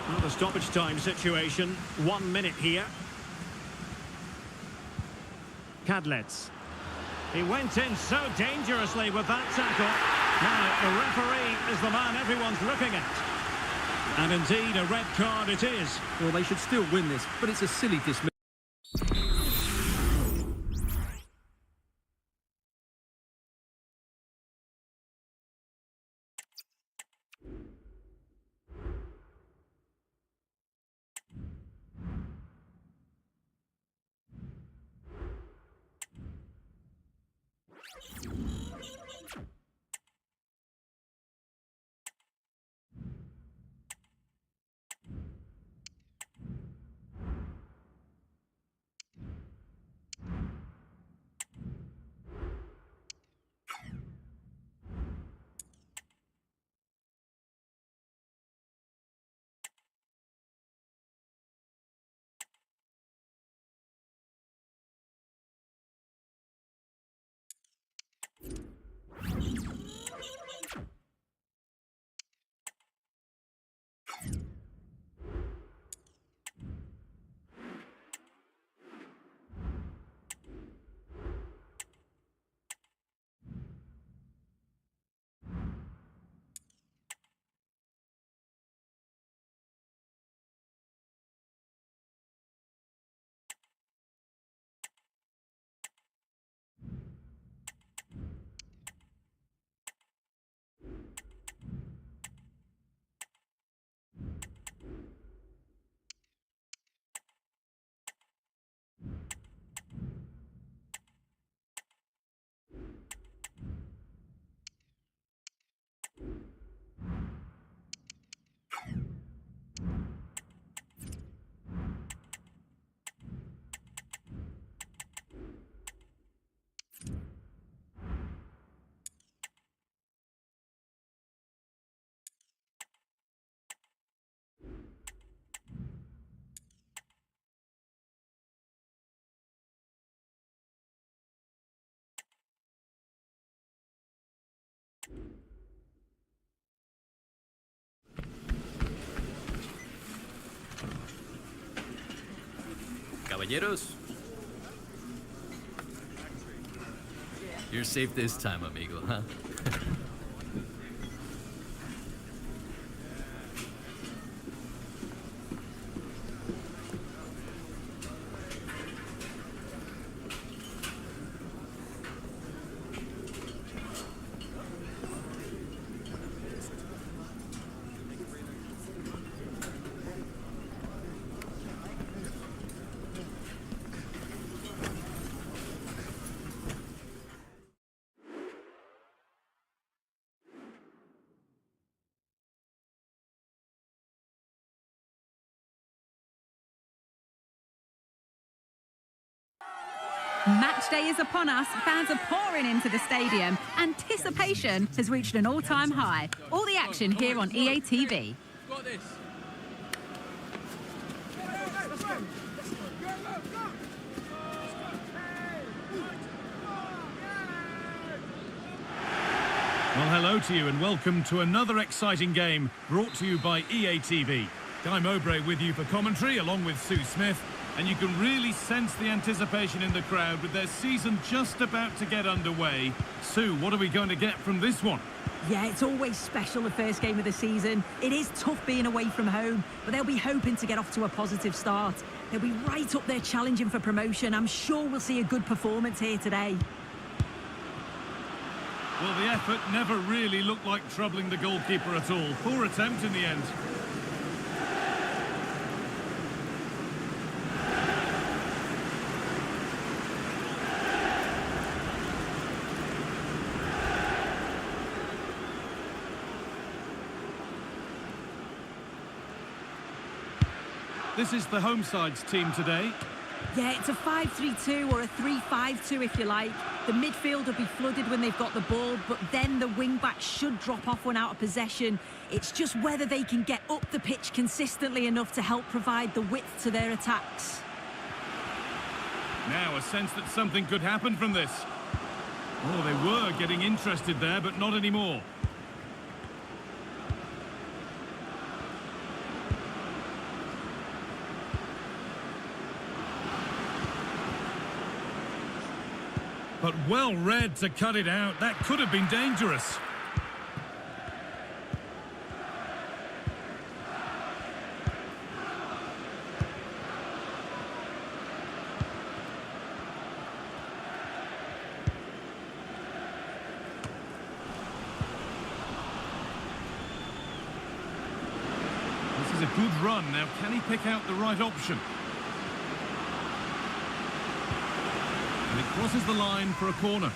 Well, the stoppage time situation. 1 minute here. Cadlets. He went in so dangerously with that tackle. Now, the referee is the man everyone's looking at. And indeed, a red card it is. Well, they should still win this, but it's a silly dismissal. Caballeros. You're safe this time, amigo, huh? Match day is upon us. Fans are pouring into the stadium. Anticipation has reached an all-time high. All the action here on EATV. Got this. Well, hello to you and welcome to another exciting game brought to you by EATV. Guy Mowbray with you for commentary along with Sue Smith. And you can really sense the anticipation in the crowd with their season just about to get underway. Sue, what are we going to get from this one? Yeah, it's always special, the first game of the season. It is tough being away from home, but they'll be hoping to get off to a positive start. They'll be right up there challenging for promotion. I'm sure we'll see a good performance here today. Well, the effort never really looked like troubling the goalkeeper at all. Poor attempt in the end. This is the home side's team today. Yeah, it's a 5-3-2 or a 3-5-2 if you like. The midfield will be flooded when they've got the ball, but then the wing-backs should drop off when out of possession. It's just whether they can get up the pitch consistently enough to help provide the width to their attacks. Now a sense that something could happen from this. Oh, they were getting interested there, but not anymore. But well read to cut it out. That could have been dangerous. This is a good run. Now, can he pick out the right option? And it crosses the line for a corner.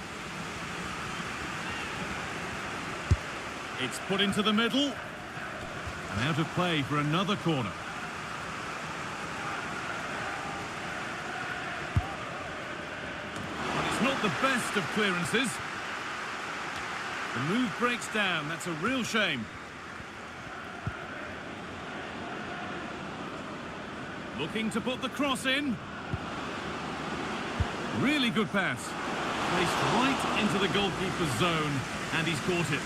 It's put into the middle. And out of play for another corner. And it's not the best of clearances. The move breaks down. That's a real shame. Looking to put the cross in. Really good pass. Placed right into the goalkeeper's zone, and he's caught it.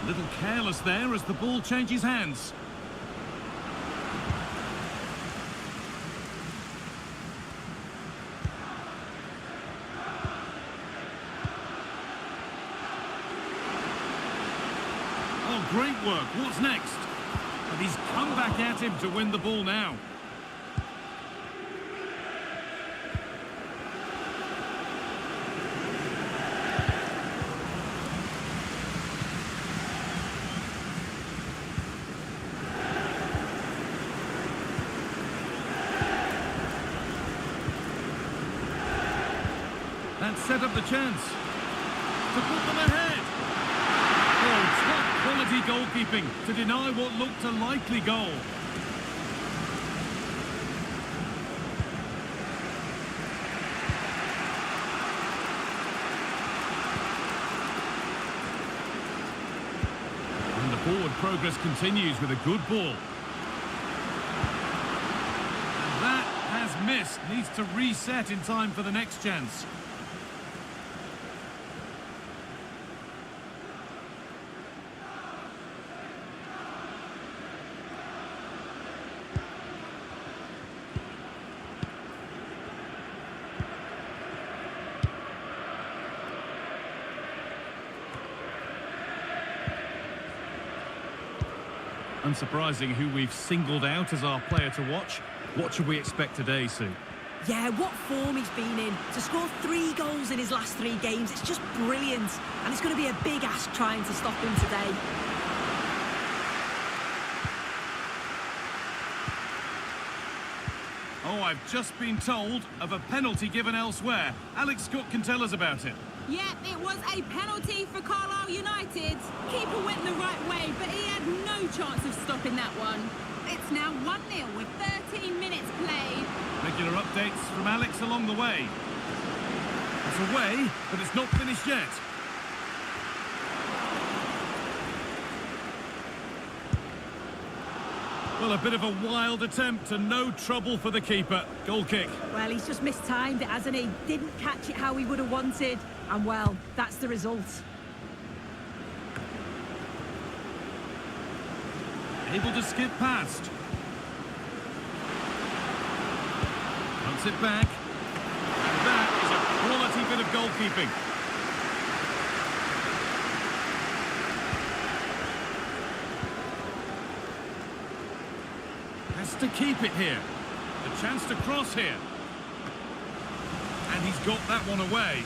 A little careless there as the ball changes hands. Great work. What's next? And he's come back at him to win the ball now. That set up the chance to put them ahead. Quality goalkeeping to deny what looked a likely goal. And the forward progress continues with a good ball. And that has has missed, needs to reset in time for the next chance. Unsurprising who we've singled out as our player to watch. What should we expect today, Sue? Yeah, what form he's been in. To score 3 goals in his last 3 games, it's just brilliant. And it's going to be a big ask trying to stop him today. Oh, I've just been told of a penalty given elsewhere. Alex Scott can tell us about it. Yeah, it was a penalty for Carlisle United. Keeper went the right way, but he had no chance of stopping that one. It's now 1-0 with 13 minutes played. Regular updates from Alex along the way. It's away, but it's not finished yet. Well, a bit of a wild attempt and no trouble for the keeper. Goal kick. Well, he's just mistimed it, hasn't he? Didn't catch it how he would have wanted. And, well, that's the result. Able to skip past. Punts it back. And that is a quality bit of goalkeeping. Has to keep it here. A chance to cross here. And he's got that one away.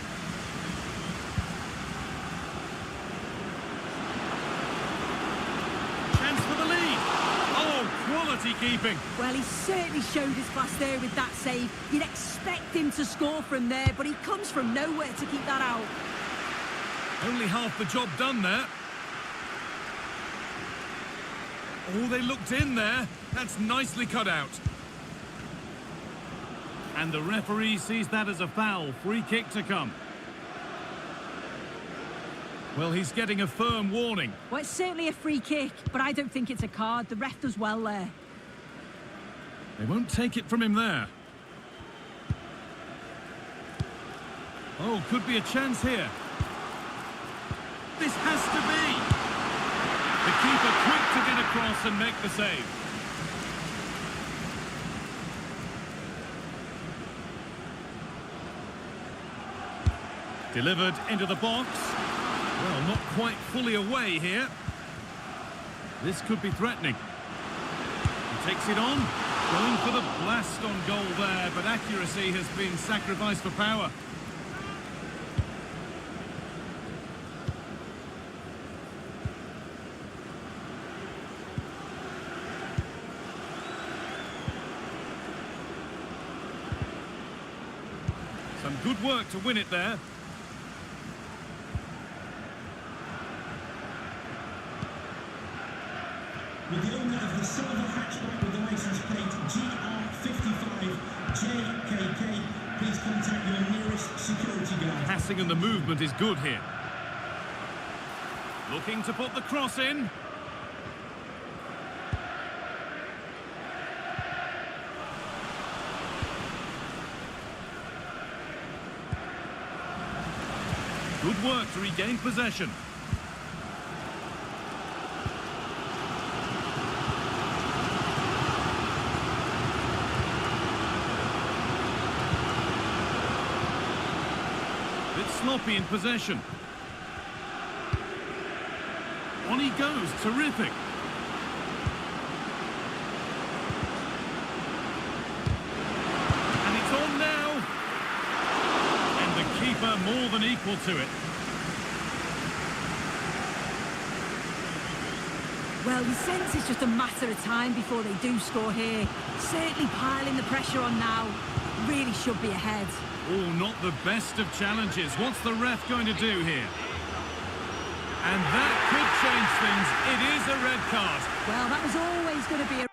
Chance for the lead. Oh, quality keeping. Well, he certainly showed his class there with that save. You'd expect him to score from there, but he comes from nowhere to keep that out. Only half the job done there. Oh, they looked in there. That's nicely cut out. And the referee sees that as a foul. Free kick to come. Well, he's getting a firm warning. Well, it's certainly a free kick, but I don't think it's a card. The ref does well there. They won't take it from him there. Oh, could be a chance here. This has to be. The keeper quick to get across and make the save. Delivered into the box. Well, not quite fully away here. This could be threatening. He takes it on. Going for the blast on goal there, but accuracy has been sacrificed for power. Some good work to win it there. With the owner of the silver hatchback with the license plate GR55JKK, please contact your nearest security guard. Passing and the movement is good here. Looking to put the cross in. Good work to regain possession. Bit sloppy in possession. On he goes, terrific. And it's on now. And the keeper more than equal to it. Well, you sense it's just a matter of time before they do score here. Certainly piling the pressure on now. Really should be ahead. Oh, not the best of challenges. What's the ref going to do here? And that could change things. It is a red card. Well, that was always going to be a...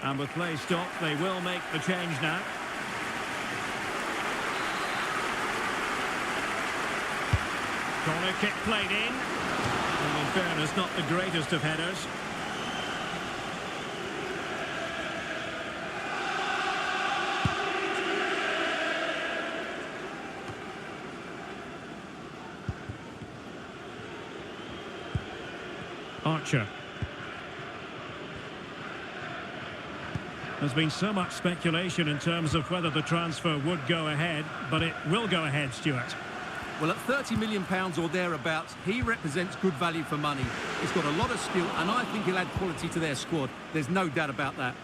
And with play stopped, they will make the change now. Corner kick played in. And in fairness, not the greatest of headers. Archer. There's been so much speculation in terms of whether the transfer would go ahead, but it will go ahead, Stuart. Well, at £30 million or thereabouts, he represents good value for money. He's got a lot of skill, and I think he'll add quality to their squad. There's no doubt about that.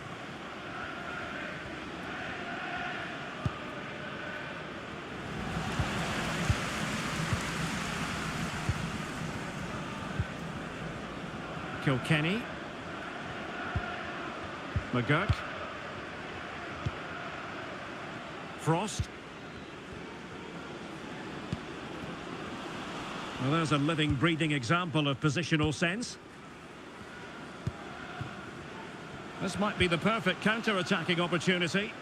Kilkenny. McGurk. Frost. Well, there's a living, breathing example of positional sense. This might be the perfect counter-attacking opportunity.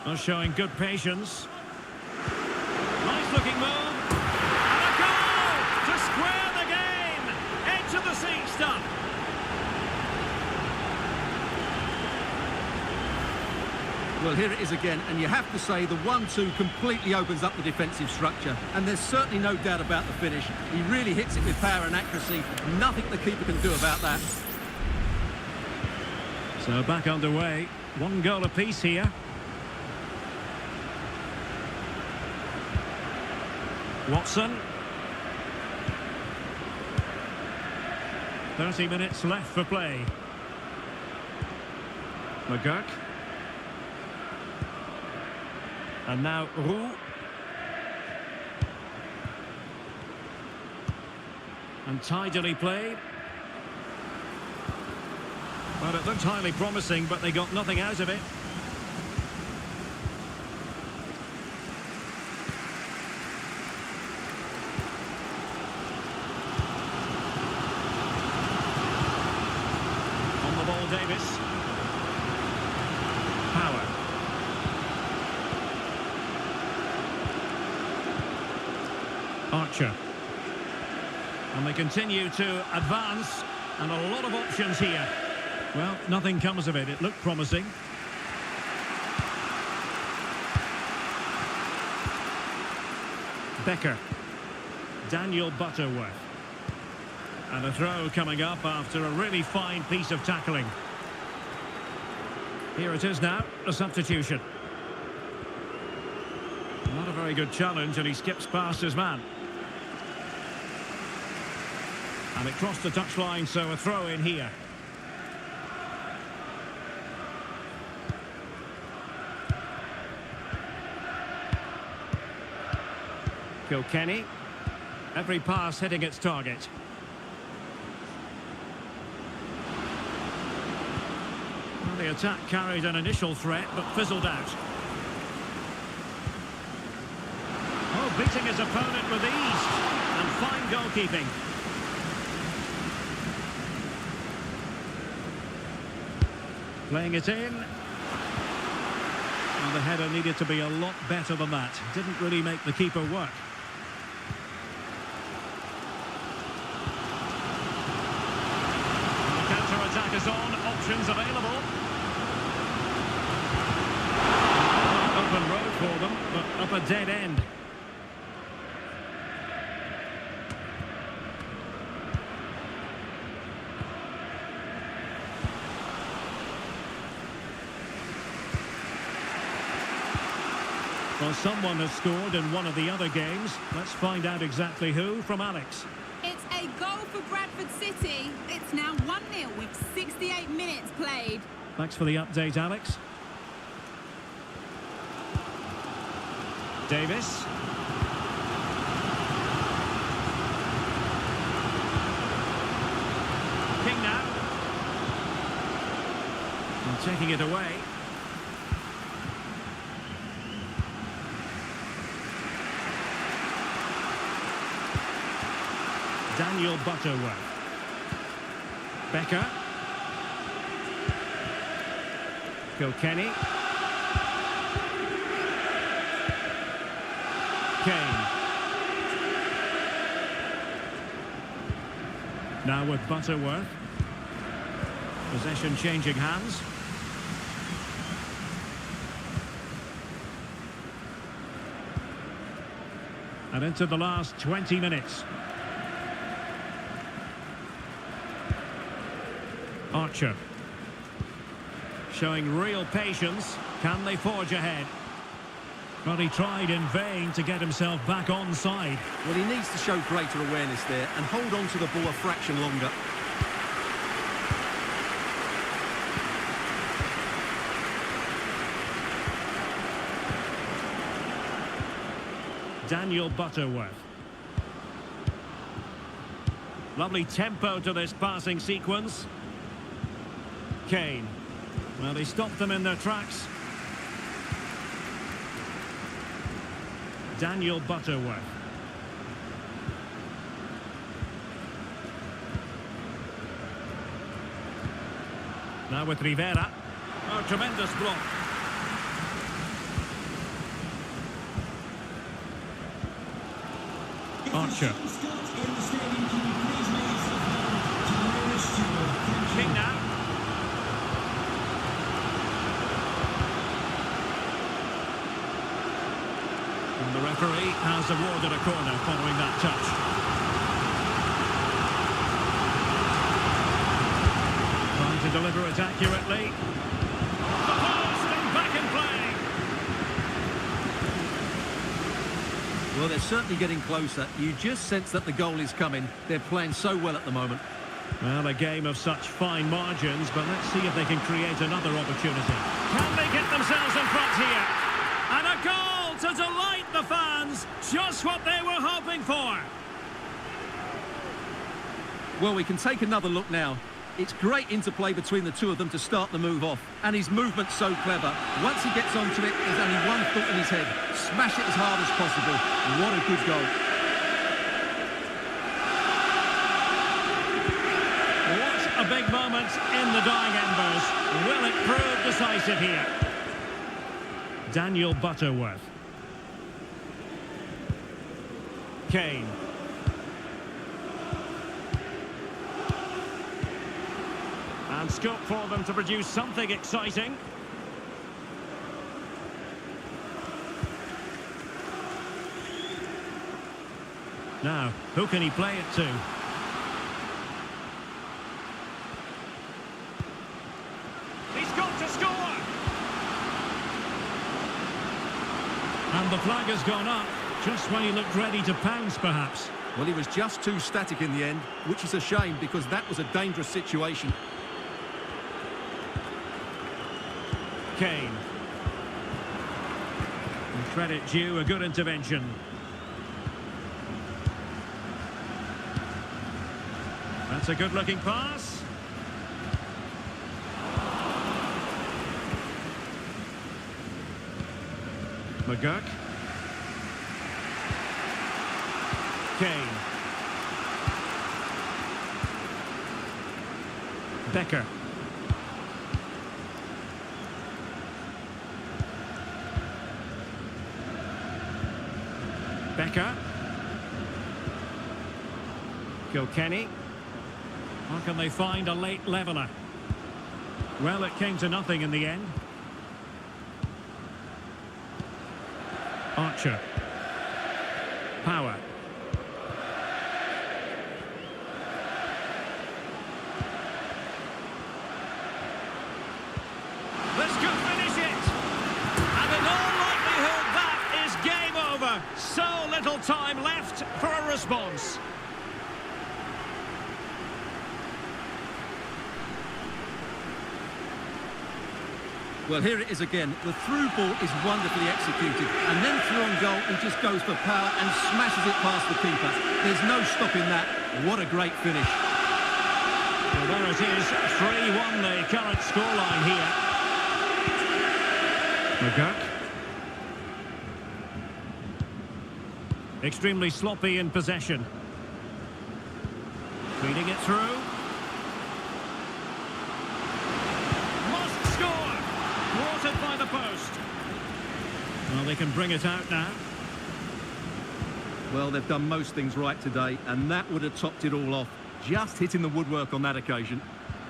Well, showing good patience. Nice looking move. And a goal to square the game. Edge of the seat stuff. Well, here it is again, and you have to say the 1-2 completely opens up the defensive structure. And there's certainly no doubt about the finish. He really hits it with power and accuracy. Nothing the keeper can do about that. So back underway. 1 goal apiece here. Watson. 30 minutes left for play. McGurk. And now Roux. And tidily played. Well, it looked highly promising, but they got nothing out of it. On the ball, Davis. Power. Archer. And they continue to advance, and a lot of options here. Well, nothing comes of it. It looked promising. Becker. Daniel Butterworth. And a throw coming up after a really fine piece of tackling. Here it is now, a substitution. Not a very good challenge, and he skips past his man. And it crossed the touchline, so a throw in here. Kilkenny. Every pass hitting its target. Well, the attack carried an initial threat, but fizzled out. Oh, beating his opponent with ease. And fine goalkeeping. Playing it in. And the header needed to be a lot better than that. Didn't really make the keeper work. And the counter-attack is on. Options available. Open road for them, but up a dead end. Well, someone has scored in one of the other games. Let's find out exactly who from Alex. It's a goal for Bradford City. It's now 1-0 with 68 minutes played. Thanks for the update, Alex. Davis. King now. And taking it away. Daniel Butterworth. Becker. Kilkenny. Kane. Now with Butterworth. Possession changing hands. And into the last 20 minutes. Archer. Showing real patience. Can they forge ahead? Well, he tried in vain to get himself back onside. Well, he needs to show greater awareness there and hold on to the ball a fraction longer. Daniel Butterworth. Lovely tempo to this passing sequence. Kane. Well, he stopped them in their tracks. Daniel Butterworth. Now with Rivera. Oh, tremendous block. Archer. King now. And the referee has awarded a corner following that touch. Trying to deliver it accurately. The post and back in play. Well, they're certainly getting closer. You just sense that the goal is coming. They're playing so well at the moment. Well, a game of such fine margins, but let's see if they can create another opportunity. Can they get themselves in front here? And a goal to delight the fans. Just what they were hoping for. Well, we can take another look now. It's great interplay between the two of them to start the move off. And his movement's so clever. Once he gets onto it, there's only one thought in his head. Smash it as hard as possible. What a good goal. What a big moment in the dying embers. Will it prove decisive here? Daniel Butterworth. Kane. And scope for them to produce something exciting. Now, who can he play it to? He's got to score! And the flag has gone up, just when he looked ready to pounce, perhaps. Well, he was just too static in the end, which is a shame because that was a dangerous situation. Kane. And credit due, a good intervention. That's a good-looking pass. McGurk. Kane. Becker. Becker. Kilkenny. How can they find a late leveller? Well, it came to nothing in the end. Archer. Power. This could finish it. And in all likelihood, that So little time left for a response. Well, here it is again. The through ball is wonderfully executed, and then through on goal, he just goes for power and smashes it past the keeper. There's no stopping that. What a great finish. Well, there it is, 3-1 the current scoreline here. McGurk. Extremely sloppy in possession. Feeding it through. By the post. Well, they can bring it out now. Well, they've done most things right today, and that would have topped it all off. Just hitting the woodwork on that occasion.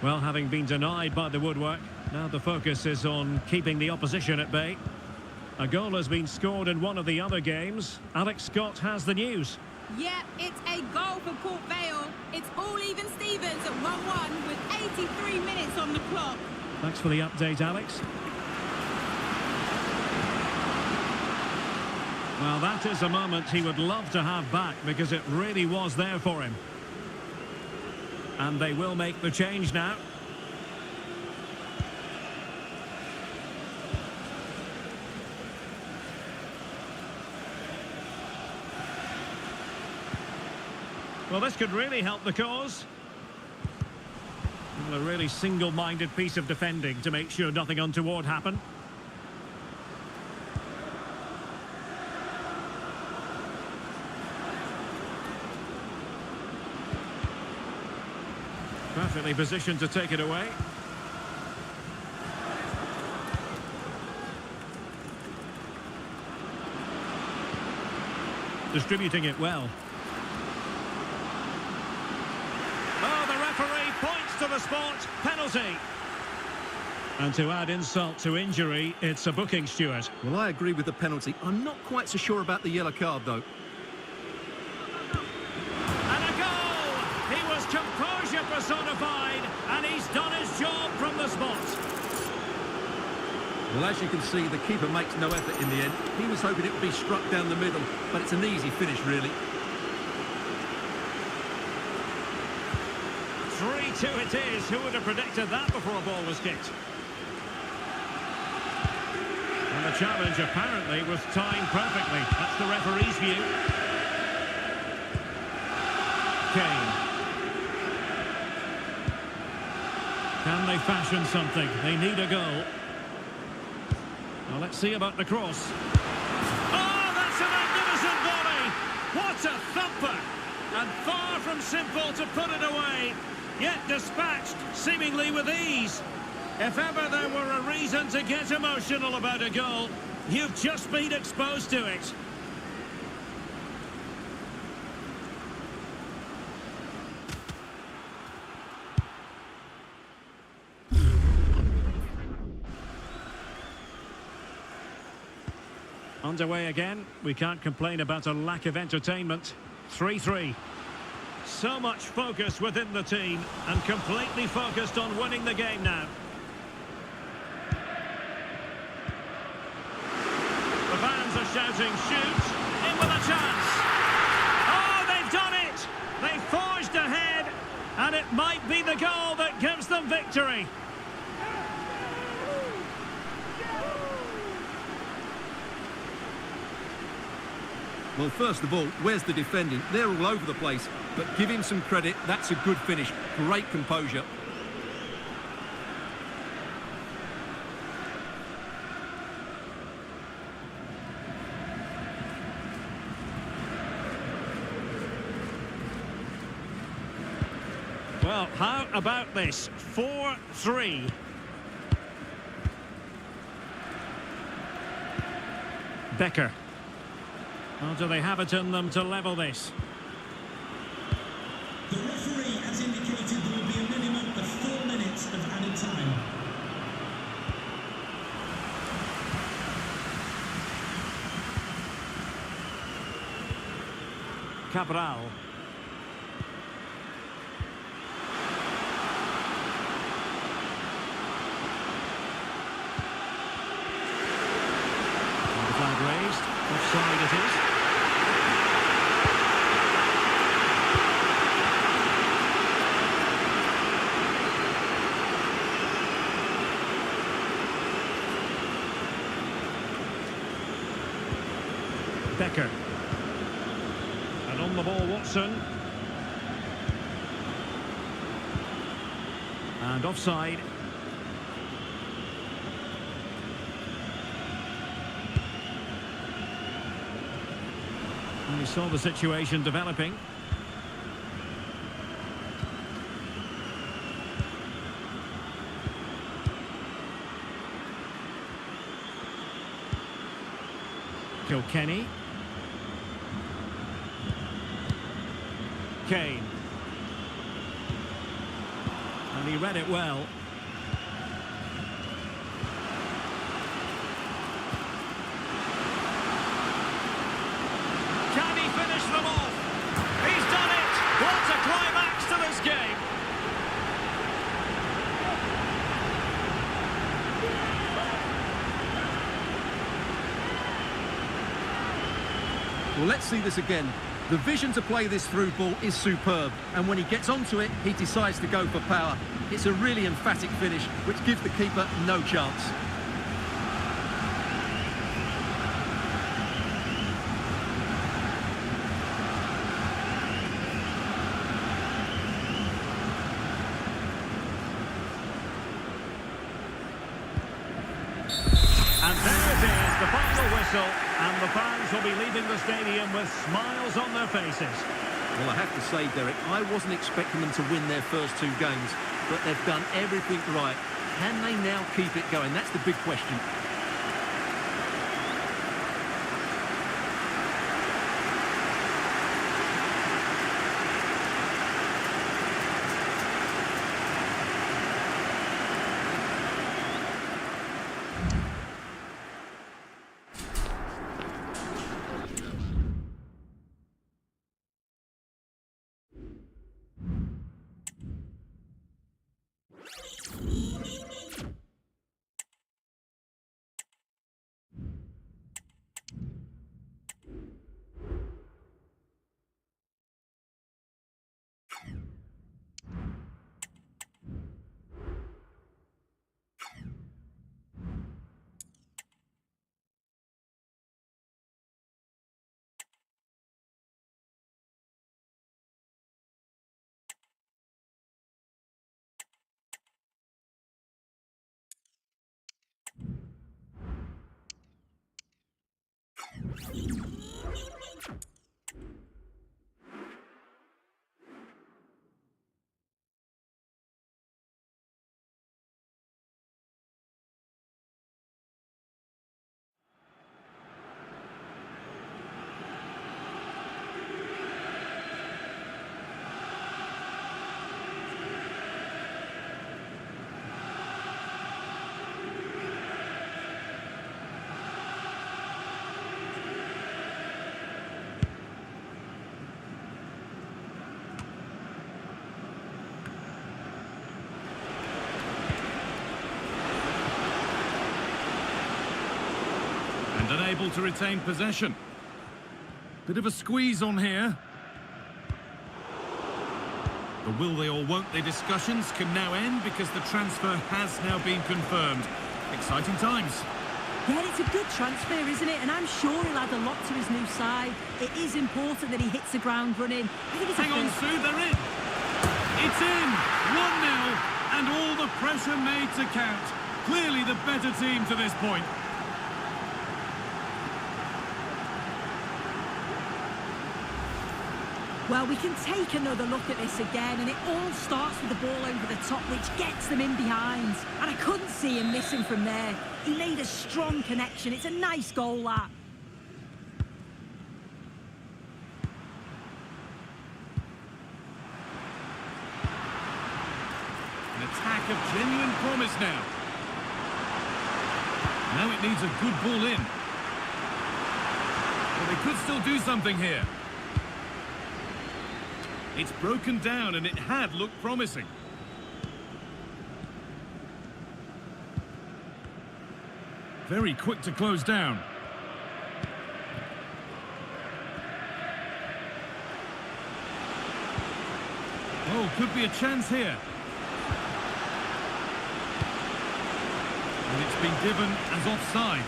Well, having been denied by the woodwork, now the focus is on keeping the opposition at bay. A goal has been scored in one of the other games. Alex Scott has the news. Yeah, it's a goal for Port Vale. It's all even Stevens at 1-1 with 83 minutes on the clock. Thanks for the update, Alex. Well, that is a moment he would love to have back because it really was there for him. And they will make the change now. Well, this could really help the cause. Well, a really single-minded piece of defending to make sure nothing untoward happened. Perfectly positioned to take it away. Distributing it well. Oh, the referee points to the spot. Penalty. And to add insult to injury, it's a booking, Stuart. Well, I agree with the penalty. I'm not quite so sure about the yellow card, though. Composure personified, and he's done his job from the spot. Well, as you can see, the keeper makes no effort in the end. He was hoping it would be struck down the middle, but it's an easy finish, really. 3-2 it is. Who would have predicted that before a ball was kicked? And the challenge apparently was timed perfectly. That's the referee's view. Kane. Can they fashion something? They need a goal. Now let's see about the cross. Oh, that's a magnificent volley! What a thumper! And far from simple to put it away, yet dispatched seemingly with ease. If ever there were a reason to get emotional about a goal, you've just been exposed to it. Underway again. We can't complain about a lack of entertainment. 3-3. So much focus within the team and completely focused on winning the game now. The fans are shouting, shoot, in with a chance. Oh, they've done it! They forged ahead, and it might be the goal that gives them victory. Well, first of all, where's the defending? They're all over the place. But give him some credit. That's a good finish. Great composure. Well, how about this? 4-3. Becker. Or do they have it in them to level this? The referee has indicated there will be a minimum of 4 minutes of added time. Cabral. And the flag raised. Offside it is. on the ball, Watson. And offside. And we saw the situation developing. Kilkenny. Kane. And he read it well. Can he finish them off? He's done it! What a climax to this game! Well, let's see this again. The vision to play this through ball is superb, and when he gets onto it, he decides to go for power. It's a really emphatic finish, which gives the keeper no chance. And there it is, the final whistle, and the fans will be leaving the stadium with smiles on their faces. Well, I have to say, Derek, I wasn't expecting them to win their first two games, but they've done everything right. Can they now keep it going? That's the big question. And unable to retain possession. Bit of a squeeze on here. The will they or won't they discussions can now end because the transfer has now been confirmed. Exciting times. Yeah, it's a good transfer, isn't it? And I'm sure he'll add a lot to his new side. It is important that he hits the ground running. I think it's Hang on, Sue, they're in. It's in. 1-0, and all the pressure made to count. Clearly the better team to this point. Well, we can take another look at this again, and it all starts with the ball over the top, which gets them in behind. And I couldn't see him missing from there. He made a strong connection. It's a nice goal, that. An attack of genuine promise now. Now it needs a good ball in. But they could still do something here. It's broken down, and it had looked promising. Very quick to close down. Oh, could be a chance here. And it's been given as offside.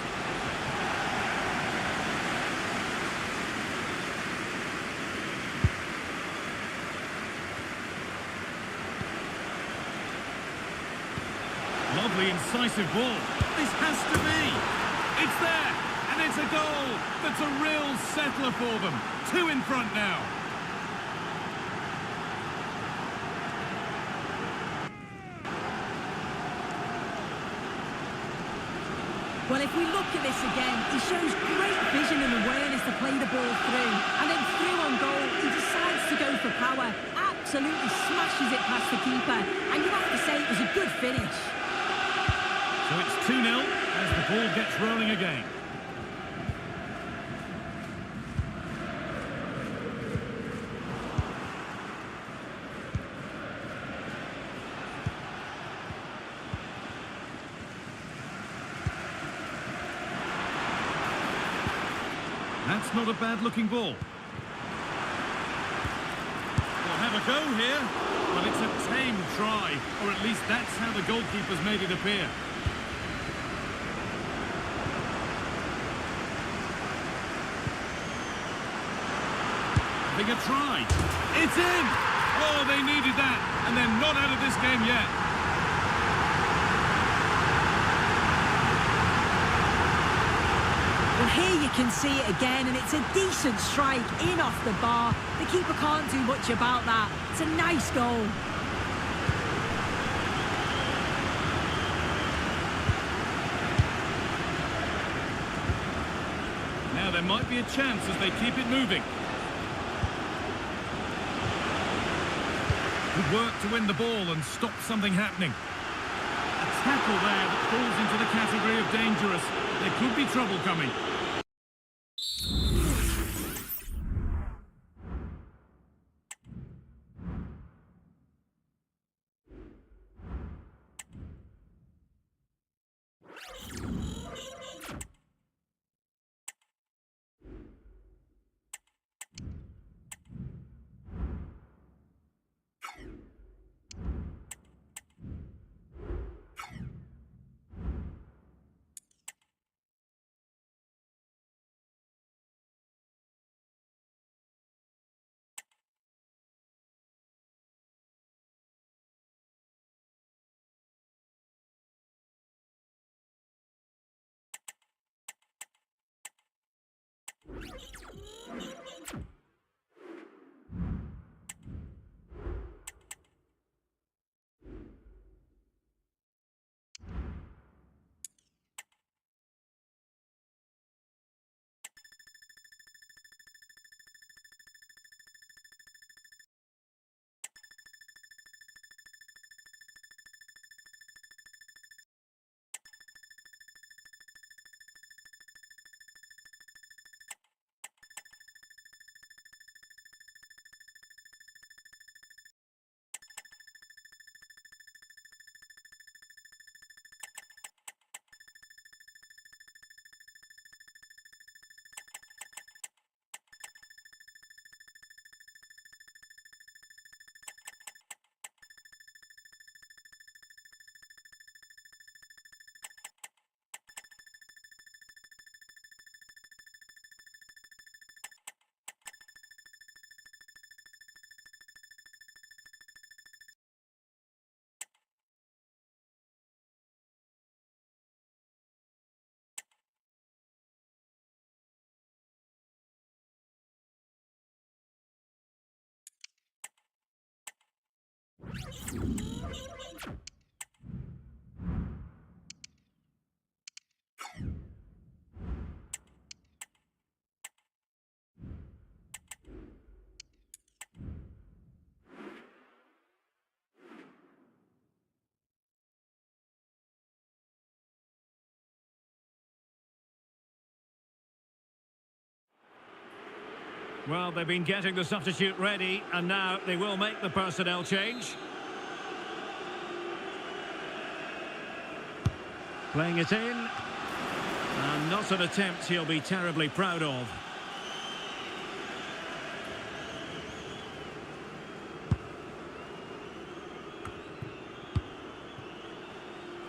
incredibly incisive ball. This has to be. It's there, and it's a goal. That's a real settler for them. 2 in front now. Well, if we look at this again, he shows great vision and awareness to play the ball through. And then through on goal, he decides to go for power. Absolutely smashes it past the keeper. And you have to say it was a good finish. So it's 2-0 as the ball gets rolling again. That's not a bad-looking ball. We'll have a go here. Well, it's a tame try, or at least that's how the goalkeeper's made it appear. Having a try. It's in! Oh, they needed that, and they're not out of this game yet. Well, here you can see it again, and it's a decent strike in off the bar. The keeper can't do much about that. It's a nice goal. Now there might be a chance as they keep it moving. Good work to win the ball and stop something happening. A tackle there that falls into the category of dangerous. There could be trouble coming. Well, they've been getting the substitute ready, and now they will make the personnel change. Playing it in. And not an attempt he'll be terribly proud of.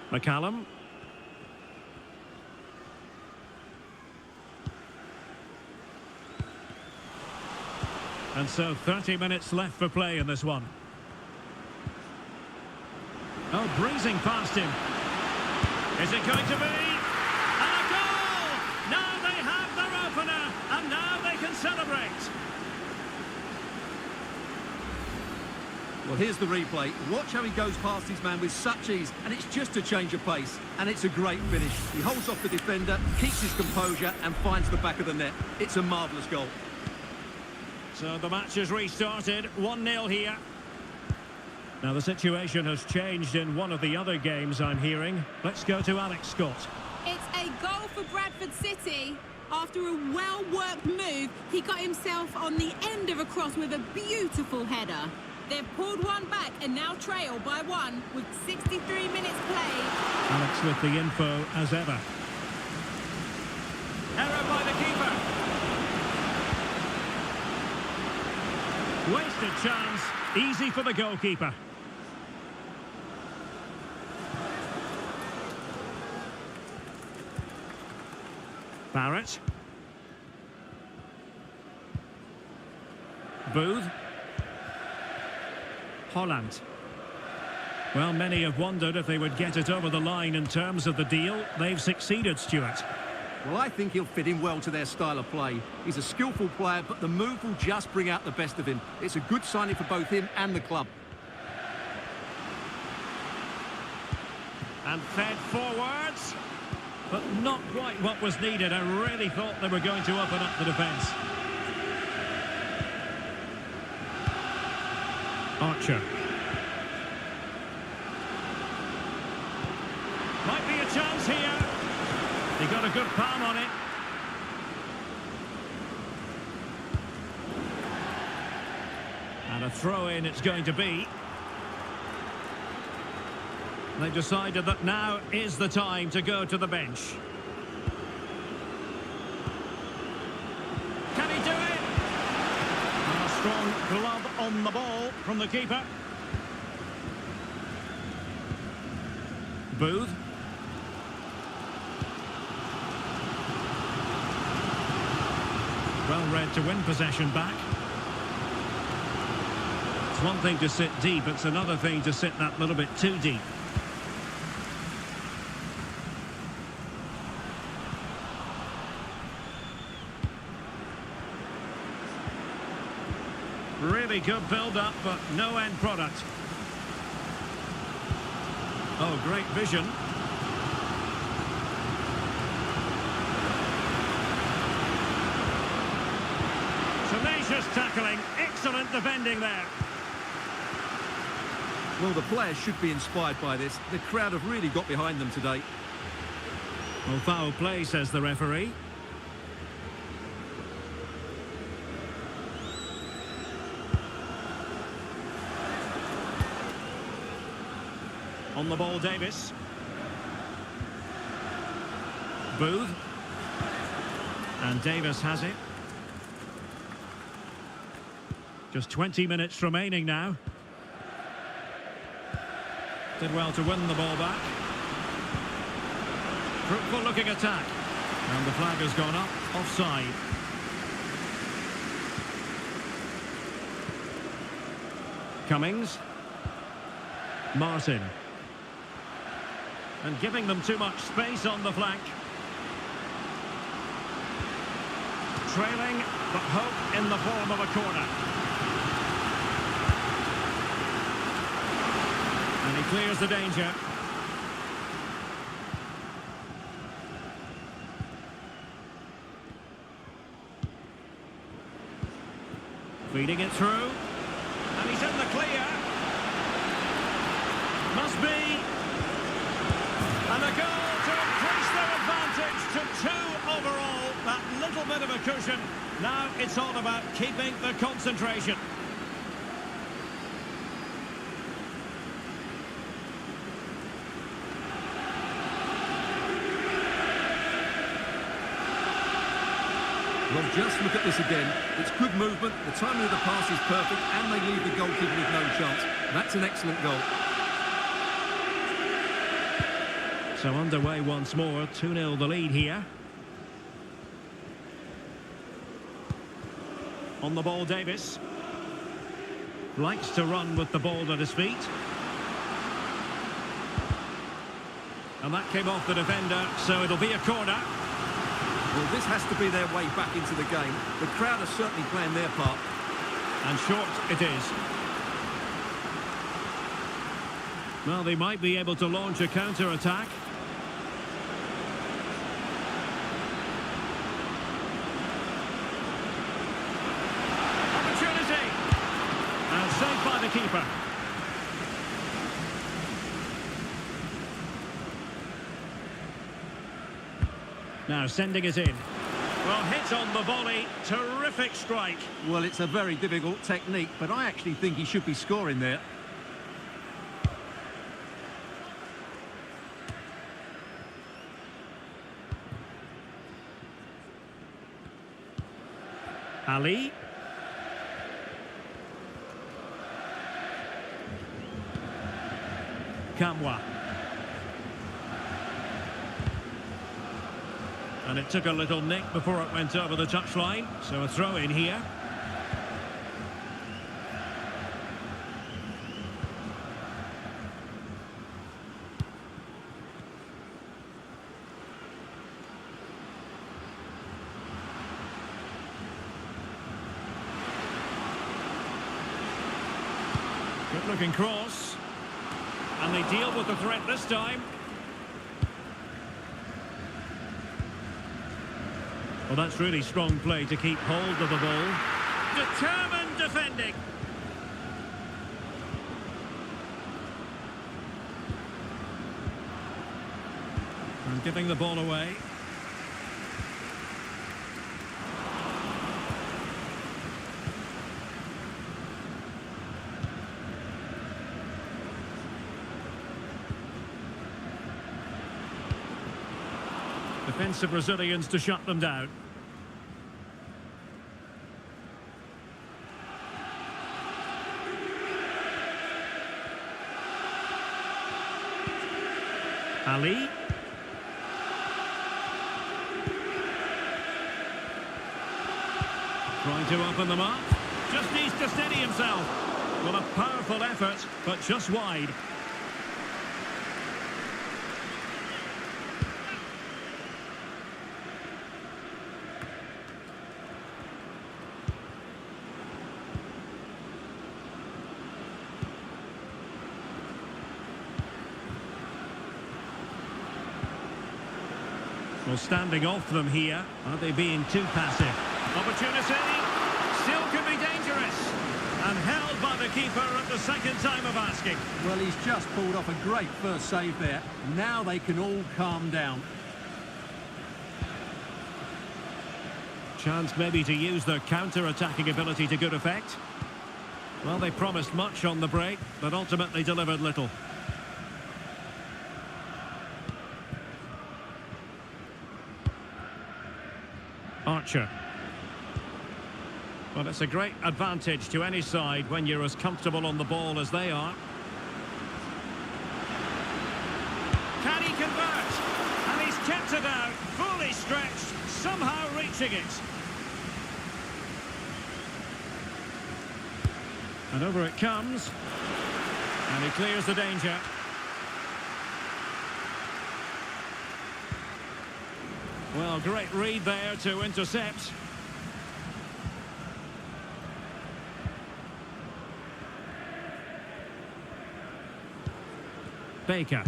McCallum. And so 30 minutes left for play in this one. Oh, breezing past him. Is it going to be? And a goal! Now they have their opener, and now they can celebrate. Well, here's the replay. Watch how he goes past his man with such ease, and it's just a change of pace. And it's a great finish. He holds off the defender, keeps his composure, and finds the back of the net. It's a marvellous goal. So the match has restarted, 1-0 here. Now the situation has changed in one of the other games I'm hearing. Let's go to Alex Scott. It's a goal for Bradford City. After a well-worked move, he got himself on the end of a cross with a beautiful header. They've pulled one back and now trail by 1 with 63 minutes played. Alex with the info as ever. Error by the keeper. Wasted chance. Easy for the goalkeeper. Barrett. Booth. Holland. Well, many have wondered if they would get it over the line in terms of the deal. They've succeeded, Stuart. Well, I think he'll fit in well to their style of play. He's a skillful player, but the move will just bring out the best of him. It's a good signing for both him and the club. And fed forwards, but not quite what was needed. I really thought they were going to open up the defence. Archer. Might be a chance here. He got a good palm on it. And a throw-in it's going to be. They've decided that now is the time to go to the bench. Can he do it? And a strong glove on the ball from the keeper. Booth. Well read to win possession back. It's one thing to sit deep, it's another thing to sit that little bit too deep. Really good build-up, but no end product. Oh, great vision. Tenacious tackling, excellent defending there. Well, the players should be inspired by this. The crowd have really got behind them today. Well, foul play, says the referee. On the ball, Davis. Booth. And Davis has it. Just 20 minutes remaining now. Did well to win the ball back. Fruitful looking attack. And the flag has gone up, offside. Cummings. Martin. And giving them too much space on the flank. Trailing, but hope in the form of a corner. And he clears the danger. Feeding it through. And he's in the clear. Must be. And a goal to increase their advantage to 2 overall. That little bit of a cushion. Now it's all about keeping the concentration. Well, just look at this again. It's good movement, the timing of the pass is perfect, and they leave the goalkeeper with no chance. That's an excellent goal. So underway once more, 2-0 the lead here. On the ball, Davis. Likes to run with the ball at his feet. And that came off the defender, so it'll be a corner. Well, this has to be their way back into the game. The crowd are certainly playing their part. And short it is. Well, they might be able to launch a counter-attack. Opportunity! And saved by the keeper. Now sending it in. Well, hit on the volley. Terrific strike. Well, it's a very difficult technique, but I actually think he should be scoring there. Ali. Kamwa. And it took a little nick before it went over the touchline, so a throw in here. Good looking cross. And they deal with the threat this time. Well, that's really strong play to keep hold of the ball. Determined defending. And giving the ball away. Defensive Brazilians to shut them down. Ali. Trying to open them up. Just needs to steady himself. Well, a powerful effort, but just wide. Well, standing off them here. Are they being too passive? Opportunity. Still could be dangerous. And held by the keeper at the second time of asking. Well, he's just pulled off a great first save there. Now they can all calm down. Chance maybe to use their counter-attacking ability to good effect. Well, they promised much on the break, but ultimately delivered little. Archer. Well, it's a great advantage to any side when you're as comfortable on the ball as they are. Can he convert? And he's kept it out, fully stretched, somehow reaching it. And over it comes. And he clears the danger. Well, great read there to intercept. Baker.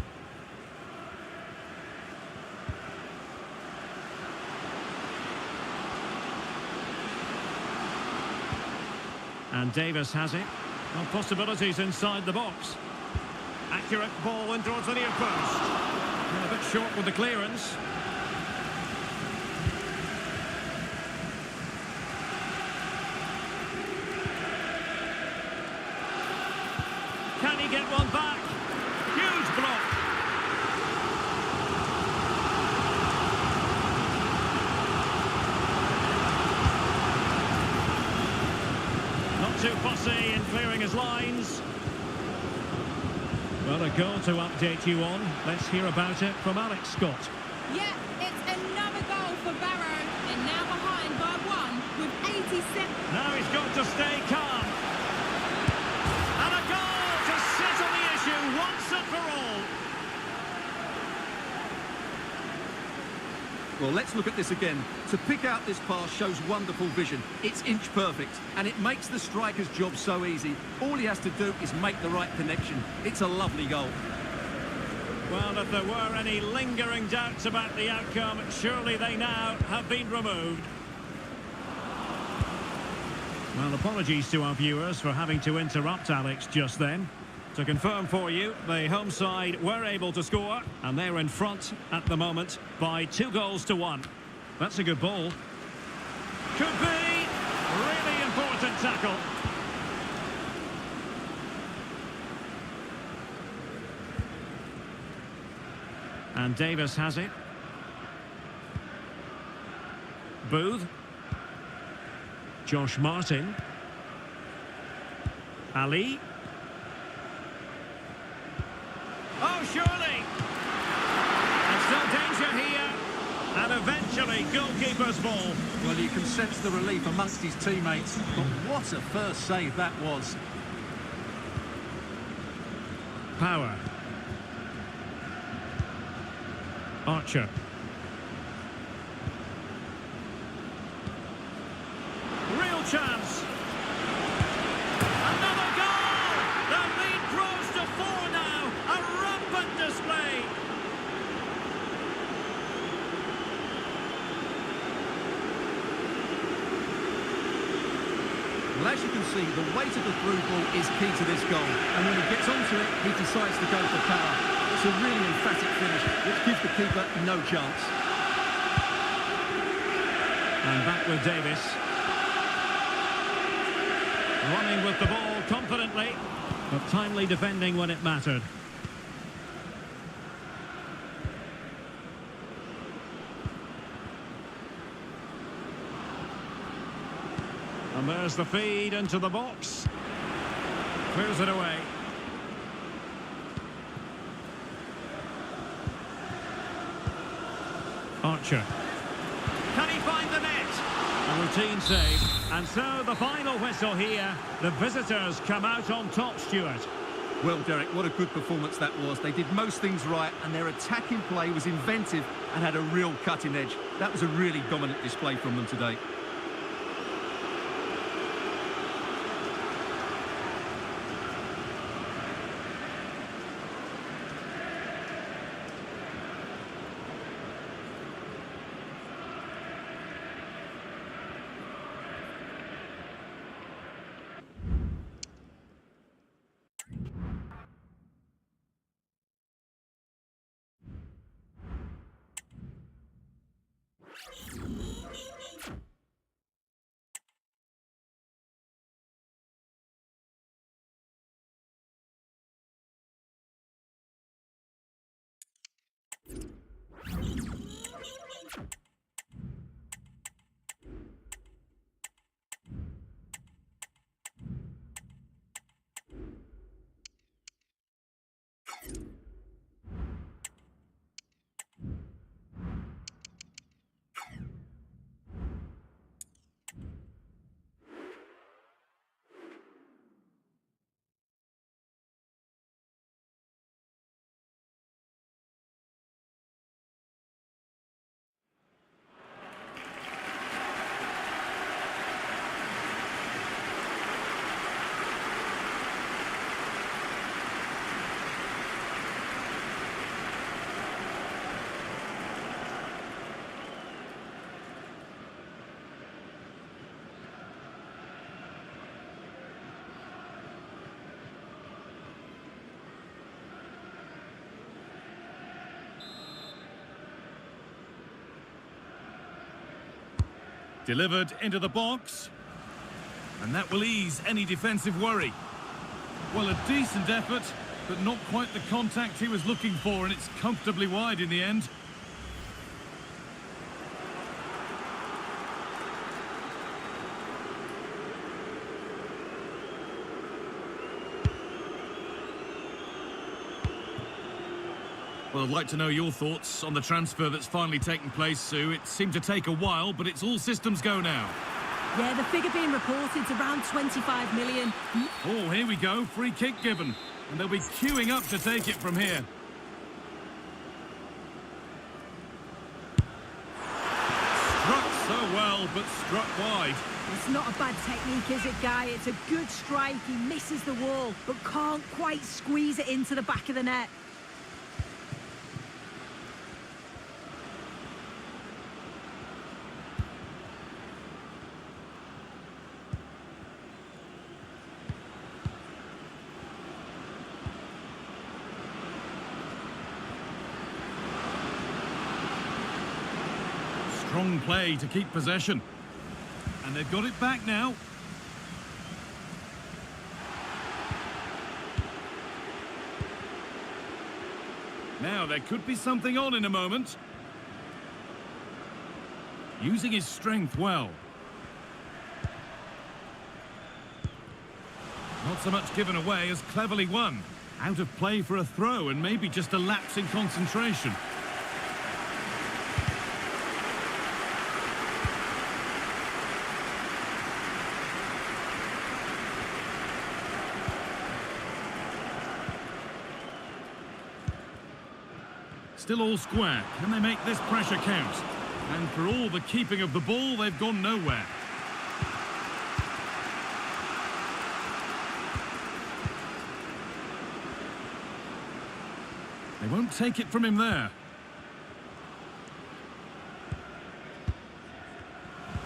And Davis has it. Well, possibilities inside the box. Accurate ball in towards the near post. And a bit short with the clearance. Can he get one back? Huge block. Not too fussy in clearing his lines. Well, a goal to update you on. Let's hear about it from Alex Scott. Yeah, it's another goal for Barrow. And now behind by one with 87. Now he's got to stay calm. And a goal to settle the issue once and for all. Well, let's look at this again. To pick out this pass shows wonderful vision. It's inch perfect, and it makes the striker's job so easy. All he has to do is make the right connection. It's a lovely goal. Well, if there were any lingering doubts about the outcome, surely they now have been removed. Well, apologies to our viewers for having to interrupt Alex just then. To confirm for you, the home side were able to score, and they're in front at the moment by 2-1. That's a good ball. Could be. Really important tackle. And Davis has it. Booth. Josh Martin. Ali. Oh, surely! And still danger here. And eventually, goalkeeper's ball. Well, you can sense the relief amongst his teammates. But what a first save that was. Power. Archer. Real chance. Another goal! The lead grows to 4 now. A rampant display. Well, as you can see, the weight of the through ball is key to this goal. And when he gets onto it, he decides to go for power. It's a really emphatic finish, which gives the keeper no chance. And back with Davis. Running with the ball confidently, but timely defending when it mattered. And there's the feed into the box. Clears it away. Archer. Can he find the net? A routine save. And so the final whistle here. The visitors come out on top, Stuart. Well, Derek, what a good performance that was. They did most things right, and their attacking play was inventive and had a real cutting edge. That was a really dominant display from them today. Delivered into the box. And that will ease any defensive worry. Well, a decent effort, but not quite the contact he was looking for, and it's comfortably wide in the end. Well, I'd like to know your thoughts on the transfer that's finally taken place, Sue. It seemed to take a while, but it's all systems go now. Yeah, the figure being reported is around 25 million. Oh, here we go. Free kick given. And they'll be queuing up to take it from here. well, but struck wide. It's not a bad technique, is it, Guy? It's a good strike. He misses the wall, but can't quite squeeze it into the back of the net. Strong play to keep possession. And they've got it back now. Now, there could be something on in a moment. Using his strength well. Not so much given away as cleverly won. Out of play for a throw and maybe just a lapse in concentration. Still all square. Can they make this pressure count? And for all the keeping of the ball, they've gone nowhere. They won't take it from him there.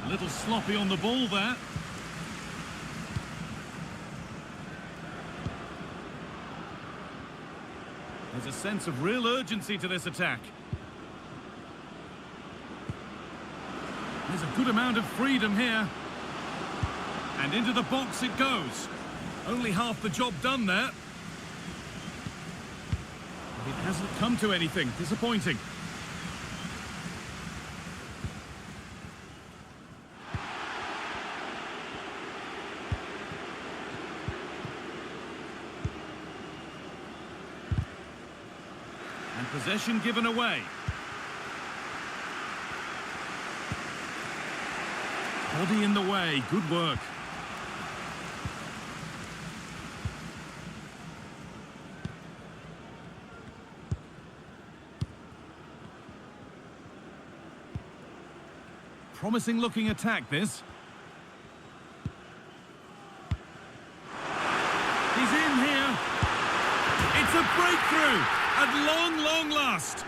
A little sloppy on the ball there. There's a sense of real urgency to this attack. There's a good amount of freedom here. And into the box it goes. Only half the job done there. It hasn't come to anything. Disappointing. And possession given away. Body in the way. Good work. Promising looking attack, this. He's in here. It's a breakthrough at long, long last.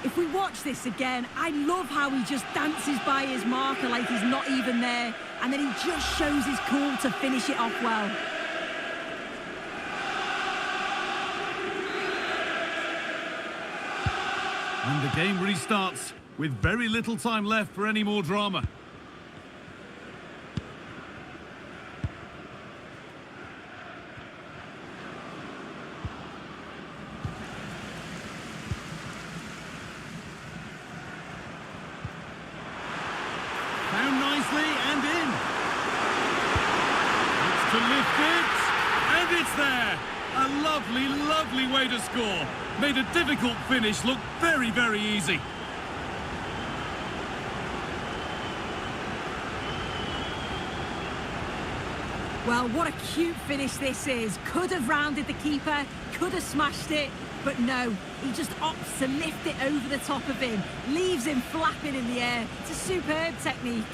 If we watch this again, I love how he just dances by his marker like he's not even there, and then he just shows his cool to finish it off well. And the game restarts with very little time left for any more drama. Found nicely and in. It's to lift it, and it's there. A lovely, lovely way to score. Made a difficult finish look very, very easy. Well, what a cute finish this is. Could have rounded the keeper, could have smashed it, but no, he just opts to lift it over the top of him, leaves him flapping in the air. It's a superb technique.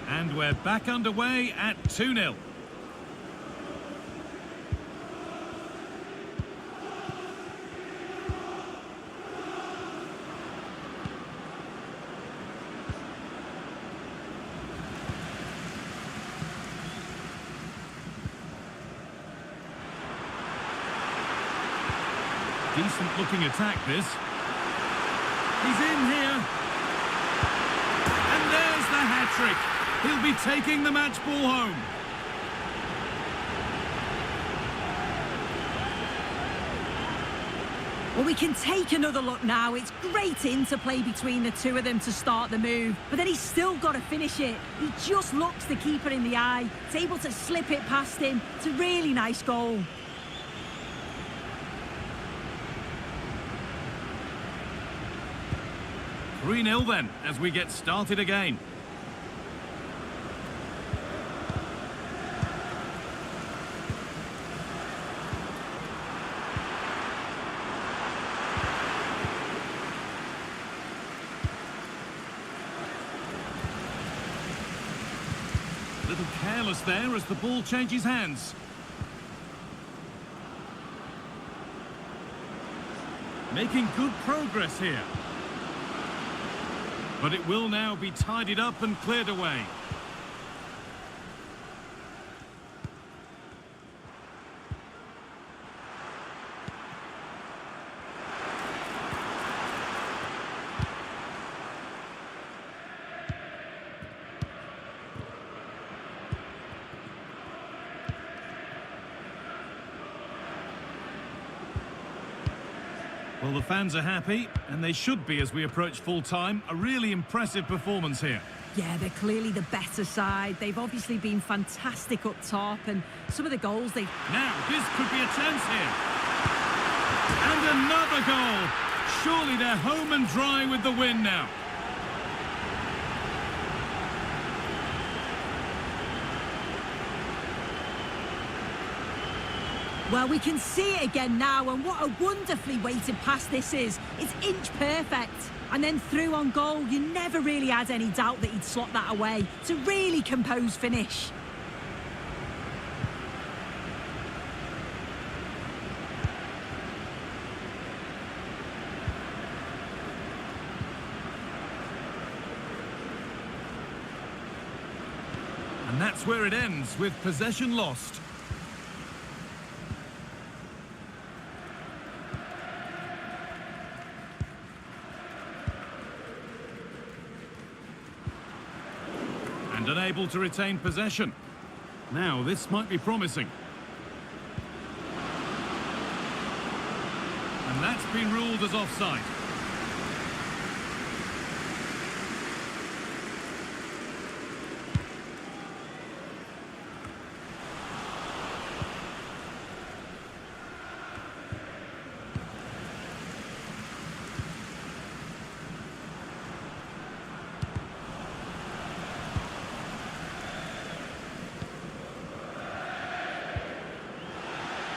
And we're back underway at 2-0. Decent looking attack, this. He's in here. And there's the hat-trick. He'll be taking the match ball home. Well, we can take another look now. It's great interplay between the two of them to start the move, but then he's still got to finish it. He just looks the keeper in the eye. He's able to slip it past him. It's a really nice goal. 3-0 then, as we get started again. A little careless there as the ball changes hands. Making good progress here. But it will now be tidied up and cleared away. Well, the fans are happy, and they should be as we approach full-time. A really impressive performance here. Yeah, they're clearly the better side. They've obviously been fantastic up top, and some of the goals they've... Now, this could be a chance here. And another goal. Surely they're home and dry with the win now. Well, we can see it again now, and what a wonderfully weighted pass this is. It's inch perfect. And then through on goal, you never really had any doubt that he'd slot that away. It's a really composed finish. And that's where it ends, with possession lost. And unable to retain possession. Now, this might be promising. And that's been ruled as offside.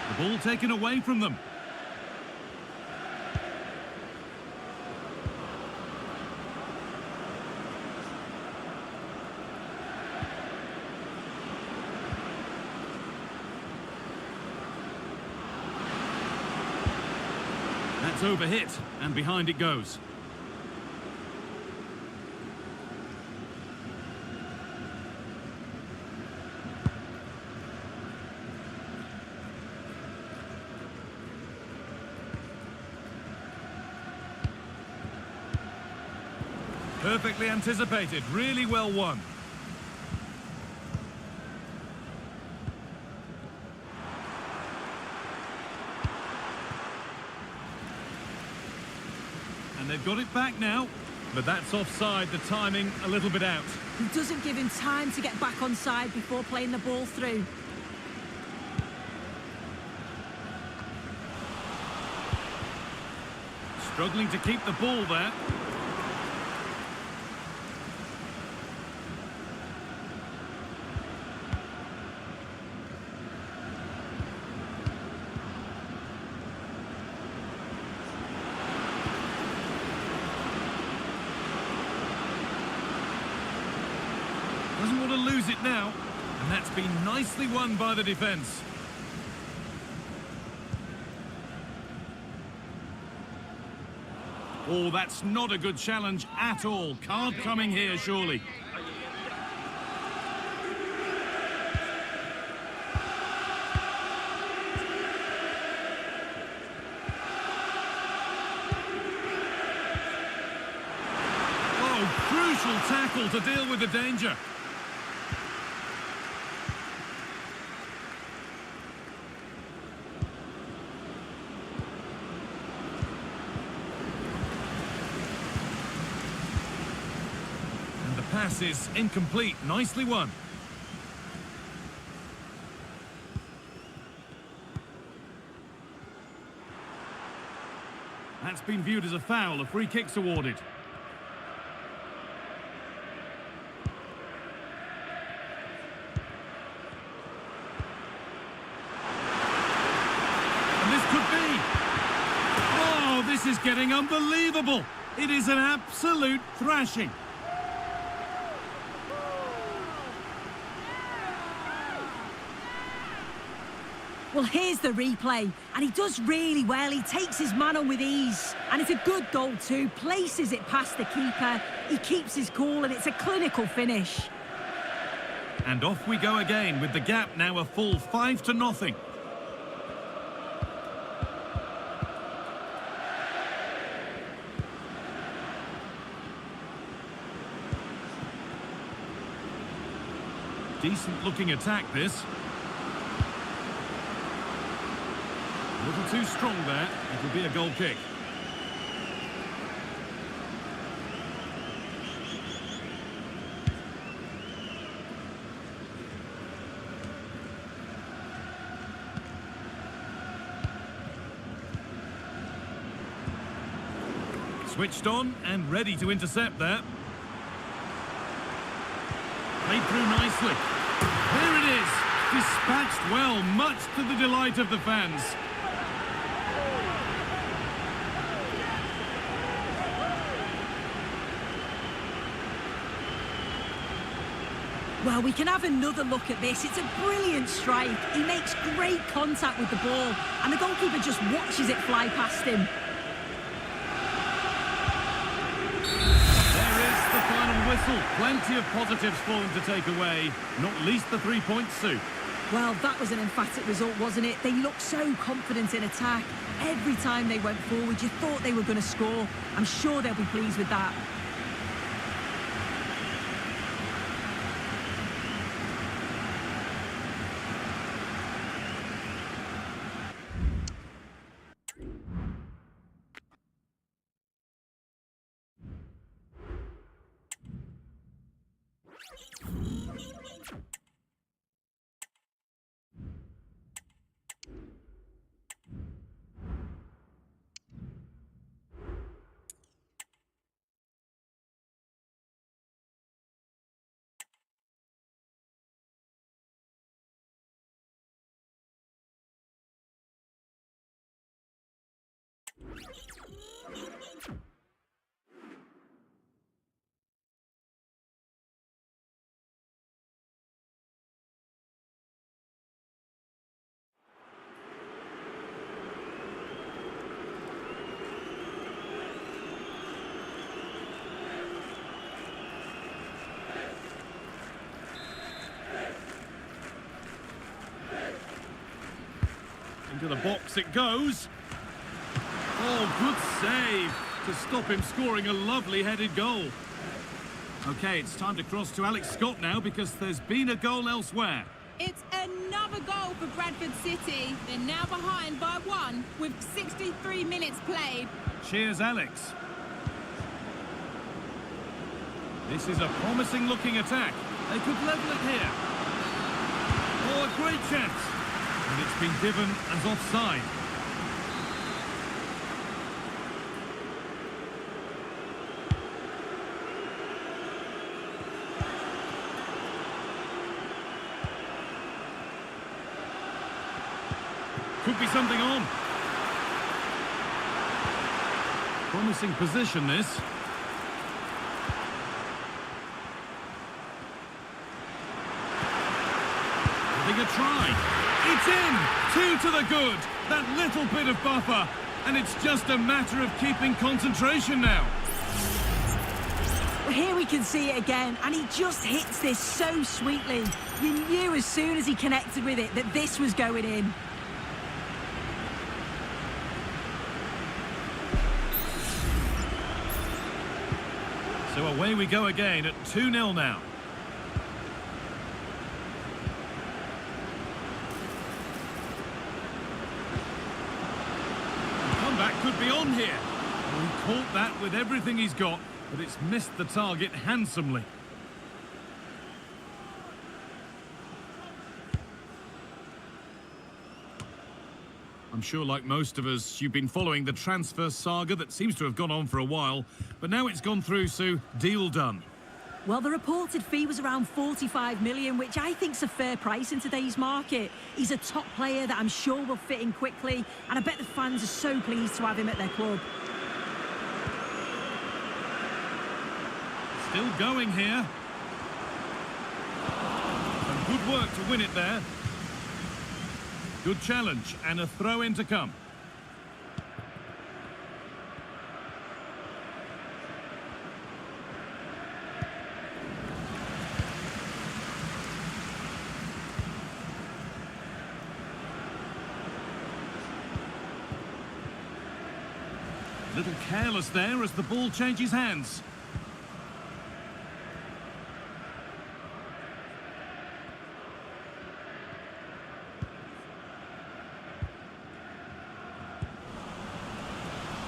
The ball taken away from them. That's overhit, and behind it goes. Perfectly anticipated, really well won. And they've got it back now, but that's offside, the timing a little bit out. He doesn't give him time to get back on side before playing the ball through. Struggling to keep the ball there. Doesn't want to lose it now, and that's been nicely won by the defence. Oh, that's not a good challenge at all. Card coming here, surely. Oh, crucial tackle to deal with the danger. Pass is incomplete. Nicely won. That's been viewed as a foul. A free kick's awarded. getting unbelievable. It is an absolute thrashing. Well, here's the replay, and he does really well. He takes his man on with ease, and it's a good goal too. Places it past the keeper. He keeps his cool, and it's a clinical finish. And off we go again, with the gap now a full 5-0. Decent looking attack, this. A little too strong there. It'll be a goal kick. Switched on and ready to intercept there. Played through nicely. There it is. Dispatched well, much to the delight of the fans. Well, we can have another look at this. It's a brilliant strike. He makes great contact with the ball, and the goalkeeper just watches it fly past him. There is the final whistle. Plenty of positives for them to take away, not least the 3 points, Sue. Well, that was an emphatic result, wasn't it? They looked so confident in attack. Every time they went forward, you thought they were going to score. I'm sure they'll be pleased with that. Into the box it goes. Oh, good save to stop him scoring a lovely headed goal. OK, it's time to cross to Alex Scott now, because there's been a goal elsewhere. It's another goal for Bradford City. They're now behind by 1 with 63 minutes played. Cheers, Alex. This is a promising looking attack. They could level it here. Oh, a great chance. And it's been given as offside. Could be something on. Promising position, this. Having a try. It's in! 2 to the good. That little bit of buffer. And it's just a matter of keeping concentration now. Well, here we can see it again, and he just hits this so sweetly. You knew as soon as he connected with it that this was going in. So away we go again at 2-0 now. Could be on here. Well, he caught that with everything he's got, but it's missed the target handsomely. I'm sure, like most of us, you've been following the transfer saga that seems to have gone on for a while, but now it's gone through, Sue. Deal done. Well, the reported fee was around 45 million, which I think's a fair price in today's market. He's a top player that I'm sure will fit in quickly, and I bet the fans are so pleased to have him at their club. Still going here. And good work to win it there. Good challenge and a throw-in to come. Little careless there as the ball changes hands.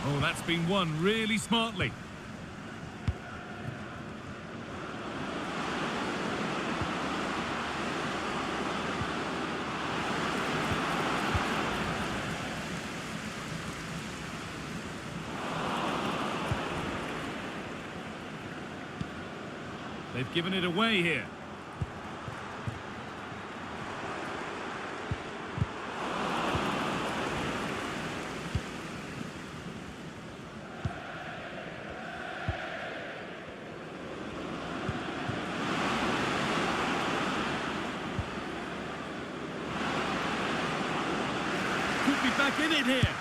Oh, that's been won really smartly. They've given it away here. Could be back in it here.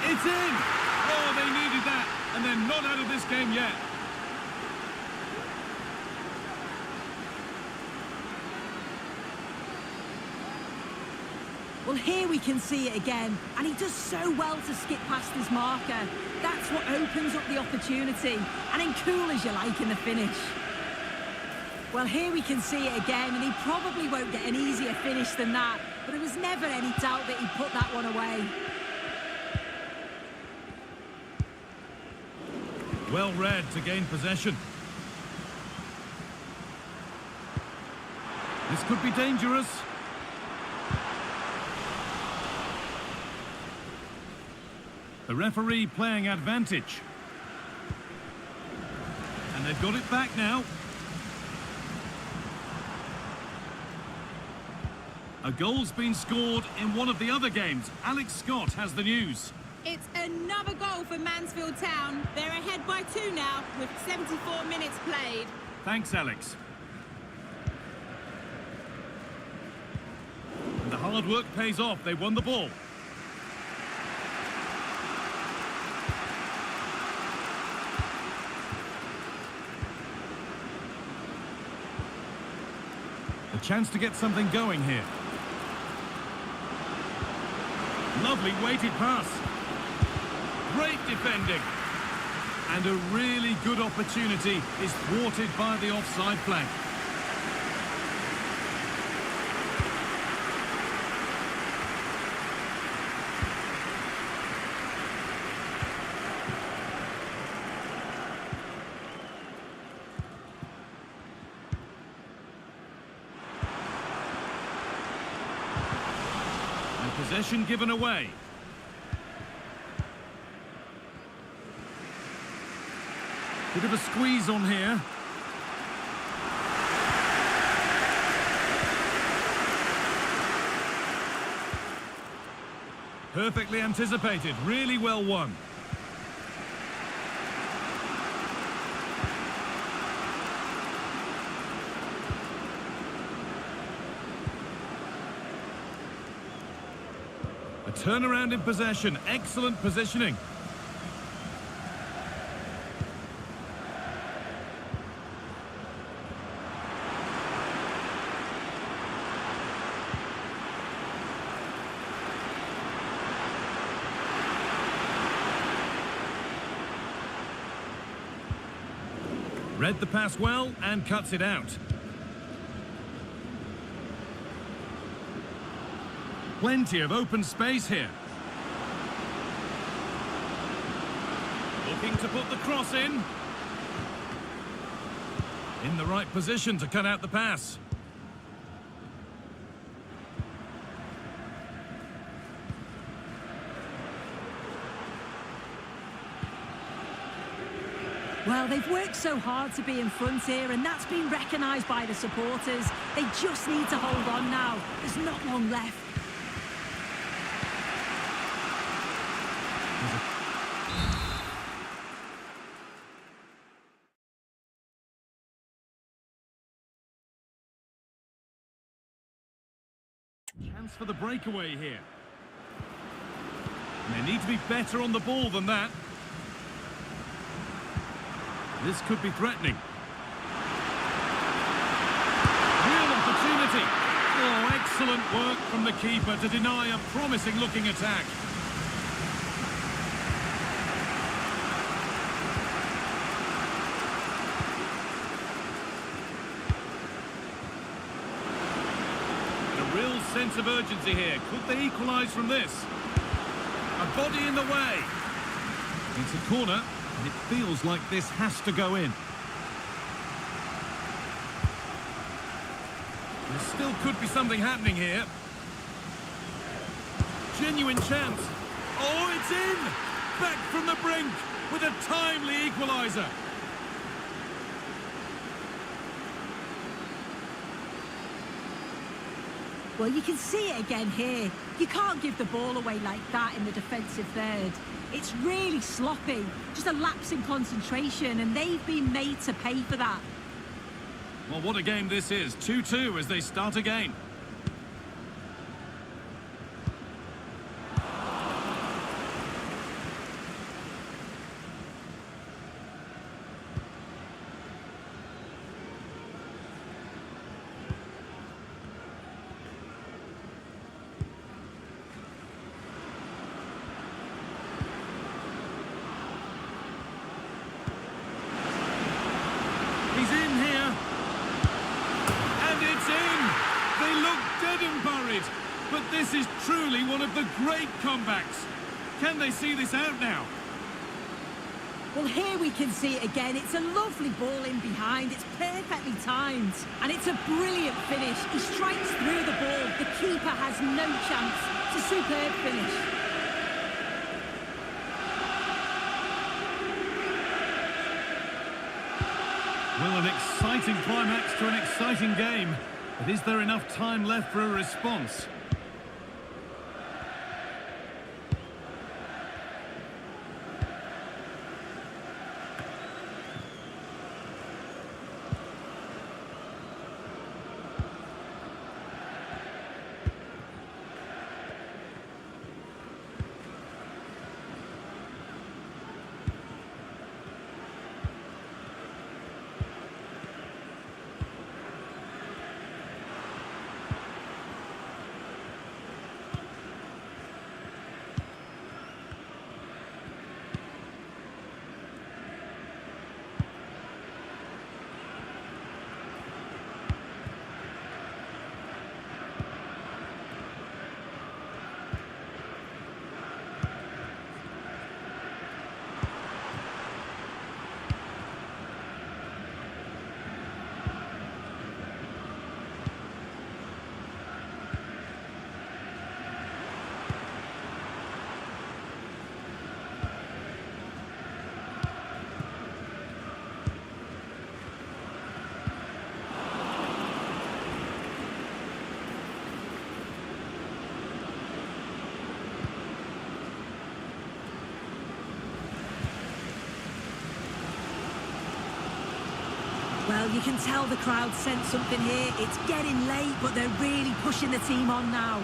It's in! Oh, they needed that, and they're not out of this game yet. Well, here we can see it again, and he does so well to skip past his marker. That's what opens up the opportunity, and then cool as you like in the finish. Well, here we can see it again, and he probably won't get an easier finish than that, but there was never any doubt that he'd put that one away. Well read to gain possession. This could be dangerous. The referee playing advantage. And they've got it back now. A goal's been scored in one of the other games. Alex Scott has the news. It's another goal for Mansfield Town. They're ahead by 2 now with 74 minutes played. Thanks, Alex. And the hard work pays off. They won the ball. A chance to get something going here. Lovely weighted pass. Great defending. And a really good opportunity is thwarted by the offside flag. Possession given away. Bit of a squeeze on here. Perfectly anticipated, really well won. A turnaround in possession, excellent positioning. Read the pass well and cuts it out. Plenty of open space here. Looking to put the cross in. In the right position to cut out the pass. Well, they've worked so hard to be in front here, and that's been recognised by the supporters. They just need to hold on now. There's not long left. Chance for the breakaway here. And they need to be better on the ball than that. This could be threatening. Real opportunity. Oh, excellent work from the keeper to deny a promising-looking attack. A real sense of urgency here. Could they equalise from this? A body in the way. It's a corner, and it feels like this has to go in. There still could be something happening here. Genuine chance. Oh, it's in! Back from the brink with a timely equaliser. Well, you can see it again here. You can't give the ball away like that in the defensive third. It's really sloppy, just a lapse in concentration, and they've been made to pay for that. Well, what a game this is. 2-2 as they start again. He's in here. And it's in. They look dead and buried. But this is truly one of the great comebacks. Can they see this out now? Well, here we can see it again. It's a lovely ball in behind. It's perfectly timed. And it's a brilliant finish. He strikes through the ball. The keeper has no chance. It's a superb finish. Well, an exciting climax to an exciting game. But is there enough time left for a response? Well, you can tell the crowd sense something here. It's getting late, but they're really pushing the team on now.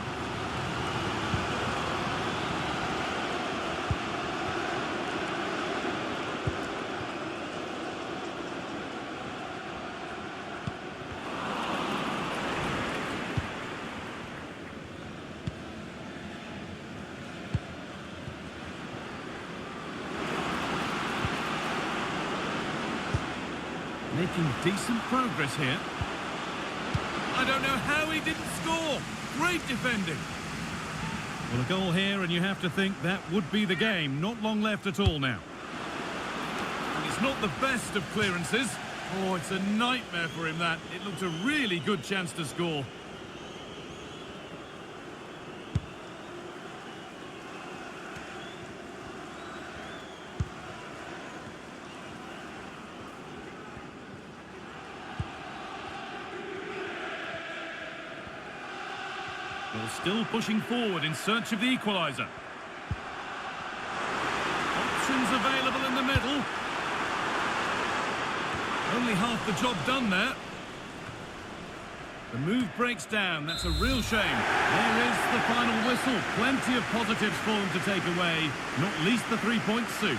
Making decent progress here. I don't know how he didn't score. Great defending. Well, a goal here, and you have to think that would be the game. Not long left at all now. And it's not the best of clearances. Oh, it's a nightmare for him, that. It looked a really good chance to score. Well, still pushing forward in search of the equaliser. Options available in the middle. Only half the job done there. The move breaks down. That's a real shame. There is the final whistle. Plenty of positives for them to take away, not least the 3 points, Sue.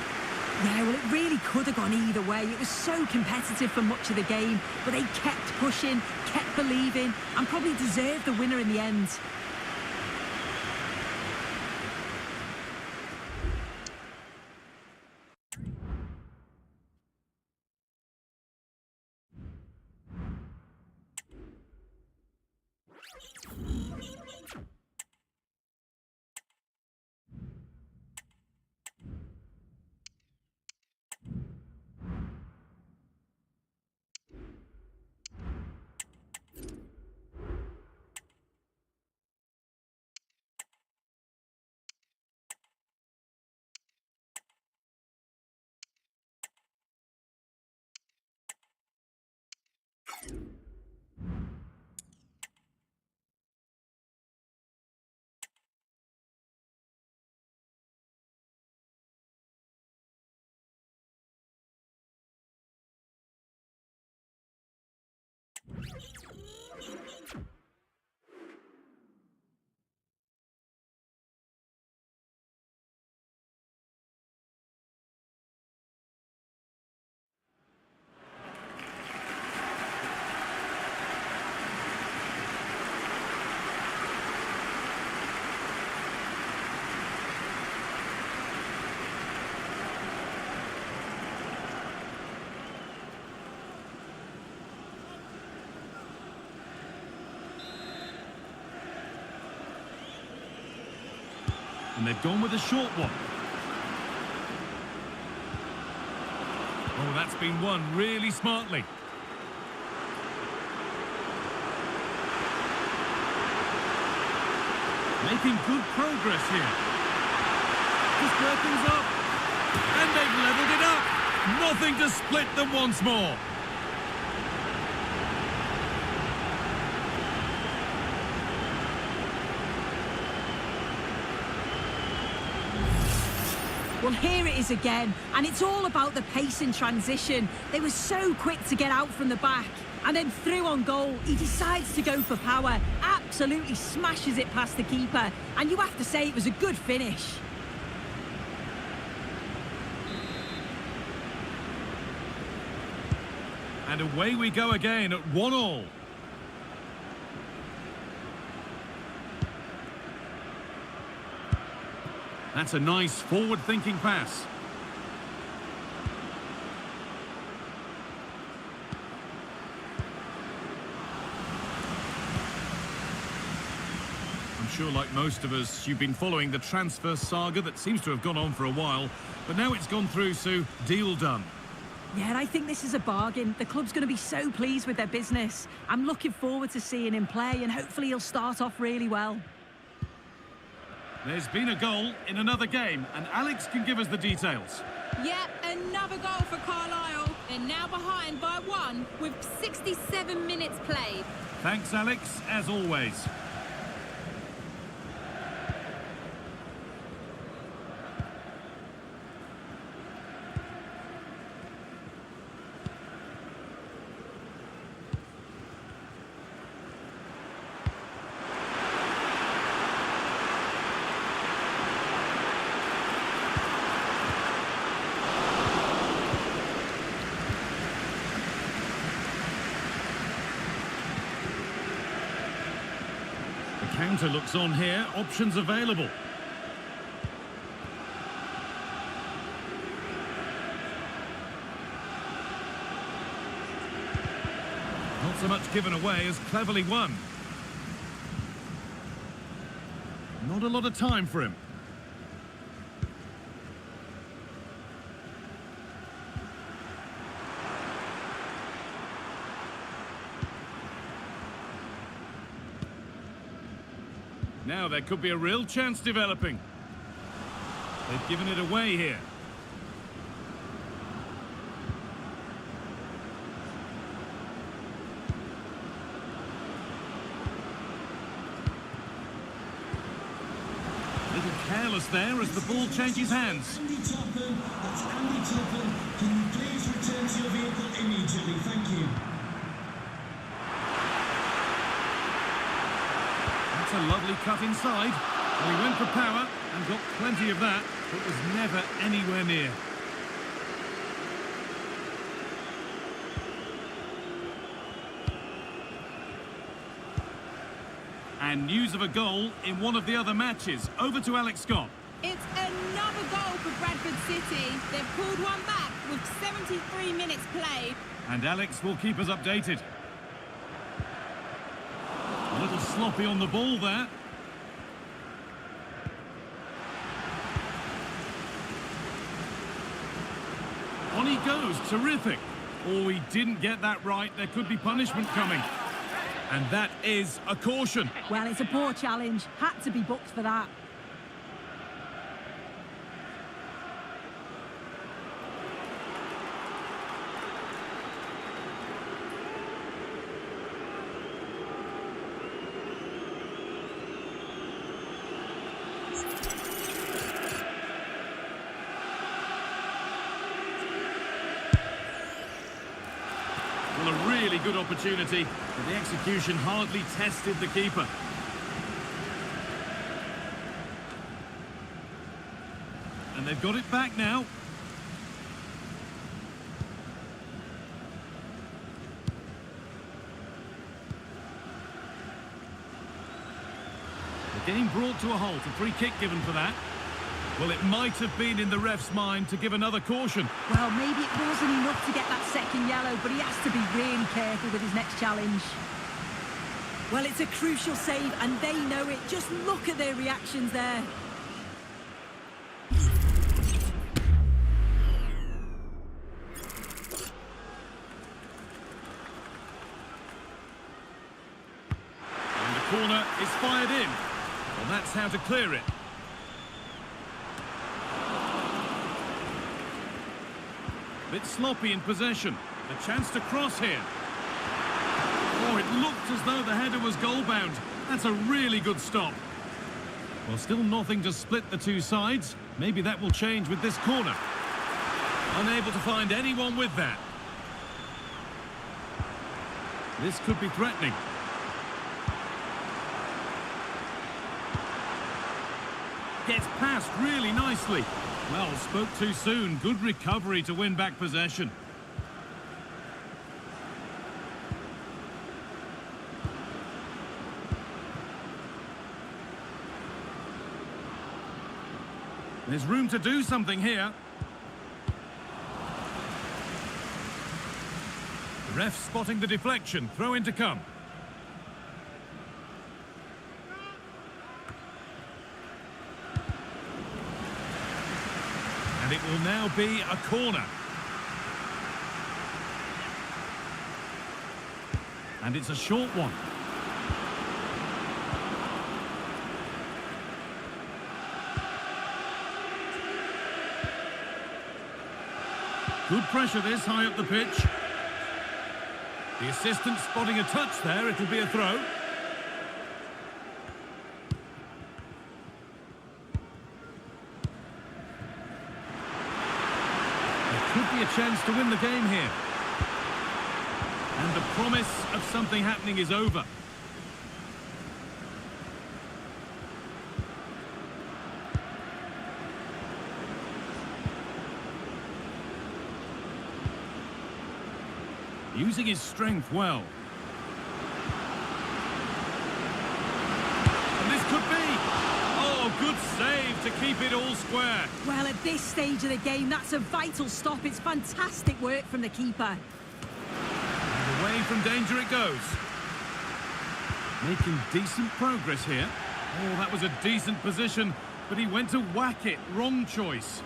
Yeah, well, it really could have gone either way. It was so competitive for much of the game, but they kept pushing, kept believing, and probably deserved the winner in the end. And they've gone with a short one. Oh, that's been won really smartly. Making good progress here. Just square things up. And they've levelled it up. Nothing to split them once more. Well, here it is again, and it's all about the pace in transition. They were so quick to get out from the back, and then through on goal, he decides to go for power, absolutely smashes it past the keeper, and you have to say it was a good finish. And away we go again at 1-1. That's a nice forward-thinking pass. I'm sure, like most of us, you've been following the transfer saga that seems to have gone on for a while, but now it's gone through, Sue. Deal done. Yeah, and I think this is a bargain. The club's going to be so pleased with their business. I'm looking forward to seeing him play, and hopefully he'll start off really well. There's been a goal in another game, and Alex can give us the details. Yep, another goal for Carlisle. They're now behind by 1 with 67 minutes played. Thanks, Alex, as always. Counter looks on here, options available. Not so much given away as cleverly won. Not a lot of time for him. Now there could be a real chance developing. They've given it away here. A little careless there as the ball changes hands. Andy Topham, that's Andy Topham. Can you please return to your vehicle immediately? Thank you. a lovely cut inside. Well, he went for power and got plenty of that, but was never anywhere near. And news of a goal in one of the other matches. Over to Alex Scott. It's another goal for Bradford City. They've pulled one back with 73 minutes played. And Alex will keep us updated. A little sloppy on the ball there. On he goes, terrific. Oh, he didn't get that right. There could be punishment coming. And that is a caution. Well, it's a poor challenge. Had to be booked for that. Well, a really good opportunity, but the execution hardly tested the keeper. And they've got it back now. The game brought to a halt, a free kick given for that. Well, it might have been in the ref's mind to give another caution. Well, maybe it wasn't enough to get that second yellow, but he has to be really careful with his next challenge. Well, it's a crucial save, and they know it. Just look at their reactions there. And the corner is fired in. Well, that's how to clear it. Bit sloppy in possession. A chance to cross here. Oh, it looked as though the header was goal-bound. That's a really good stop. Well, still nothing to split the two sides. Maybe that will change with this corner. Unable to find anyone with that. This could be threatening. Gets past really nicely. Well, spoke too soon. Good recovery to win back possession. There's room to do something here. The ref spotting the deflection. Throw in to come. And it will now be a corner. And it's a short one. Good pressure this, high up the pitch. The assistant spotting a touch there, it'll be a throw. Could be a chance to win the game here. And the promise of something happening is over. Using his strength well. And this could be... Oh, good save to keep it all square. Well, at this stage of the game, that's a vital stop. It's fantastic work from the keeper. And away from danger it goes. Making decent progress here. Oh, that was a decent position, but he went to whack it. Wrong choice.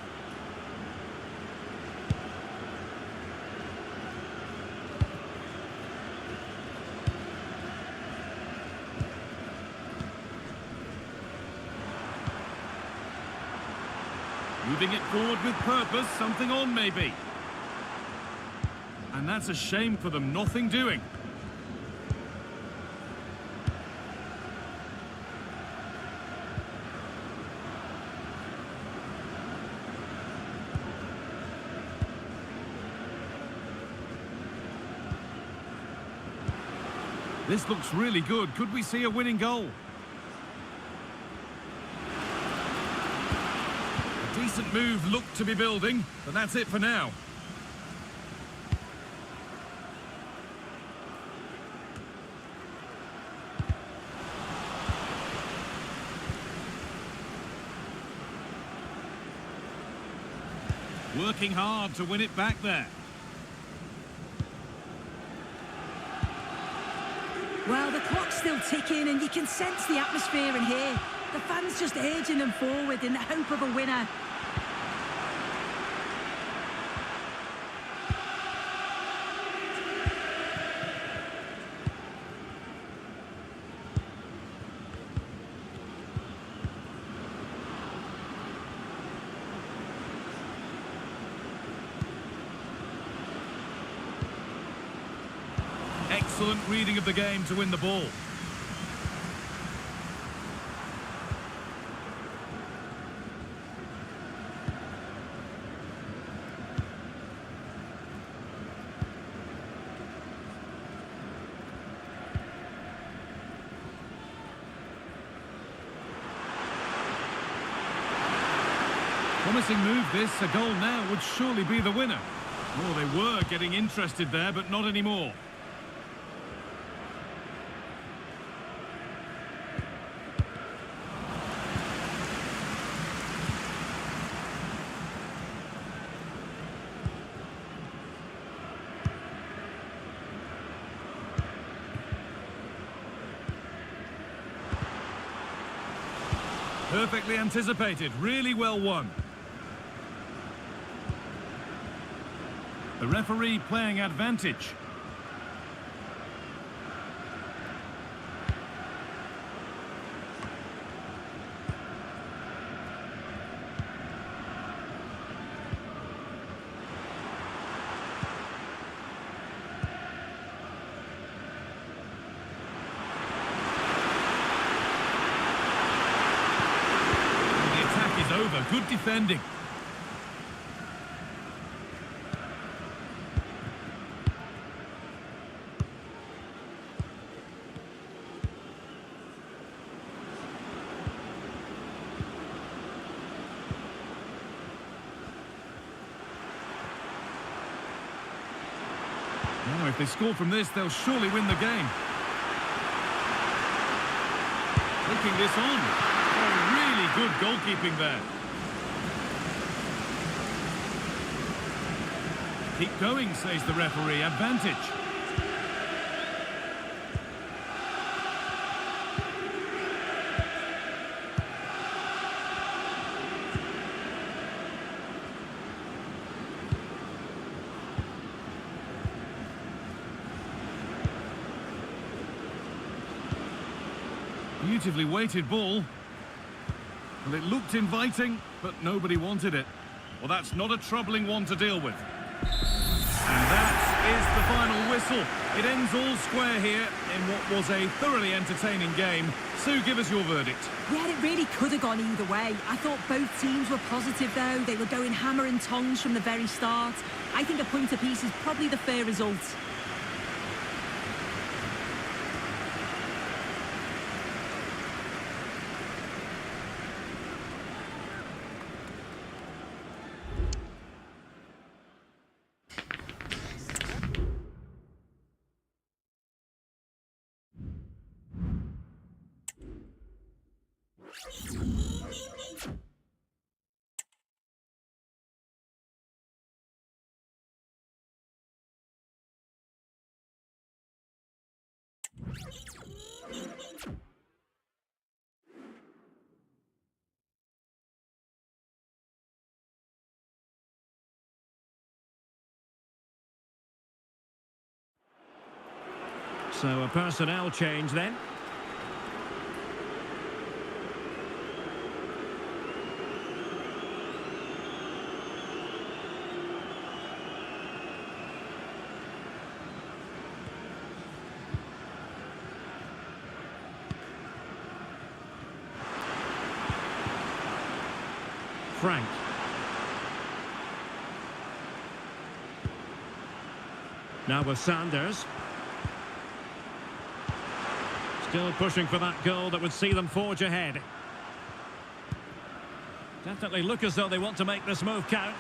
Moving it forward with purpose, something on maybe. And that's a shame for them, nothing doing. This looks really good. Could we see a winning goal? Decent move looked to be building, but that's it for now. Working hard to win it back there. Well, the clock's still ticking and you can sense the atmosphere in here. The fans just urging them forward in the hope of a winner. Excellent reading of the game to win the ball. Promising move this, a goal now would surely be the winner. Oh, they were getting interested there, but not anymore. Perfectly anticipated, really well won. The referee playing advantage. The attack is over, good defending. Now, if they score from this, they'll surely win the game. Taking this on. Oh, really good goalkeeping there. Keep going, says the referee. Advantage. Beautifully weighted ball. Well, it looked inviting, but nobody wanted it. Well, that's not a troubling one to deal with. And that is the final whistle. It ends all square here in what was a thoroughly entertaining game. Sue, give us your verdict. Yeah, it really could have gone either way. I thought both teams were positive, though. They were going hammer and tongs from the very start. I think a point apiece is probably the fair result. So a personnel change then. Frank. Now with Sanders. Still pushing for that goal that would see them forge ahead. Definitely look as though they want to make this move count.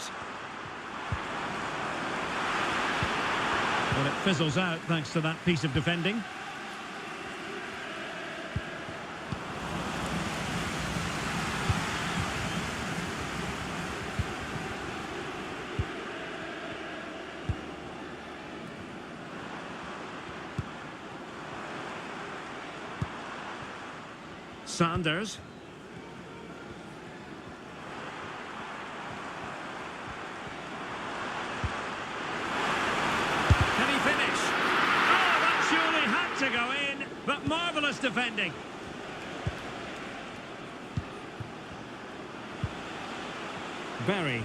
But it fizzles out thanks to that piece of defending. Sanders. Can he finish? Oh, that surely had to go in, but marvellous defending. Berry.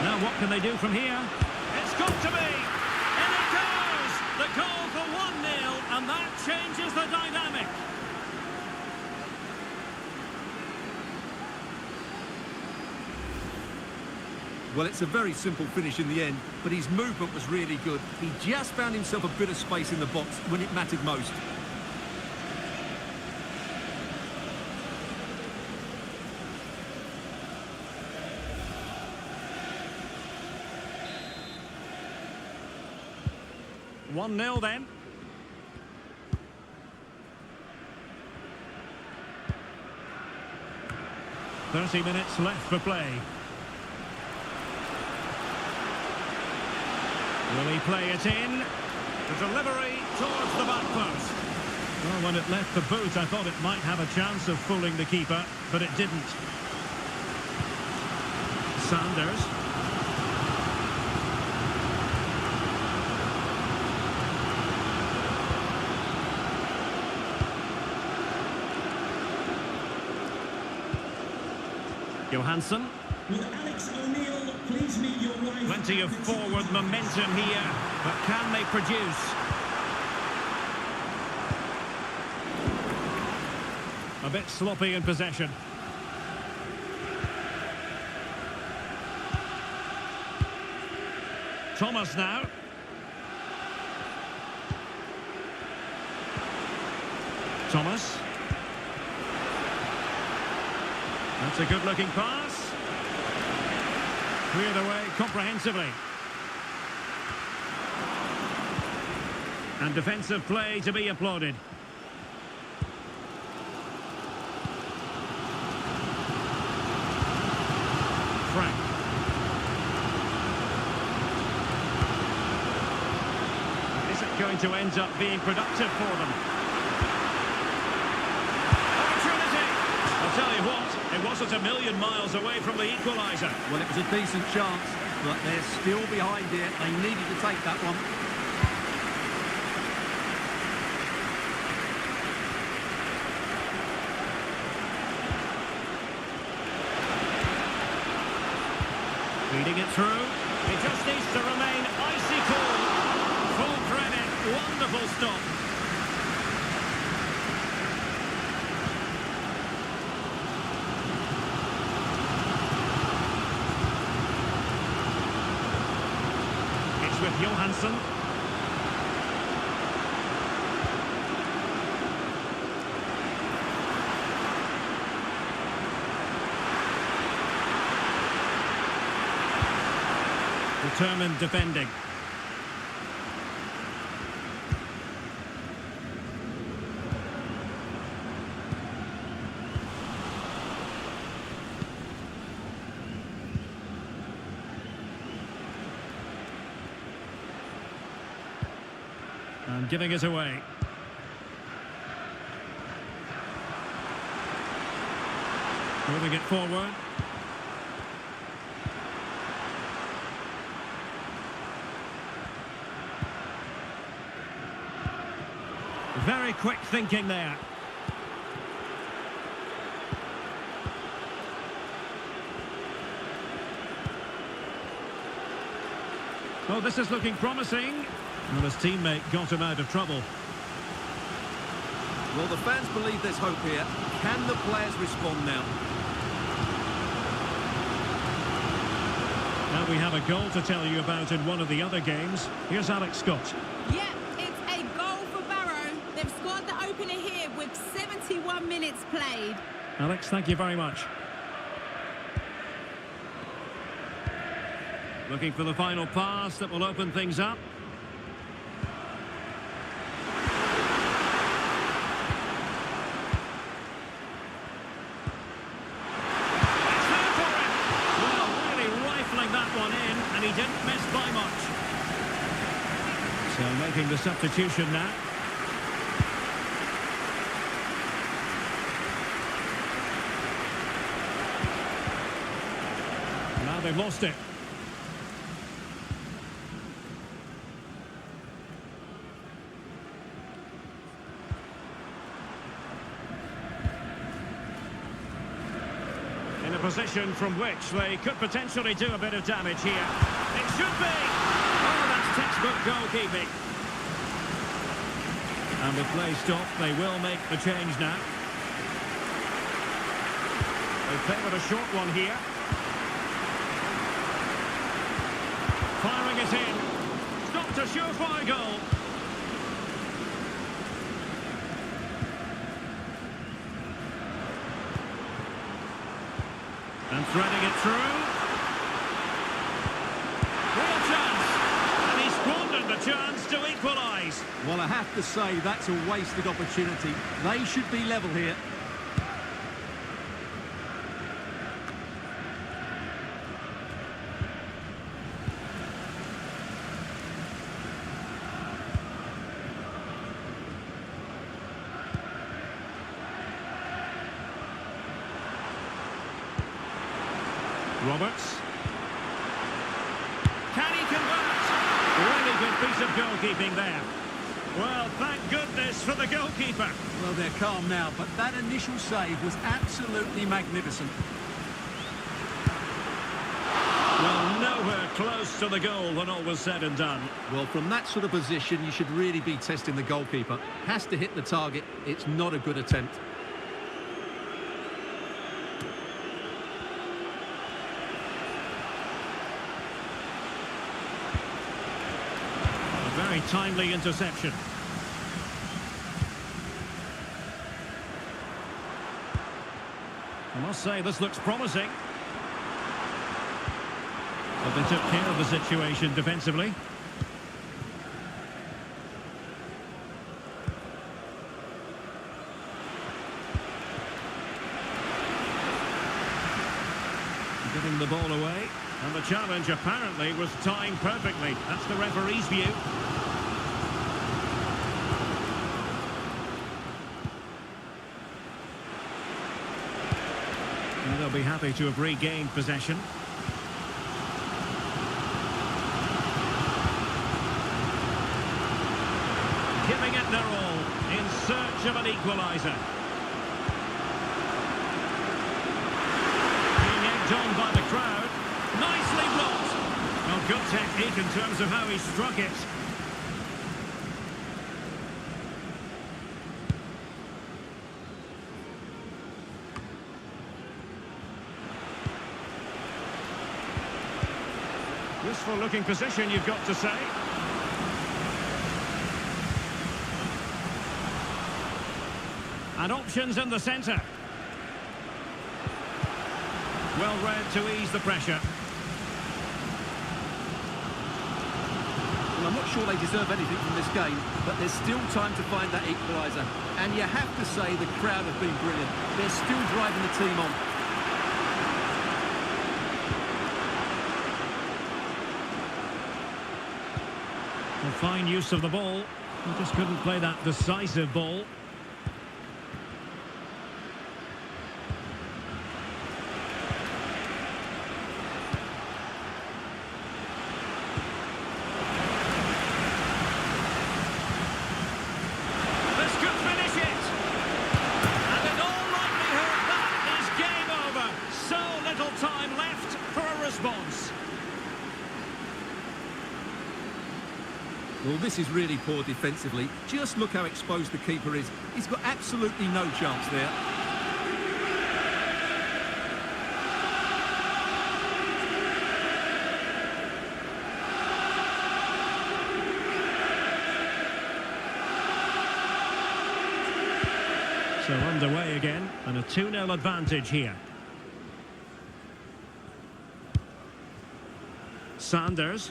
Now what can they do from here? It's got to be! And it goes! The goal for 1-0, and that changes the dynamic. Well, it's a very simple finish in the end, but his movement was really good. He just found himself a bit of space in the box when it mattered most. One 0 then. "30 minutes left for play. Will he play it in? The delivery towards the back post. Well, when it left the boot, I thought it might have a chance of fooling the keeper, but it didn't. Sanders. Johansson. With Alex O'Neill, please meet your wife. Plenty of forward momentum here, but can they produce? A bit sloppy in possession. Thomas now. Thomas. That's a good-looking pass. Cleared away comprehensively. And defensive play to be applauded. Frank. Is it going to end up being productive for them? Opportunity! I'll tell you what, it wasn't a million miles away from the equaliser. Well, it was a decent chance, but they're still behind here. They needed to take that one. Feeding it through. He just needs to remain icy cool. Full credit. Wonderful stop. It's with Johansson. Determined defending. And giving it away. Moving it forward. Very quick thinking there. Oh, this is looking promising. Well, his teammate got him out of trouble. Well, the fans believe there's hope here. Can the players respond now? Now we have a goal to tell you about in one of the other games. Here's Alex Scott. Yeah, it's a goal for Barrow. They've scored the opening minutes played. Alex, thank you very much. Looking for the final pass that will open things up. He didn't miss by much. So making the substitution now. Now they've lost it. In a position from which they could potentially do a bit of damage here. It should be! Oh, that's textbook goalkeeping. And with play stopped, they will make the change now. They favoured a short one here. Firing it in. Stopped a surefire goal. And threading it through. Real chance. And he's squandered the chance to equalise. Well, I have to say that's a wasted opportunity. They should be level here. Roberts. Can he convert? Really good piece of goalkeeping there. Well, thank goodness for the goalkeeper. Well, they're calm now, but that initial save was absolutely magnificent. Well, nowhere close to the goal when all was said and done. Well, from that sort of position, you should really be testing the goalkeeper. Has to hit the target. It's not a good attempt. Very timely interception. I must say, this looks promising. But they took care of the situation defensively. Giving the ball away. And the challenge apparently was timed perfectly. That's the referee's view. And they'll be happy to have regained possession. Giving it their all in search of an equaliser. Being egged on by the crowd. Nicely blocked. Well, good technique in terms of how he struck it. Useful looking position, you've got to say. And options in the centre. Well read to ease the pressure. Well, I'm not sure they deserve anything from this game, but there's still time to find that equaliser. And you have to say the crowd have been brilliant. They're still driving the team on. A fine use of the ball. He just couldn't play that decisive ball. This could finish it. And in all likelihood, that is game over. So little time left for a response. Well, this is really poor defensively. Just look how exposed the keeper is. He's got absolutely no chance there. So So underway again, and a 2-0 advantage here. Sanders.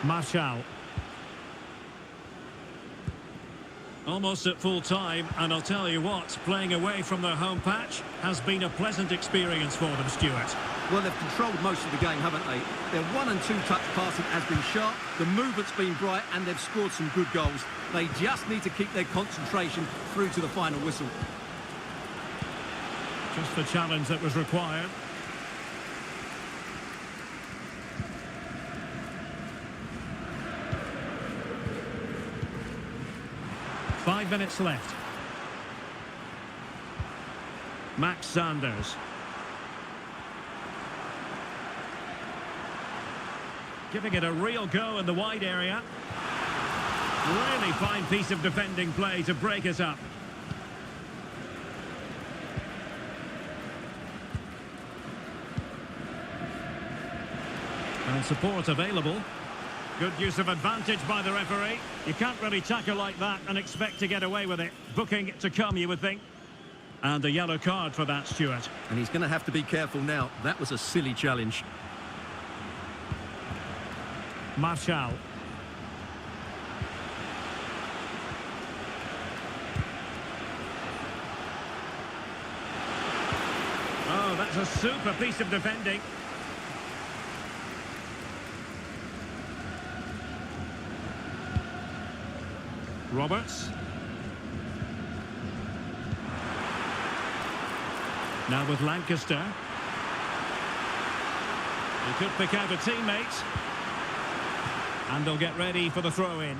Martial. Almost at full time, and I'll tell you what, playing away from their home patch has been a pleasant experience for them, Stuart. Well, they've controlled most of the game, haven't they? Their 1- and 2-touch passing has been sharp, the movement's been bright, and they've scored some good goals. They just need to keep their concentration through to the final whistle. Just the challenge that was required. Five minutes left. Max Sanders. Giving it a real go in the wide area. Really fine piece of defending play to break it up. And support available. Good use of advantage by the referee. You can't really tackle like that and expect to get away with it. Booking to come, you would think. And a yellow card for that, Stuart. And he's going to have to be careful now. That was a silly challenge. Martial. Oh, that's a super piece of defending. Roberts. Now with Lancaster. He could pick out a teammate. And they'll get ready for the throw-in.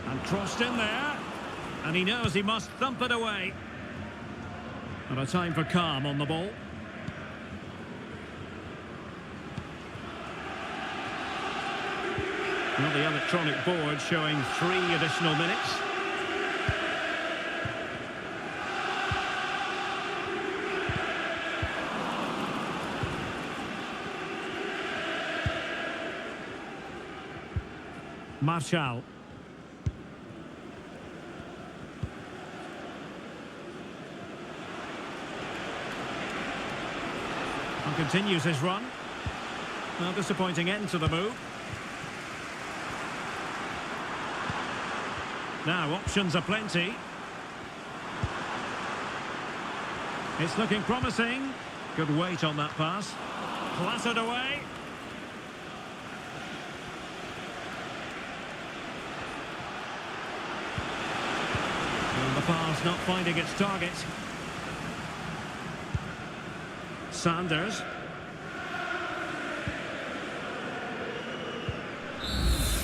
And crossed in there. And he knows he must thump it away. And a time for calm on the ball. Well, the electronic board showing 3 additional minutes. Martial. And continues his run. Well, disappointing end to the move. Now, options are plenty. It's looking promising. Good weight on that pass. Clattered away. And the pass not finding its target. Sanders.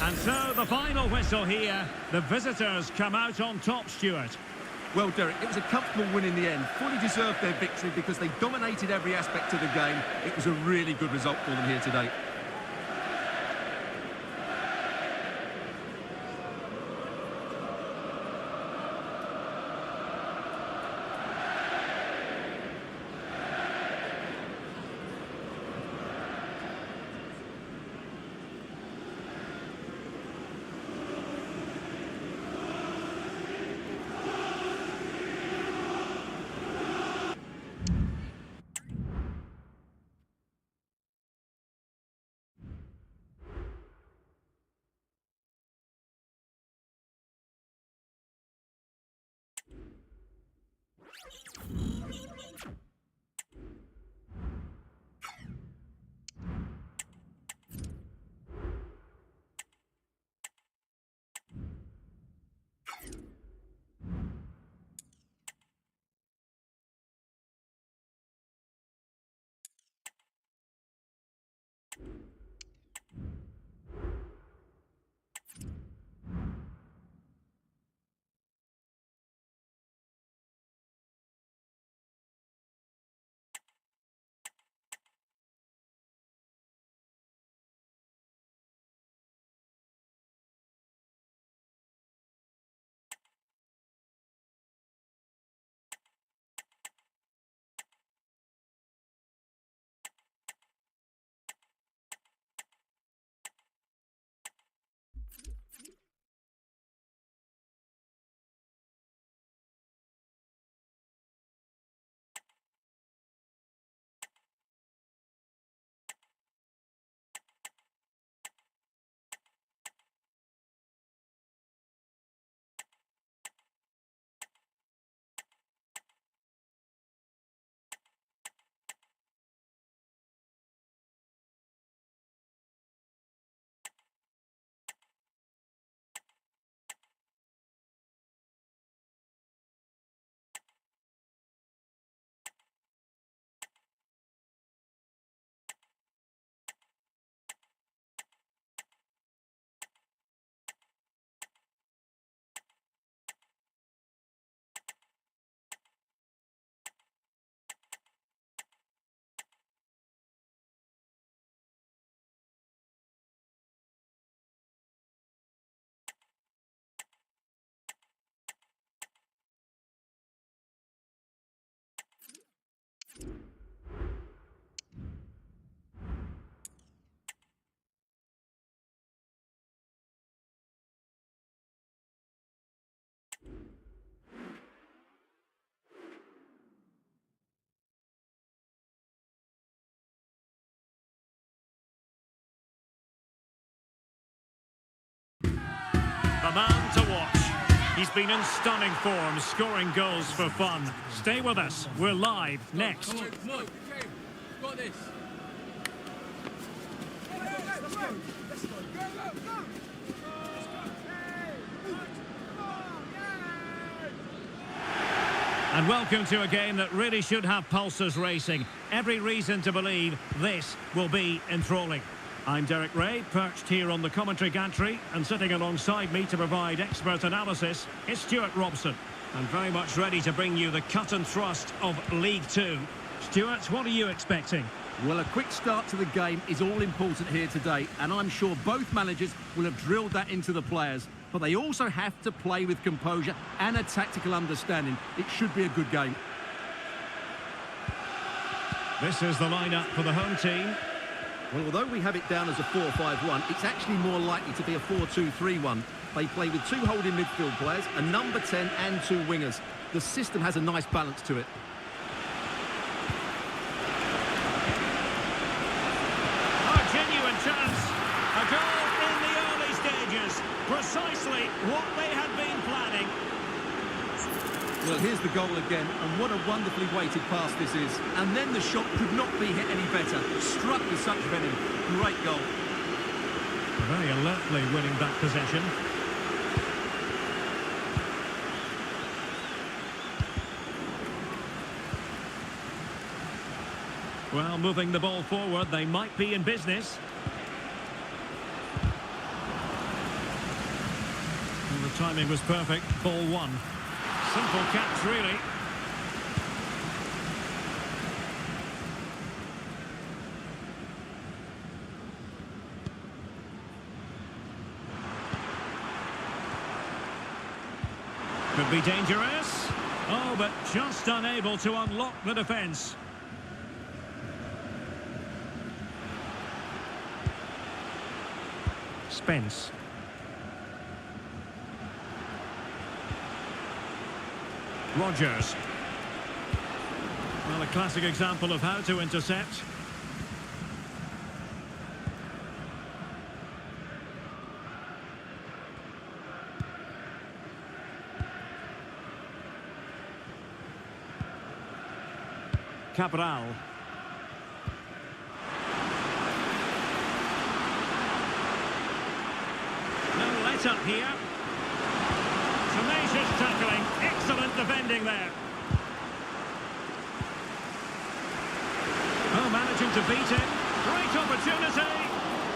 And so the final whistle here. The visitors come out on top, Stuart. Well, Derek, it was a comfortable win in the end. Fully deserved their victory because they dominated every aspect of the game. It was a really good result for them here today. man to watch. He's been in stunning form, scoring goals for fun. Stay with us. We're live next. Come on. Got this. And welcome to a game that really should have pulses racing. Every reason to believe this will be enthralling. I'm Derek Ray, perched here on the commentary gantry, and sitting alongside me to provide expert analysis is Stuart Robson. And very much ready to bring you the cut and thrust of League Two. Stuart, what are you expecting? Well, a quick start to the game is all important here today, and I'm sure both managers will have drilled that into the players. But they also have to play with composure and a tactical understanding. It should be a good game. This is the lineup for the home team. Well, although we have it down as a 4-5-1, it's actually more likely to be a 4-2-3-1. They play with two holding midfield players, a number 10 and two wingers. The system has a nice balance to it. A genuine chance. A goal in the early stages. Precisely what they had been planning. Well, here's the goal again, and what a wonderfully weighted pass this is. And then the shot could not be hit any better. Struck with such venom. Great goal. Very alertly winning back possession. Well, moving the ball forward, they might be in business. And the timing was perfect. Ball one. Simple catch, really. Could be dangerous. Oh, but just unable to unlock the defence. Spence. Rogers. Well, a classic example of how to intercept. Cabral. No let up here. Tenacious tackling, excellent defending there. Oh, managing to beat it. Great opportunity.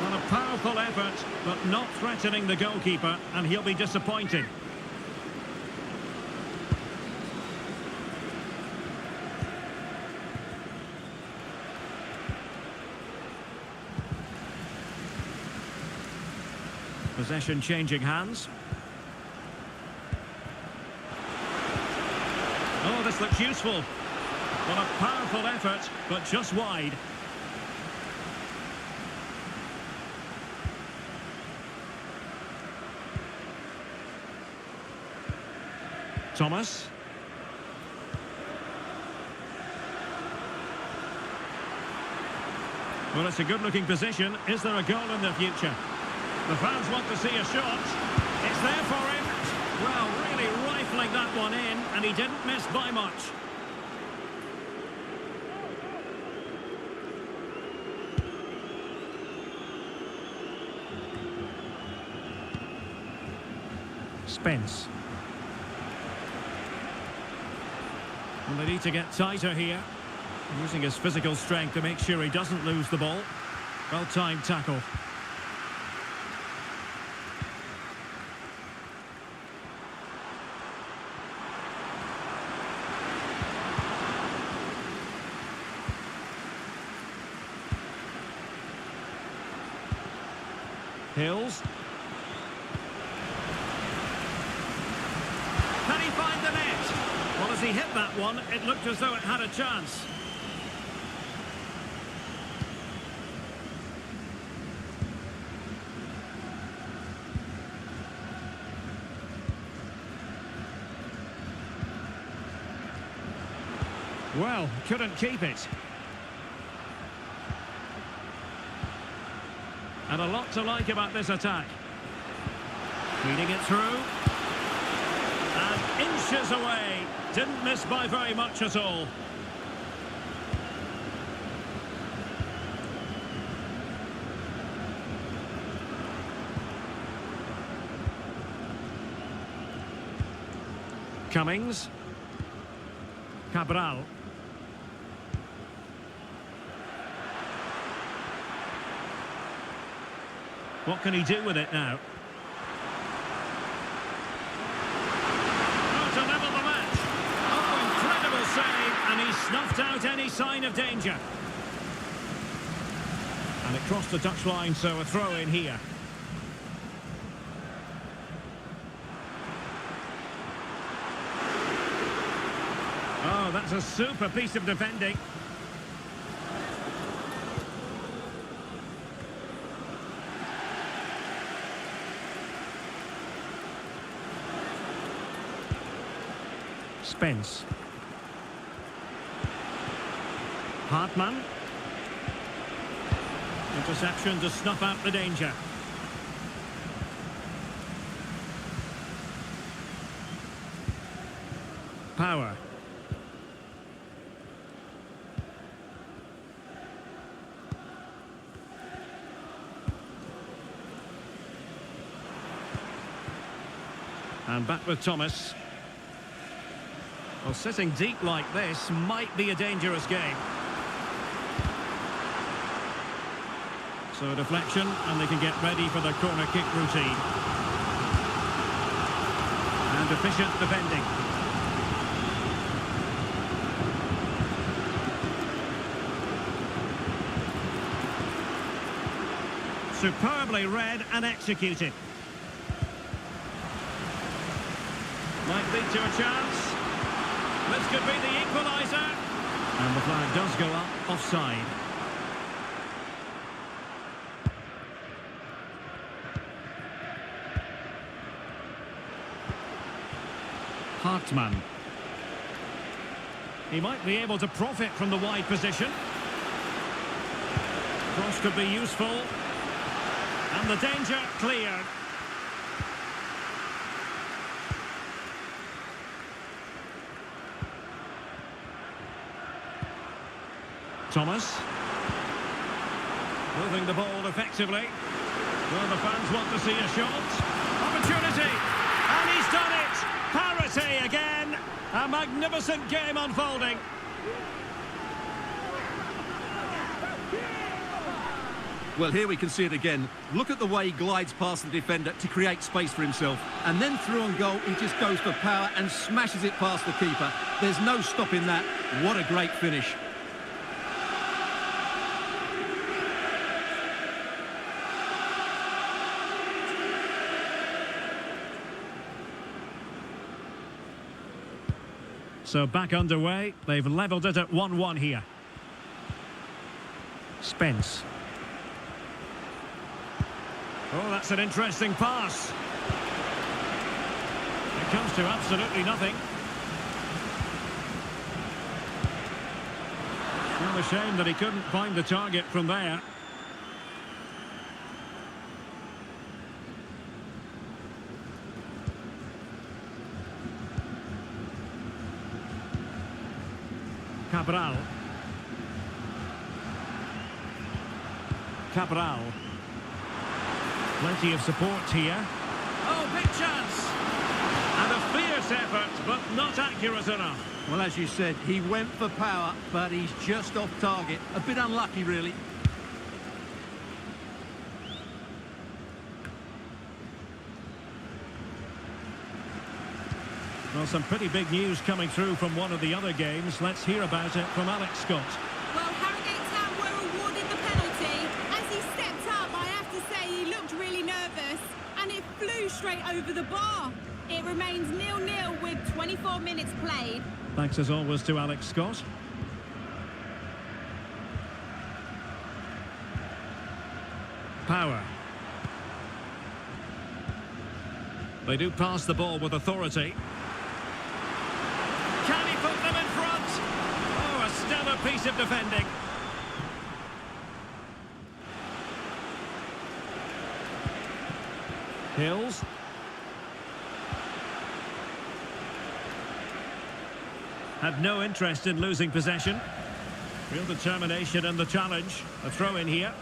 Well, a powerful effort, but not threatening the goalkeeper, and he'll be disappointed. Possession changing hands. Oh, this looks useful. Well, a powerful effort, but just wide. Thomas. Well, it's a good-looking position. Is there a goal in the future? The fans want to see a shot. It's there for him. Well, really rifling that one in, and he didn't miss by much. Spence. Well, they need to get tighter here. Using his physical strength to make sure he doesn't lose the ball. Well-timed tackle. Hills. Can he find the net? Well, as he hit that one, it looked as though it had a chance. Well, couldn't keep it. And a lot to like about this attack. Feeding it through. And inches away. Didn't miss by very much at all. Cummings. Cabral. What can he do with it now? Oh, to level the match. Oh, incredible save, and he snuffed out any sign of danger. And it crossed the touchline, so a throw in here. Oh, that's a super piece of defending. Spence. Hartmann. Interception to snuff out the danger. Power. And back with Thomas. Well, sitting deep like this might be a dangerous game. So a deflection, and they can get ready for the corner kick routine. And efficient defending. Superbly read and executed. Might lead to a chance. This could be the equaliser. And the flag does go up, offside. Hartmann. He might be able to profit from the wide position. Cross could be useful. And the danger cleared. Thomas. Moving the ball effectively. Well, the fans want to see a shot. Opportunity. And he's done it. Parity again. A magnificent game unfolding. Well, here we can see it again. Look at the way he glides past the defender to create space for himself. And then through on goal, he just goes for power and smashes it past the keeper. There's no stopping that. What a great finish. So back underway. They've levelled it at 1-1 here. Spence. Oh, that's an interesting pass. It comes to absolutely nothing. Well, a shame that he couldn't find the target from there. Cabral. Cabral. Plenty of support here. Oh, big chance! And a fierce effort, but not accurate enough. Well, as you said, he went for power, but he's just off target. A bit unlucky, really. Well, some pretty big news coming through from one of the other games. Let's hear about it from Alex Scott. Well, Harrogate Town were awarded the penalty. As he stepped up, I have to say he looked really nervous, and it flew straight over the bar. It remains 0-0 with 24 minutes played. Thanks as always to Alex Scott. Power. They do pass the ball with authority. Can he put them in front? Oh, a stellar piece of defending. Hills. had no interest in losing possession. Real determination in the challenge. A throw in here.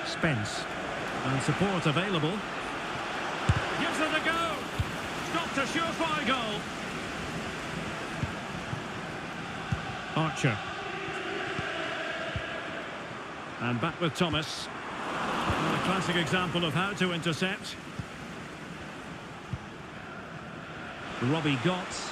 Spence. And support available. Gives it a go. Stopped a surefire goal. Archer. And back with Thomas. A classic example of how to intercept. Robbie Gotts.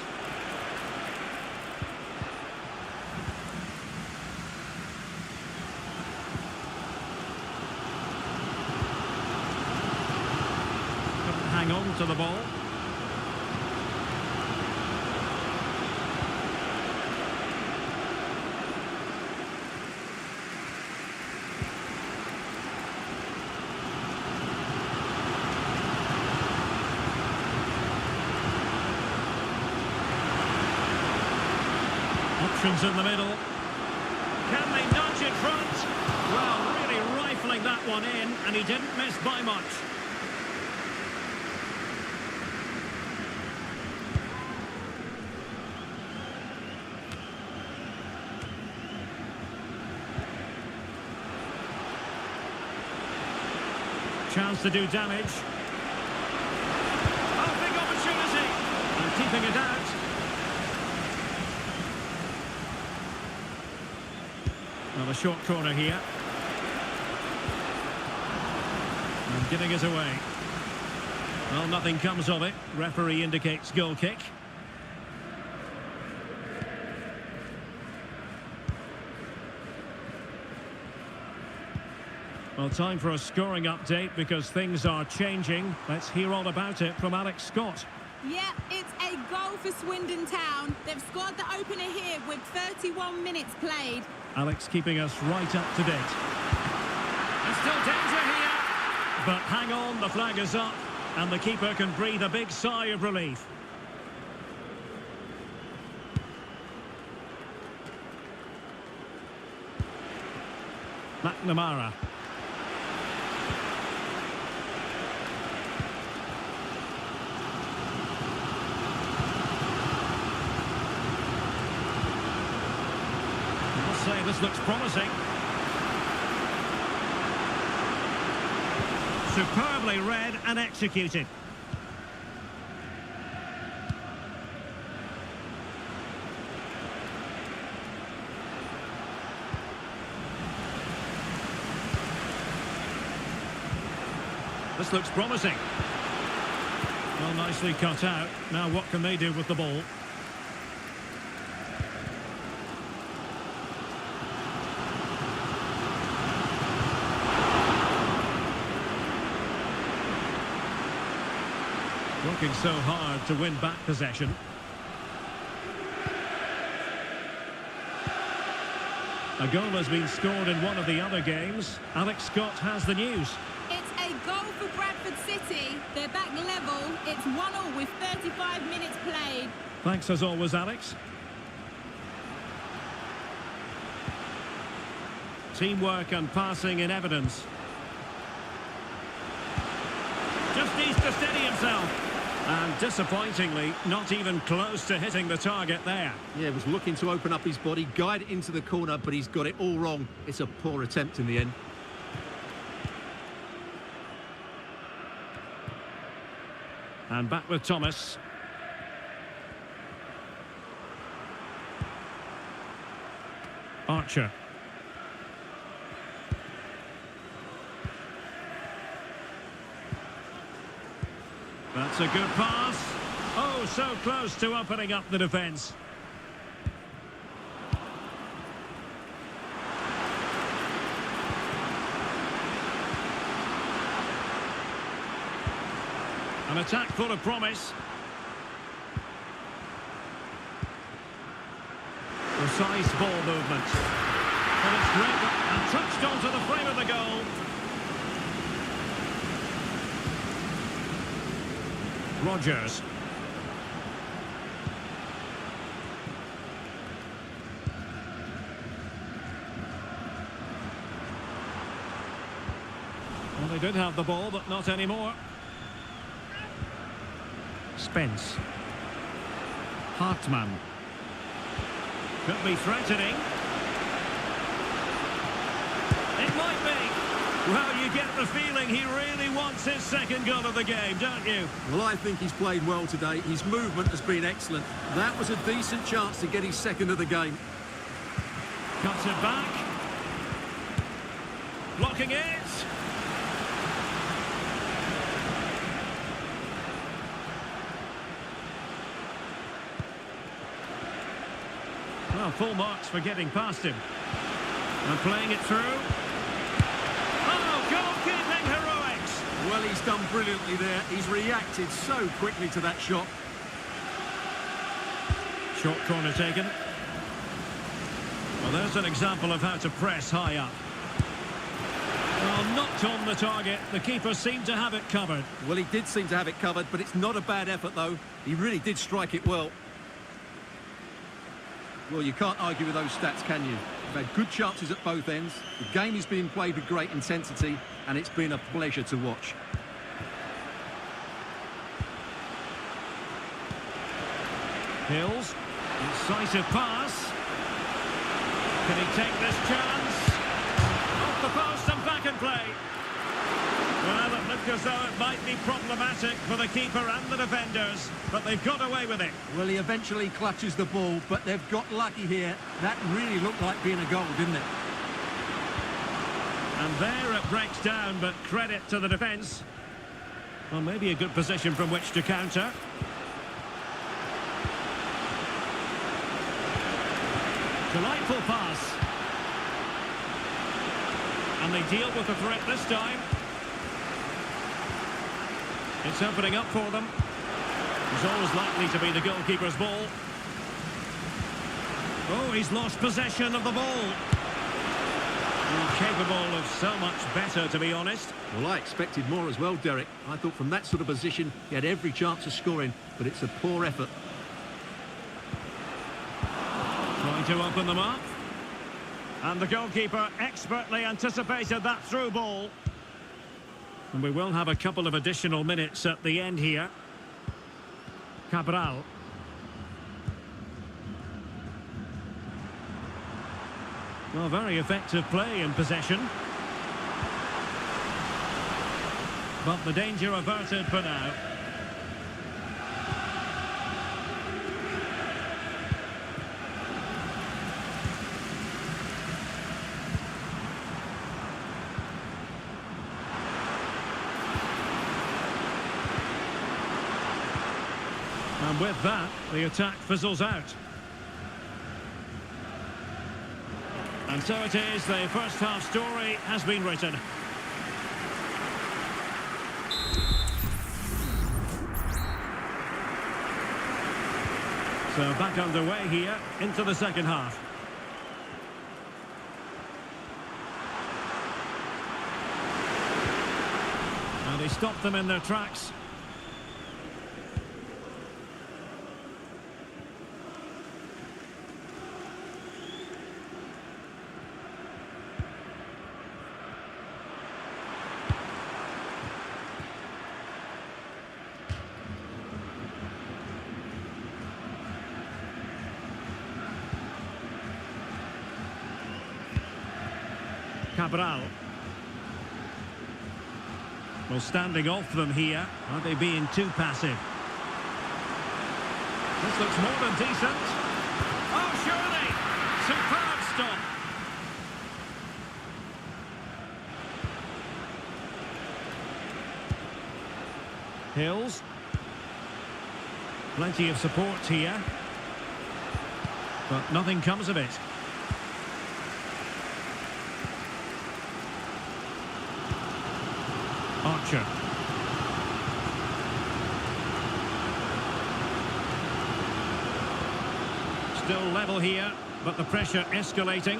Couldn't hang on to the ball. Options in the middle. Can they nudge in front? Well, really rifling that one in, and he didn't miss by much. Chance to do damage. Oh, big opportunity. And keeping it out. Well, a short corner here. And giving it away. Well, nothing comes of it. Referee indicates goal kick. Well, time for a scoring update because things are changing. Let's hear all about it from Alex Scott. Yeah, it's a goal for Swindon Town. They've scored the opener here with 31 minutes played. Alex keeping us right up to date. There's still danger here. But hang on, the flag is up. And the keeper can breathe a big sigh of relief. McNamara. Say this looks promising. Superbly read and executed. This looks promising. Well, nicely cut out. Now what can they do with the ball? Working so hard to win back possession. A goal has been scored in one of the other games. Alex Scott has the news. It's a goal for Bradford City. They're back level. It's 1-1 with 35 minutes played. Thanks as always, Alex. Teamwork and passing in evidence. Just needs to steady himself. And disappointingly, not even close to hitting the target there. Yeah, was looking to open up his body, guide it into the corner, but he's got it all wrong. It's a poor attempt in the end. And back with Thomas. Archer. That's a good pass. Oh, so close to opening up the defence. An attack full of promise. Precise ball movement. But it's great and touched onto the frame of the goal. Rogers. Well, they did have the ball, but not anymore. Spence. Hartmann. Could be threatening. It might be. Well, you get the feeling he really wants his second goal of the game, don't you? Well, I think he's played well today. His movement has been excellent. That was a decent chance to get his second of the game. Cuts it back. Blocking it. Well, full marks for getting past him. And playing it through. Oh, goalkeeping heroics! Well, he's done brilliantly there. He's reacted so quickly to that shot. Short corner taken. Well, there's an example of how to press high up. Well, not on the target. The keeper seemed to have it covered. Well, he did seem to have it covered, but it's not a bad effort, though. He really did strike it well. Well, you can't argue with those stats, can you? They've had good chances at both ends. The game is being played with great intensity, and it's been a pleasure to watch. Hills, incisive pass. Can he take this chance? Off the post and back in play. Well, it looked as though it might be problematic for the keeper and the defenders, but they've got away with it. Well, he eventually clutches the ball, but they've got lucky here. That really looked like being a goal, didn't it? And there it breaks down, but credit to the defence. Well, maybe a good position from which to counter. Delightful pass. And they deal with the threat this time. It's opening up for them. It's always likely to be the goalkeeper's ball. Oh, he's lost possession of the ball. Capable of so much better, to be honest. Well, I expected more as well, Derek. I thought from that sort of position, he had every chance of scoring, but it's a poor effort. Trying to open them up. And the goalkeeper expertly anticipated that through ball. And we will have a couple of additional minutes at the end here. Cabral. Well, very effective play in possession. But the danger averted for now. And with that, the attack fizzles out. And so it is, the first half story has been written. So back underway here, into the second half. And he stopped them in their tracks. Cabral. Well, standing off them here. Are they being too passive? This looks more than decent. Oh, surely! Superb stop. Hills. Plenty of support here. But nothing comes of it. Archer. Still level here, but the pressure escalating.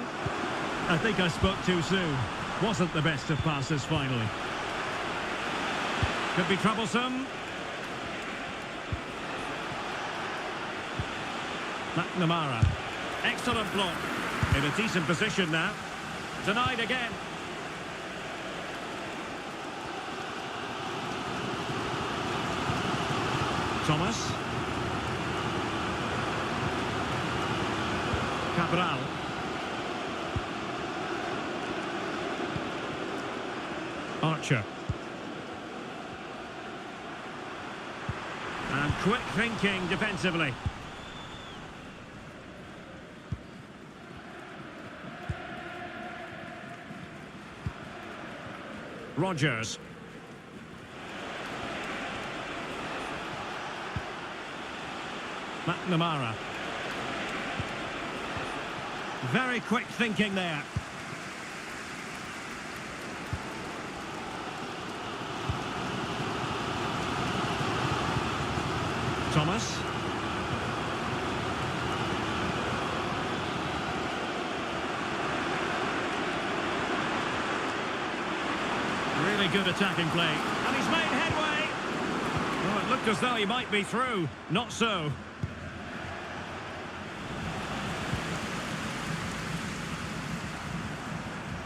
I think I spoke too soon. Wasn't the best of passes finally. Could be troublesome. McNamara. Excellent block. In a decent position now. Denied again. Thomas. Cabral. Archer. And quick thinking defensively. Rogers. McNamara. Very quick thinking there. Thomas. Really good attacking play. And he's made headway. Oh, it looked as though he might be through. Not so.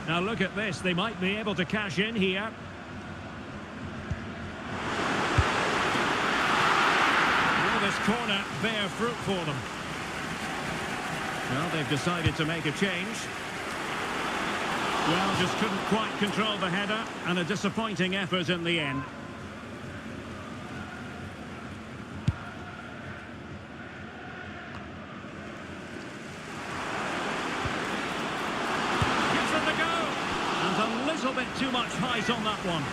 Now look at this. They might be able to cash in here. Will this corner bear fruit for them? Well, they've decided to make a change. Well, just couldn't quite control the header, and a disappointing effort in the end. Gives it a go, and a little bit too much height on that one.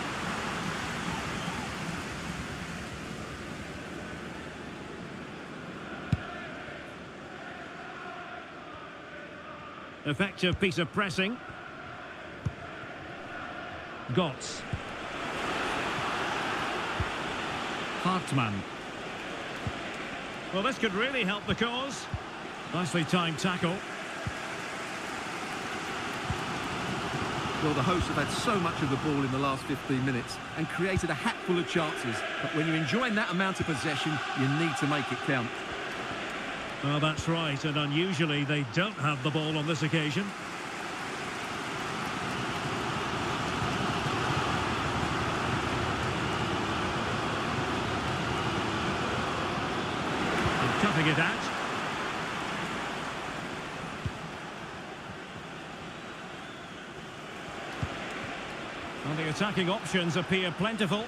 Effective piece of pressing. Gotts. Hartmann. Well, this could really help the cause. Nicely timed tackle. Well, the hosts have had so much of the ball in the last 15 minutes and created a hatful of chances. But when you're enjoying that amount of possession, you need to make it count. Well, that's right, and unusually they don't have the ball on this occasion. Cutting it out. Well, the attacking options appear plentiful.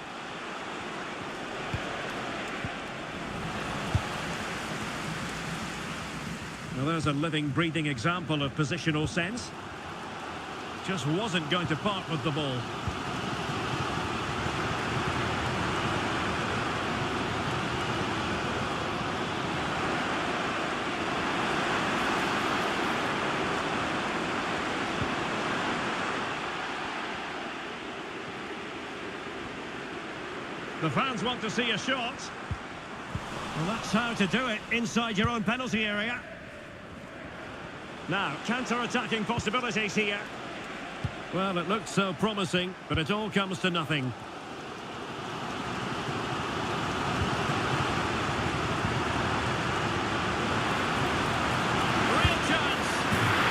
Well, there's a living, breathing example of positional sense. Just wasn't going to part with the ball. The fans want to see a shot. Well, that's how to do it inside your own penalty area. Now, counter-attacking possibilities here. Well, it looked so promising, but it all comes to nothing. Real chance!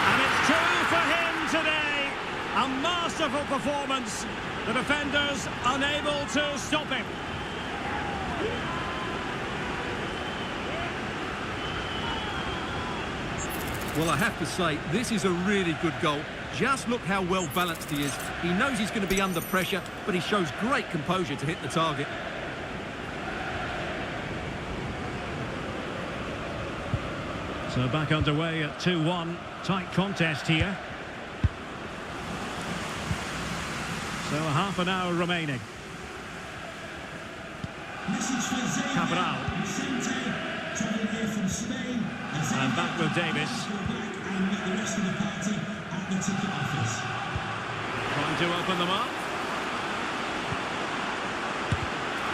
And it's two for him today. A masterful performance. The defenders unable to stop him. Well, I have to say, this is a really good goal. Just look how well balanced he is. He knows he's going to be under pressure, but he shows great composure to hit the target. So back underway at 2-1. Tight contest here. So a half an hour remaining. Cabral. And back with Davis. Trying to open them up.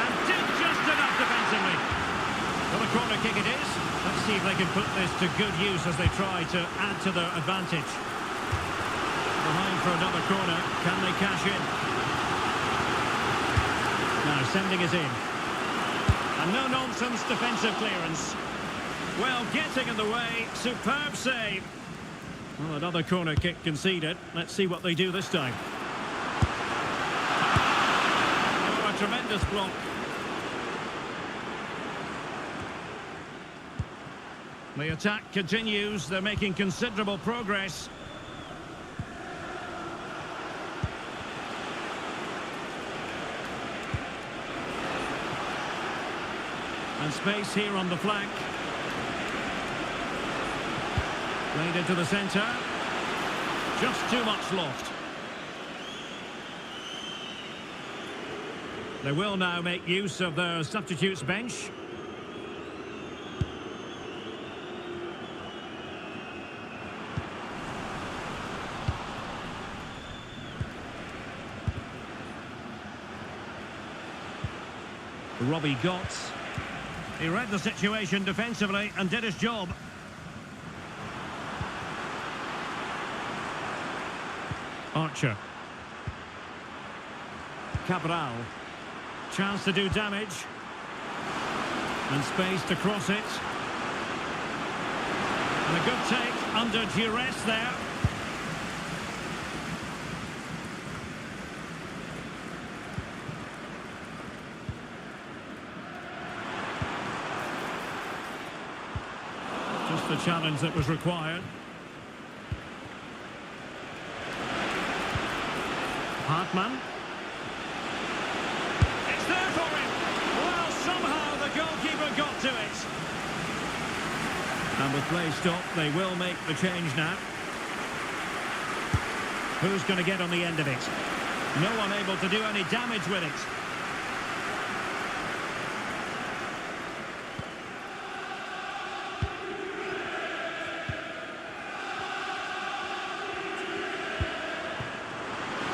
And did just enough defensively. Well, a corner kick it is. Let's see if they can put this to good use as they try to add to their advantage. Behind for another corner. Can they cash in? Now sending it in. And no-nonsense defensive clearance. Well, getting in the way. Superb save. Well, another corner kick conceded. Let's see what they do this time. Oh, a tremendous block. The attack continues. They're making considerable progress. And space here on the flank. Played into the centre. Just too much loft. They will now make use of their substitutes bench. Robbie Gotts. He read the situation defensively and did his job. Archer. Cabral. Chance to do damage. And space to cross it. And a good take under duress there. Just the challenge that was required. Hartmann. It's there for him. Well, somehow the goalkeeper got to it. And with play stopped, they will make the change now. Who's going to get on the end of it? No one able to do any damage with it.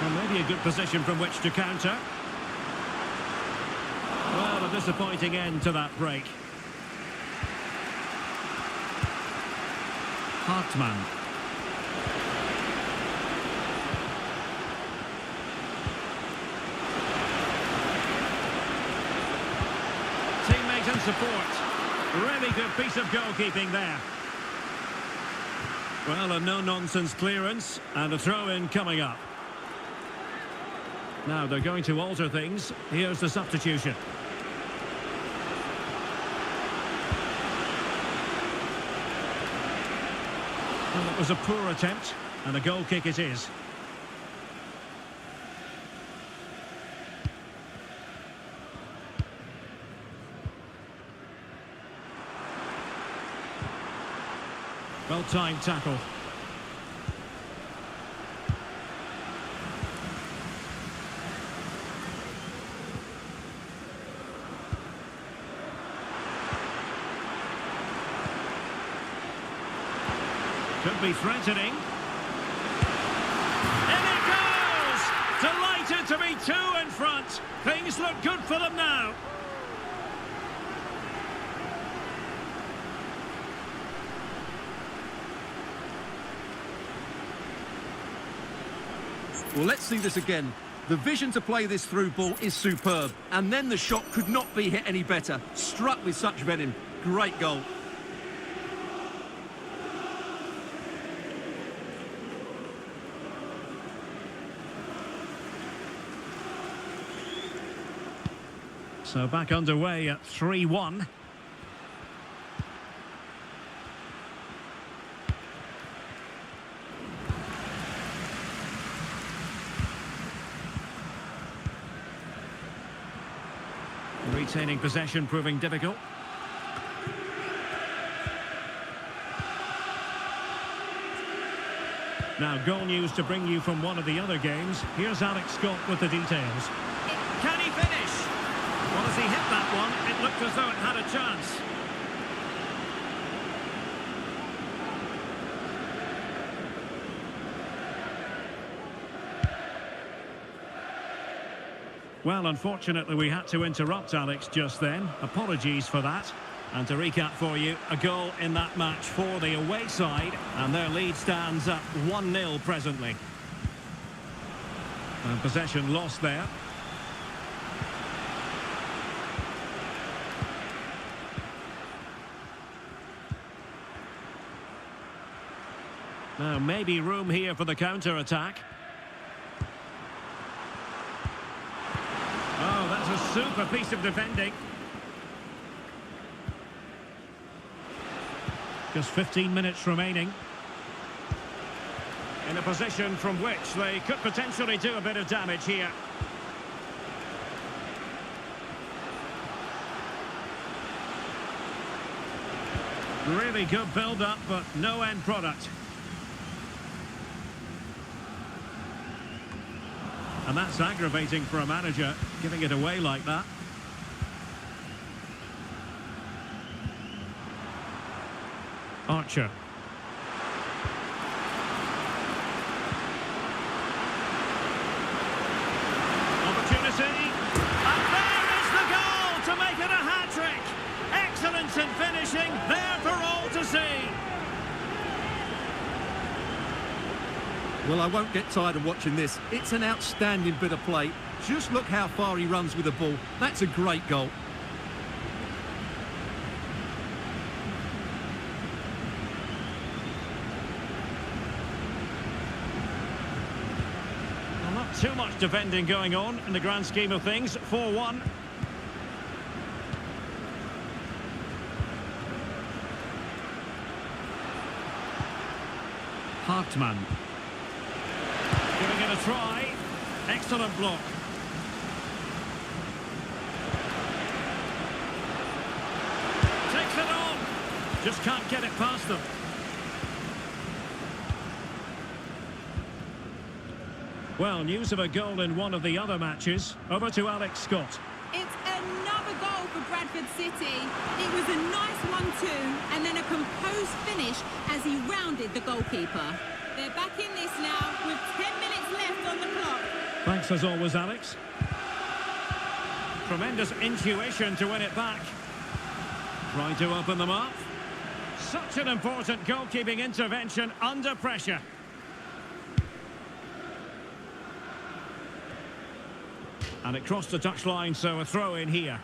Well, maybe a good position from which to counter. Well, a disappointing end to that break. Hartmann. Teammate and support. Really good piece of goalkeeping there. Well, a no-nonsense clearance and a throw-in coming up. Now they're going to alter things. Here's the substitution. Well, it was a poor attempt, and a goal kick it is. Well-timed tackle. Could be threatening. In it goes! Delighted to be two in front. Things look good for them now. Well, let's see this again. The vision to play this through ball is superb. And then the shot could not be hit any better. Struck with such venom. Great goal. So back underway at 3-1. Retaining possession proving difficult. Now, goal news to bring you from one of the other games. Here's Alex Scott with the details. Can he finish? Well, as he hit that one, it looked as though it had a chance. Well, unfortunately, we had to interrupt Alex just then. Apologies for that. And to recap for you, a goal in that match for the away side, and their lead stands at 1-0 presently. And possession lost there. Now, maybe room here for the counter-attack. Oh, that's a super piece of defending. Just 15 minutes remaining. In a position from which they could potentially do a bit of damage here. Really good build-up, but no end product. And that's aggravating for a manager, giving it away like that. Archer. Opportunity. And there is the goal to make it a hat-trick. Excellence in finishing, there for all to see. Well, I won't get tired of watching this. It's an outstanding bit of play. Just look how far he runs with the ball. That's a great goal. Well, not too much defending going on in the grand scheme of things. 4-1. Hartmann. Giving it a try. Excellent block. Takes it on. Just can't get it past them. Well, news of a goal in one of the other matches. Over to Alex Scott. It's another goal for Bradford City. It was a nice 1-2 and then a composed finish as he rounded the goalkeeper. They're back in this now with 10 minutes left on the clock. Thanks as always, Alex. Tremendous intuition to win it back. Trying to open them up. Such an important goalkeeping intervention under pressure. And it crossed the touchline, so a throw in here.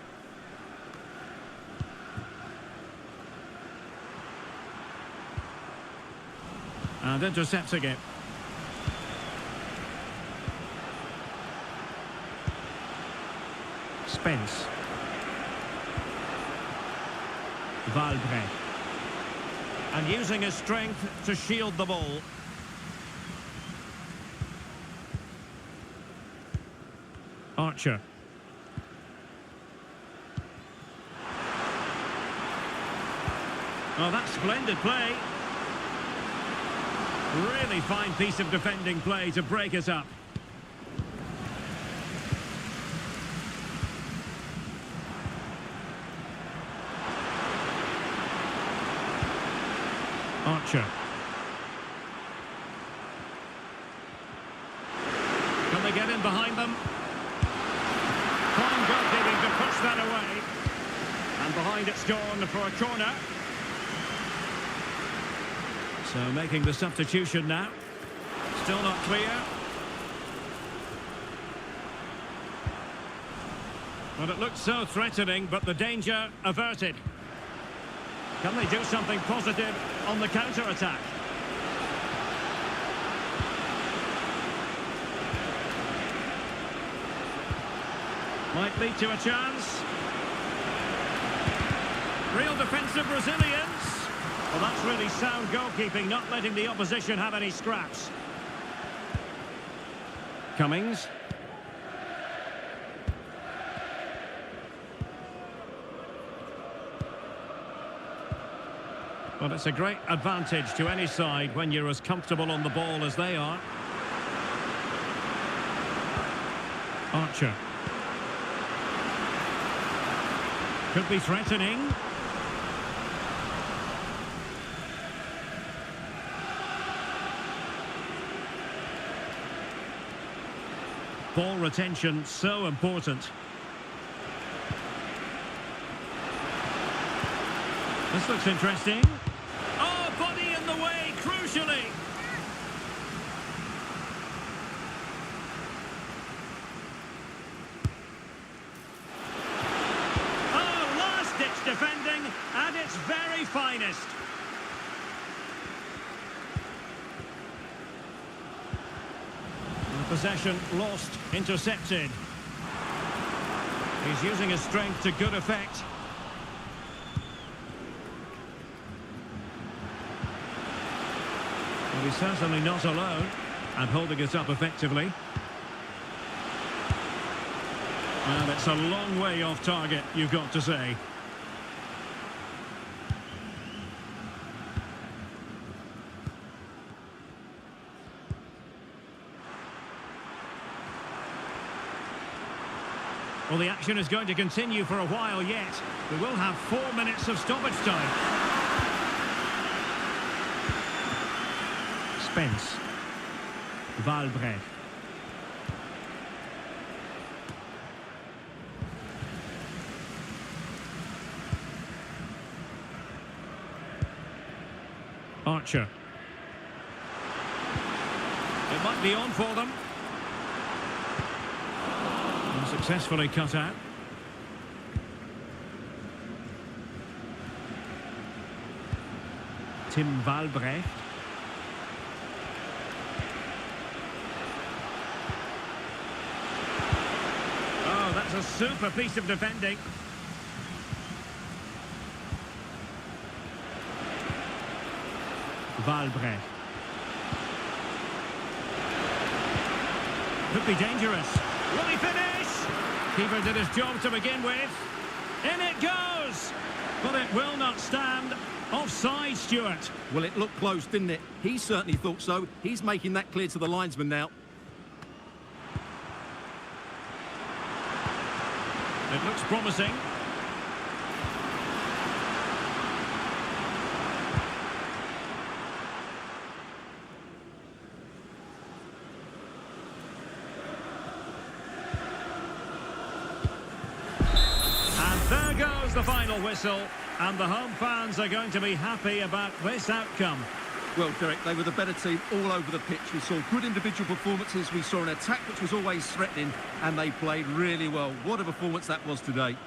And intercepting it. Spence. Valdre. And using his strength to shield the ball. Archer. Oh, that's splendid play. Really fine piece of defending play to break us up. Archer. Can they get in behind them? Fine goalkeeping to push that away. And behind it's gone for a corner. So making the substitution now. Still not clear. Well, it looked so threatening, but the danger averted. Can they do something positive on the counter-attack? Might lead to a chance. Real defensive resilience. Well, that's really sound goalkeeping, not letting the opposition have any scraps. Cummings. Well, it's a great advantage to any side when you're as comfortable on the ball as they are. Archer. Could be threatening. Ball retention so important. This looks interesting. Oh, body in the way, crucially. Oh, last-ditch defending at its very finest. Possession lost, intercepted. He's using his strength to good effect. Well, he's certainly not alone and holding it up effectively. And it's a long way off target, you've got to say. Well, the action is going to continue for a while yet. We will have 4 minutes of stoppage time. Spence. Valbrecht. Archer. It might be on for them. Successfully cut out. Tim Valbrecht. Oh, that's a super piece of defending. Valbrecht. Could be dangerous. Will he finish? Keeper did his job to begin with. In it goes! But it will not stand. Offside, Stuart. Well, it looked close, didn't it? He certainly thought so. He's making that clear to the linesman now. It looks promising. There goes the final whistle, and the home fans are going to be happy about this outcome. Well, Derek, they were the better team all over the pitch. We saw good individual performances, we saw an attack which was always threatening, and they played really well. What a performance that was today.